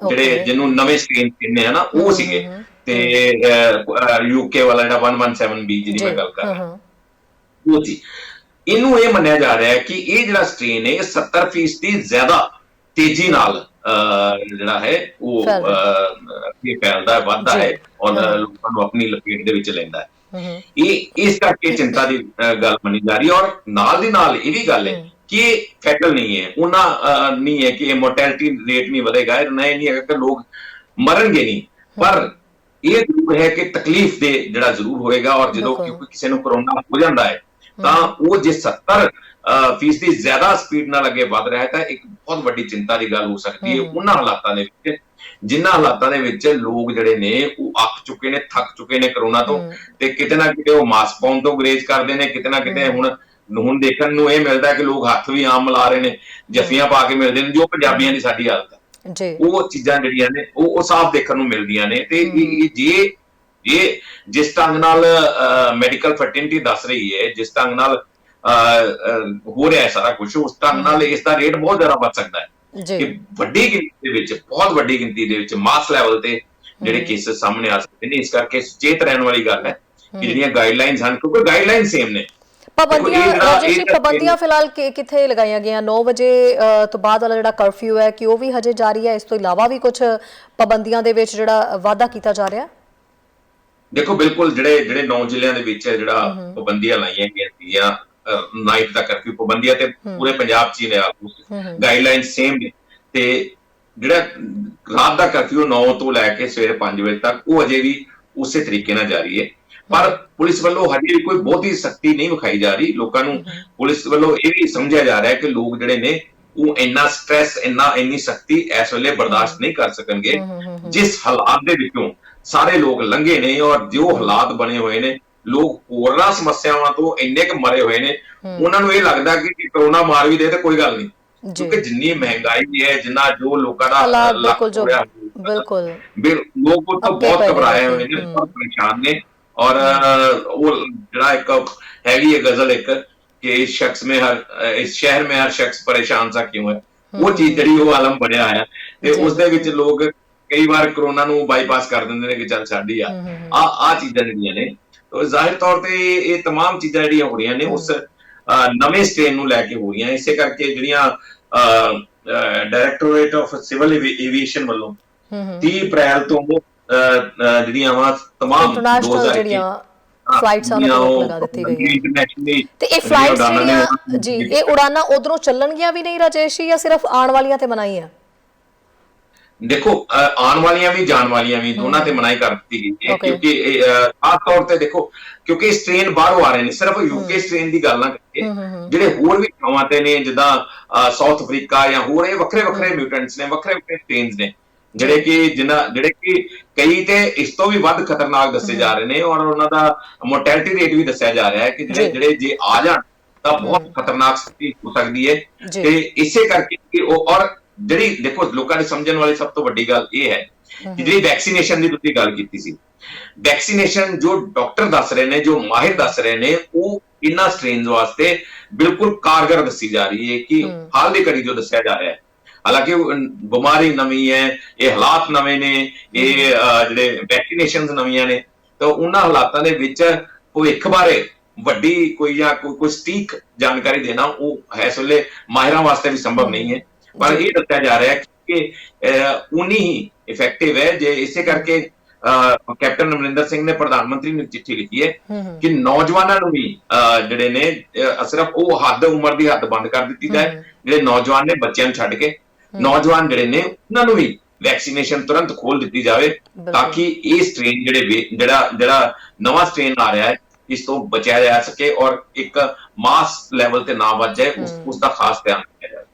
ਜਿਹੜੇ ਜਿਹਨੂੰ ਨਵੇਂ ਸਟ੍ਰੇਨ ਕਹਿੰਦੇ ਆ ਨਾ, ਉਹ ਸੀਗੇ। ਤੇ ਯੂਕੇ ਵਾਲਾ ਜਿਹੜਾ 117B ਜਿਹਦੀ ਮੈਂ ਗੱਲ ਕਰ ਰਿਹਾ ਉਹ ਸੀ। ਇਹਨੂੰ ਇਹ ਮੰਨਿਆ ਜਾ ਰਿਹਾ ਹੈ ਕਿ ਇਹ ਜਿਹੜਾ ਸਟ੍ਰੇਨ ਹੈ 70% ਜ਼ਿਆਦਾ ਤੇਜ਼ੀ ਨਾਲ ਜਿਹੜਾ ਹੈ ਉਹ ਫੈਲਦਾ ਹੈ, ਵੱਧਦਾ ਹੈ ਔਰ ਲੋਕਾਂ ਨੂੰ ਆਪਣੀ ਲਪੇਟ ਦੇ ਵਿੱਚ ਲੈਂਦਾ ਹੈ। ਇਹ ਇਸ ਕਰਕੇ ਚਿੰਤਾ ਦੀ ਗੱਲ ਮੰਨੀ ਜਾ ਰਹੀ ਹੈ। ਔਰ ਨਾਲ ਦੀ ਨਾਲ ਇਹ ਵੀ ਗੱਲ ਹੈ ਕਿ ਇਹ ਫੈਟਲ ਨਹੀਂ ਹੈ, ਉਹਨਾਂ ਨਹੀਂ ਹੈ ਕਿ ਇਹ ਮੋਰਟੈਲਿਟੀ ਰੇਟ ਨਹੀਂ ਵਧੇਗਾ, ਇਹ ਨਹੀਂ ਹੈਗਾ ਕਿ ਲੋਕ ਮਰਨਗੇ ਨਹੀਂ, ਪਰ ਇਹ ਜ਼ਰੂਰ ਹੈ ਕਿ ਤਕਲੀਫ ਦੇ ਜਿਹੜਾ ਜ਼ਰੂਰ ਹੋਏਗਾ। ਔਰ ਜਦੋਂ ਕਿਉਂਕਿ ਕਿਸੇ ਨੂੰ ਕਰੋਨਾ ਹੋ ਜਾਂਦਾ ਹੈ ਤਾਂ ਉਹ ਜੇ 70% ਜ਼ਿਆਦਾ ਸਪੀਡ ਨਾਲ ਅੱਗੇ ਵੱਧ ਰਿਹਾ ਹੈ ਤਾਂ ਇੱਕ ਬਹੁਤ ਵੱਡੀ ਚਿੰਤਾ ਦੀ ਗੱਲ ਹੋ ਸਕਦੀ ਹੈ ਉਹਨਾਂ ਹਾਲਾਤਾਂ ਦੇ ਵਿੱਚ, ਜਿਨ੍ਹਾਂ ਹਾਲਾਤਾਂ ਦੇ ਵਿੱਚ ਲੋਕ ਜਿਹੜੇ ਨੇ ਉਹ ਅੱਕ ਚੁੱਕੇ ਨੇ, ਥੱਕ ਚੁੱਕੇ ਨੇ ਕਰੋਨਾ ਤੋਂ, ਤੇ ਕਿਤੇ ਨਾ ਕਿਤੇ ਉਹ ਮਾਸਕ ਪਾਉਣ ਤੋਂ ਗੁਰੇਜ਼ ਕਰਦੇ ਨੇ, ਕਿਤੇ ਨਾ ਕਿਤੇ ਹੁਣ ਦੇਖਣ ਨੂੰ ਇਹ ਮਿਲਦਾ ਕਿ ਲੋਕ ਹੱਥ ਵੀ ਆਮ ਮਿਲਾ ਰਹੇ ਨੇ, ਜੱਫੀਆਂ ਪਾ ਕੇ ਮਿਲਦੇ ਨੇ, ਜੋ ਪੰਜਾਬੀਆਂ ਦੀ ਸਾਡੀ ਹਾਲਤ ਹੈ। ਉਹ ਚੀਜ਼ਾਂ ਜਿਹੜੀਆਂ ਨੇ ਉਹ ਸਾਫ਼ ਦੇਖਣ ਨੂੰ ਮਿਲਦੀਆਂ ਨੇ। ਤੇ ਜੇ ਜਿਸ ਢੰਗ ਨਾਲ ਮੈਡੀਕਲ ਫਰਟੀਨਿਟੀ ਦੱਸ ਰਹੀ ਹੈ, ਜਿਸ ਢੰਗ ਨਾਲ ਹੋ ਰਿਹਾ ਹੈ ਸਾਰਾ ਕੁਝ, ਉਸ ਢੰਗ ਨਾਲ ਇਸ ਦਾ ਰੇਟ ਬਹੁਤ ਜ਼ਿਆਦਾ ਵੱਧ ਸਕਦਾ ਹੈ ਕਿ ਵੱਡੀ ਗਿਣਤੀ ਦੇ ਵਿੱਚ, ਬਹੁਤ ਵੱਡੀ ਗਿਣਤੀ ਦੇ ਵਿੱਚ ਮਾਸ ਲੈਵਲ ਤੇ ਜਿਹੜੇ ਕੇਸਿਸ ਸਾਹਮਣੇ ਆ ਸਕਦੇ ਨੇ। ਇਸ ਕਰਕੇ ਸੁਚੇਤ ਰਹਿਣ ਵਾਲੀ ਗੱਲ ਹੈ ਕਿ ਜਿਹੜੀਆਂ ਗਾਈਡਲਾਈਨਸ ਹਨ, ਕਿਉਂਕਿ ਗਾਈਡਲਾਈਨ ਸੇਮ ਨੇ। ਪਾਬੰਦੀਆਂ ਫਿਲਹਾਲ ਕਿੱਥੇ ਲਗਾਈਆਂ ਗਈਆਂ? 9 ਵਜੇ ਤੋਂ ਬਾਅਦ ਵਾਲਾ ਜਿਹੜਾ ਕਰਫਿਊ ਹੈ ਕਿ ਉਹ ਵੀ ਹਜੇ ਜਾਰੀ ਹੈ? ਇਸ ਤੋਂ ਇਲਾਵਾ ਵੀ ਕੁਝ ਪਾਬੰਦੀਆਂ ਦੇ ਵਿੱਚ ਜਿਹੜਾ ਵਾਧਾ ਕੀਤਾ ਜਾ ਰਿਹਾ? ਦੇਖੋ, ਬਿਲਕੁਲ ਜਿਹੜੇ 9 ਜ਼ਿਲ੍ਹਿਆਂ ਦੇ ਵਿੱਚ ਜਿਹੜਾ ਪਾਬੰਦੀਆਂ ਲਾਈਆਂ ਗਈਆਂ ਸੀਗੀਆਂ, ਨਾਈਟ ਦਾ ਕਰਫਿਊ ਪਾਬੰਦੀਆਂ ਤੇ ਪੂਰੇ ਪੰਜਾਬ 'ਚ ਹੀ ਨੇ, ਗਾਈਡਲਾਈਨ ਸੇਮ ਨੇ। ਤੇ ਜਿਹੜਾ ਰਾਤ ਦਾ ਕਰਫਿਊ 9 ਤੋਂ ਲੈ ਕੇ ਸਵੇਰੇ 5 ਵਜੇ ਤੱਕ ਉਹ ਅਜੇ ਵੀ ਉਸੇ ਤਰੀਕੇ ਨਾਲ ਜਾਰੀ ਹੈ। ਪਰ ਪੁਲਿਸ ਵੱਲੋਂ ਹਜੇ ਵੀ ਕੋਈ ਬਹੁਤੀ ਸਖਤੀ ਨਹੀਂ ਵਿਖਾਈ ਜਾ ਰਹੀ। ਲੋਕਾਂ ਨੂੰ ਪੁਲਿਸ ਵੱਲੋਂ ਇਹ ਵੀ ਸਮਝਿਆ ਜਾ ਰਿਹਾ ਹੈ ਕਿ ਲੋਕ ਜਿਹੜੇ ਨੇ ਉਹ ਇੰਨਾ ਸਟ੍ਰੈਸ, ਇੰਨੀ ਸਖਤੀ ਇਸ ਵੇਲੇ ਬਰਦਾਸ਼ਤ ਨਹੀਂ ਕਰ ਸਕਣਗੇ ਜਿਸ ਹਾਲਾਤ ਦੇ ਵਿੱਚੋਂ ਸਾਰੇ ਲੋਕ ਲੰਘੇ ਨੇ। ਔਰ ਜੋ ਹਾਲਾਤ ਬਣੇ ਹੋਏ ਨੇ, ਲੋਕ ਹੋਰਨਾਂ ਸਮੱਸਿਆਵਾਂ ਤੋਂ ਇੰਨੇ ਕੁ ਮਰੇ ਹੋਏ ਨੇ, ਉਹਨਾਂ ਨੂੰ ਇਹ ਲੱਗਦਾ ਕਿ ਕਰੋਨਾ ਮਾਰ ਵੀ ਦੇ ਤੇ ਕੋਈ ਗੱਲ ਨਹੀਂ, ਕਿਉਂਕਿ ਜਿੰਨੀ ਮਹਿੰਗਾਈ ਹੈ, ਜਿੰਨਾ ਜੋ ਲੋਕਾਂ ਦਾ ਲੱਕ ਹੋਇਆ, ਬਿਲਕੁਲ ਲੋਕ ਤਾਂ ਬਹੁਤ ਘਬਰਾਏ ਹੋਏ ਨੇ, ਬਹੁਤ ਪਰੇਸ਼ਾਨ ਨੇ। ਔਰ ਉਹ ਜਿਹੜਾ ਇੱਕ ਹੈਗੀ ਹੈ ਗਜ਼ਲ ਇੱਕ ਕਿ ਇਸ ਸ਼ਹਿਰ में हर शख्स परेशान सा क्यों है, ਉਹ ਚੀਜ਼ ਜਿਹੜੀ ਉਹ ਆਲਮ ਬਣਿਆ ਹੋਇਆ ਤੇ ਉਸ ਦੇ ਵਿੱਚ ਲੋਕ ਕਈ ਵਾਰ ਕਰੋਨਾ ਨੂੰ ਬਾਈਪਾਸ ਕਰ ਦਿੰਦੇ ਨੇ ਕਿ ਚੱਲ ਸਾਡੀ ਆ ਚੀਜ਼ਾਂ ਜਿਹੜੀਆਂ ਨੇ। ਤਾਂ ਜ਼ਾਹਿਰ ਤੌਰ ਤੇ ਇਹ तमाम ਚੀਜ਼ਾਂ ਜਿਹੜੀਆਂ ਹੋ ਰਹੀਆਂ ਨੇ ਉਸ ਨਵੇਂ ਸਟ੍ਰੇਨ ਨੂੰ ਲੈ ਕੇ ਹੋ ਰਹੀਆਂ। ਇਸੇ ਕਰਕੇ ਜਿਹੜੀਆਂ ਡਾਇਰੈਕਟੋਰੇਟ ਆਫ ਸਿਵਲ ਐਵੀਏਸ਼ਨ ਵੱਲੋਂ 30 ਅਪ੍ਰੈਲ ਤੋਂ ਜਿਹੜੀਆਂ ਵਾ तमाम 2021 ਜਿਹੜੀਆਂ ਫਲਾਈਟਸ ਉਹਨਾਂ ਨੂੰ ਲਗਾ ਦਿੱਤੀ ਗਈ ਹੈ। ਤੇ ਇਹ ਫਲਾਈਟਸ ਜਿਹੜੀਆਂ ਜੀ ਇਹ ਉਡਾਨਾਂ ਉਧਰੋਂ ਚੱਲਣਗੀਆਂ ਵੀ ਨਹੀਂ ਰਾਜੇਸ਼, ਜਾਂ ਸਿਰਫ ਆਉਣ ਵਾਲੀਆਂ ਤੇ ਮਨਾਈ ਹੈ? ਦੇਖੋ, ਆਉਣ ਵਾਲੀਆਂ ਵੀ ਜਾਣ ਵਾਲੀਆਂ ਵੀ ਦੋਨਾਂ ਤੇ ਮਨਾਹੀ ਕਰ ਦਿੱਤੀ ਗਈ ਹੈ, ਕਿਉਂਕਿ ਖਾਸ ਤੌਰ ਤੇ ਦੇਖੋ ਕਿਉਂਕਿ ਸਟ੍ਰੇਨ ਬਾਹਰੋਂ ਆ ਰਹੇ ਨੇ, ਸਿਰਫ ਯੂਕੇ ਸਟ੍ਰੇਨ ਦੀ ਗੱਲ ਨਾ ਕਰੀਏ, ਜਿਹੜੇ ਹੋਰ ਵੀ ਥਾਵਾਂ ਤੇ ਨੇ ਜਿੱਦਾਂ ਸਾਊਥ ਅਫਰੀਕਾ ਜਾਂ ਹੋਰ ਇਹ ਵੱਖਰੇ ਮਿਊਟੈਂਟਸ ਨੇ, ਵੱਖਰੇ ਸਟ੍ਰੇਨਸ ਨੇ ਜਿਹੜੇ ਕਿ ਕਈ ਤੇ ਇਸ ਤੋਂ ਵੀ ਵੱਧ ਖਤਰਨਾਕ ਦੱਸੇ ਜਾ ਰਹੇ ਨੇ। ਔਰ ਉਹਨਾਂ ਦਾ ਮੋਰਟੈਲਿਟੀ ਰੇਟ ਵੀ ਦੱਸਿਆ ਜਾ ਰਿਹਾ ਹੈ ਕਿ ਜਿਹੜੇ ਜੇ ਆ ਜਾਣ ਤਾਂ ਬਹੁਤ ਖਤਰਨਾਕ ਸਥਿਤੀ ਹੋ ਸਕਦੀ ਹੈ। ਜੀ। ਤੇ ਇਸੇ ਕਰਕੇ ਔਰ ਜਿਹੜੀ ਦੇਖੋ ਲੋਕਾਂ ਨੇ ਸਮਝਣ ਵਾਲੀ ਸਭ ਤੋਂ ਵੱਡੀ ਗੱਲ ਇਹ ਹੈ ਕਿ ਜਿਹੜੀ ਵੈਕਸੀਨੇਸ਼ਨ ਦੀ ਤੁਸੀਂ ਗੱਲ ਕੀਤੀ ਸੀ, ਵੈਕਸੀਨੇਸ਼ਨ ਜੋ ਡਾਕਟਰ ਦੱਸ ਰਹੇ ਨੇ, ਜੋ ਮਾਹਿਰ ਦੱਸ ਰਹੇ ਨੇ, ਉਹ ਇਹਨਾਂ ਸਟ੍ਰੇਨਸ ਵਾਸਤੇ ਬਿਲਕੁਲ ਕਾਰਗਰ ਦੱਸੀ ਜਾ ਰਹੀ ਹੈ ਕਿ ਹਾਲ ਦੀ ਘੜੀ ਜੋ ਦੱਸਿਆ ਜਾ ਰਿਹਾ ਹੈ। ਹਾਲਾਂਕਿ ਬਿਮਾਰੀ ਨਵੀਂ ਹੈ, ਇਹ ਹਾਲਾਤ ਨਵੇਂ ਨੇ, ਇਹ ਜਿਹੜੇ ਵੈਕਸੀਨੇਸ਼ਨਸ ਨਵੀਆਂ ਨੇ, ਤਾਂ ਉਹਨਾਂ ਹਾਲਾਤਾਂ ਦੇ ਵਿੱਚ ਭਵਿੱਖ ਬਾਰੇ ਵੱਡੀ ਕੋਈ ਜਾਂ ਕੋਈ ਸਟੀਕ ਜਾਣਕਾਰੀ ਦੇਣਾ ਉਹ ਇਸ ਵੇਲੇ ਮਾਹਿਰਾਂ ਵਾਸਤੇ ਵੀ ਸੰਭਵ ਨਹੀਂ ਹੈ। ਪਰ ਇਹ ਦੱਸਿਆ ਜਾ ਰਿਹਾ ਹੈ ਕਿ ਉਨੀ ਹੀ ਇਫੈਕਟਿਵ ਹੈ। ਜੇ ਇਸੇ ਕਰਕੇ ਕੈਪਟਨ ਅਮਰਿੰਦਰ ਸਿੰਘ ਨੇ ਪ੍ਰਧਾਨ ਮੰਤਰੀ ਨੂੰ ਚਿੱਠੀ ਲਿਖੀ ਹੈ ਕਿ ਨੌਜਵਾਨਾਂ ਨੂੰ ਵੀ ਜਿਹੜੇ ਨੇ ਸਿਰਫ ਉਹ ਉਮਰ ਦੀ ਹੱਦ ਬੰਦ ਕਰ ਦਿੱਤੀ ਜਾਏ, ਜਿਹੜੇ ਨੌਜਵਾਨ ਨੇ ਬੱਚਿਆਂ ਨੂੰ ਛੱਡ ਕੇ ਨੌਜਵਾਨ ਜਿਹੜੇ ਨੇ ਉਹਨਾਂ ਨੂੰ ਵੀ ਵੈਕਸੀਨੇਸ਼ਨ ਤੁਰੰਤ ਖੋਲ ਦਿੱਤੀ ਜਾਵੇ, ਤਾਂ ਕਿ ਇਹ ਸਟ੍ਰੇਨ ਜਿਹੜਾ ਨਵਾਂ ਸਟ੍ਰੇਨ ਆ ਰਿਹਾ ਹੈ ਇਸ ਤੋਂ ਬਚਿਆ ਜਾ ਸਕੇ ਔਰ ਇੱਕ ਮਾਸ ਲੈਵਲ ਤੇ ਨਾ ਵੱਧ ਜਾਏ, ਉਸ ਦਾ ਖਾਸ ਧਿਆਨ ਰੱਖਿਆ ਜਾਵੇ।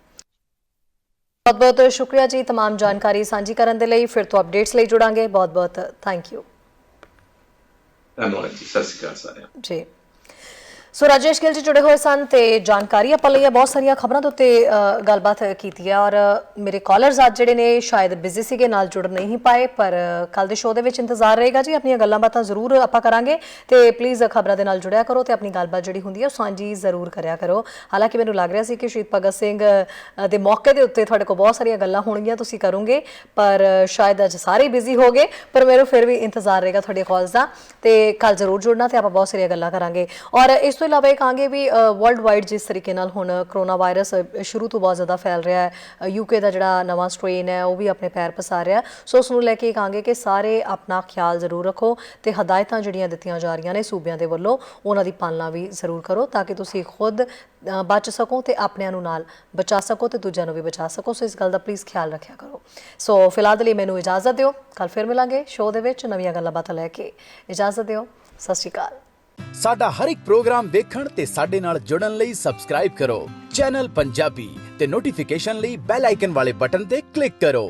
ਬਹੁਤ ਬਹੁਤ ਸ਼ੁਕਰੀਆ ਜੀ तमाम ਜਾਣਕਾਰੀ ਸਾਂਝੀ ਕਰਨ ਦੇ ਲਈ। ਫਿਰ ਤੋਂ ਅਪਡੇਟਸ ਲਈ ਜੁੜਾਂਗੇ। ਬਹੁਤ ਬਹੁਤ ਥੈਂਕ ਯੂ। ਧੰਨਵਾਦ ਜੀ, ਸਤਿ ਸ਼੍ਰੀ ਅਕਾਲ ਸਾਰਿਆਂ ਨੂੰ ਜੀ। ਸੋ ਰਾਜੇਸ਼ ਗਿੱਲ ਜੀ ਜੁੜੇ ਹੋਏ ਸਨ ਤੇ ਜਾਣਕਾਰੀ ਆਪਾਂ ਲਈ ਬਹੁਤ ਸਾਰੀਆਂ ਖਬਰਾਂ ਦੇ ਉੱਤੇ ਗੱਲਬਾਤ ਕੀਤੀ ਹੈ ਔਰ ਮੇਰੇ ਕਾਲਰਸ ਅੱਜ ਜਿਹੜੇ ਨੇ ਸ਼ਾਇਦ ਬਿਜ਼ੀ ਸੀਗੇ, ਨਾਲ ਜੁੜ ਨਹੀਂ ਪਾਏ, ਪਰ ਕੱਲ ਦੇ ਸ਼ੋਅ ਦੇ ਵਿੱਚ ਇੰਤਜ਼ਾਰ ਰਹੇਗਾ ਜੀ। ਆਪਣੀਆਂ ਗੱਲਾਂ ਬਾਤਾਂ ਜ਼ਰੂਰ ਆਪਾਂ ਕਰਾਂਗੇ ਤੇ ਪਲੀਜ਼ ਖਬਰਾਂ ਦੇ ਨਾਲ ਜੁੜਿਆ ਕਰੋ ਤੇ ਆਪਣੀ ਗੱਲਬਾਤ ਜਿਹੜੀ ਹੁੰਦੀ ਹੈ ਸਾਂਝੀ ਜ਼ਰੂਰ ਕਰਿਆ ਕਰੋ। ਹਾਲਾਂਕਿ ਮੈਨੂੰ ਲੱਗ ਰਿਹਾ ਸੀ ਕਿ ਸ਼ਹੀਦ ਭਗਤ ਸਿੰਘ ਦੇ ਮੌਕੇ ਦੇ ਉੱਤੇ ਤੁਹਾਡੇ ਕੋਲ ਬਹੁਤ ਸਾਰੀਆਂ ਗੱਲਾਂ ਹੋਣਗੀਆਂ, ਤੁਸੀਂ ਕਰੋਗੇ, ਪਰ ਸ਼ਾਇਦ ਅੱਜ ਸਾਰੇ ਬਿਜ਼ੀ ਹੋ ਗਏ। ਪਰ ਮੈਨੂੰ ਫਿਰ ਵੀ ਇੰਤਜ਼ਾਰ ਰਹੇਗਾ ਤੁਹਾਡੇ ਕਾਲਸ ਦਾ ਤੇ ਕੱਲ ਜ਼ਰੂਰ ਜੁੜਨਾ ਤੇ ਆਪਾਂ ਬਹੁਤ ਸਾਰੀਆਂ ਗੱਲਾਂ ਕਰਾਂਗੇ। ਔਰ ਇਸ ਤੋਂ ਇਲਾਵਾ ਇਹ ਕਹਾਂਗੇ ਵੀ ਵਰਲਡ ਵਾਈਡ ਜਿਸ ਤਰੀਕੇ ਨਾਲ ਹੁਣ ਕਰੋਨਾ ਵਾਇਰਸ ਸ਼ੁਰੂ ਤੋਂ ਬਹੁਤ ਜ਼ਿਆਦਾ ਫੈਲ ਰਿਹਾ ਹੈ, ਯੂਕੇ ਦਾ ਜਿਹੜਾ ਨਵਾਂ ਸਟ੍ਰੇਨ ਹੈ ਉਹ ਵੀ ਆਪਣੇ ਪੈਰ ਪਸਾਰ ਰਿਹਾ, ਸੋ ਉਸ ਨੂੰ ਲੈ ਕੇ ਕਹਾਂਗੇ ਕਿ ਸਾਰੇ ਆਪਣਾ ਖਿਆਲ ਜ਼ਰੂਰ ਰੱਖੋ ਤੇ ਹਦਾਇਤਾਂ ਜਿਹੜੀਆਂ ਦਿੱਤੀਆਂ ਜਾ ਰਹੀਆਂ ਨੇ ਸੂਬਿਆਂ ਦੇ ਵੱਲੋਂ ਉਹਨਾਂ ਦੀ ਪਾਲਣਾ ਵੀ ਜ਼ਰੂਰ ਕਰੋ, ਤਾਂ ਕਿ ਤੁਸੀਂ ਖੁਦ ਬਚ ਸਕੋ ਤੇ ਆਪਣਿਆਂ ਨੂੰ ਨਾਲ ਬਚਾ ਸਕੋ ਤੇ ਦੂਜਿਆਂ ਨੂੰ ਵੀ ਬਚਾ ਸਕੋ। ਸੋ ਇਸ ਗੱਲ ਦਾ ਪਲੀਜ਼ ਖਿਆਲ ਰੱਖਿਆ ਕਰੋ। ਸੋ ਫਿਲਹਾਲ ਦੇ ਲਈ ਮੈਨੂੰ ਇਜਾਜ਼ਤ ਦਿਓ, ਕੱਲ ਫਿਰ ਮਿਲਾਂਗੇ ਸ਼ੋਅ ਦੇ ਵਿੱਚ ਨਵੀਆਂ ਗੱਲਾਂ ਬਾਤਾਂ ਲੈ ਕੇ। ਇਜਾਜ਼ਤ ਦਿਓ, ਸਤਿ ਸ਼੍ਰੀ ਅਕਾਲ। ਸਾਡਾ ਹਰ ਇੱਕ ਪ੍ਰੋਗਰਾਮ ਦੇਖਣ ਤੇ ਸਾਡੇ ਨਾਲ ਜੁੜਨ ਲਈ ਸਬਸਕ੍ਰਾਈਬ ਕਰੋ ਚੈਨਲ ਪੰਜਾਬੀ ਤੇ ਨੋਟੀਫਿਕੇਸ਼ਨ ਲਈ ਬੈਲ ਆਈਕਨ ਵਾਲੇ ਬਟਨ ਤੇ ਕਲਿੱਕ ਕਰੋ।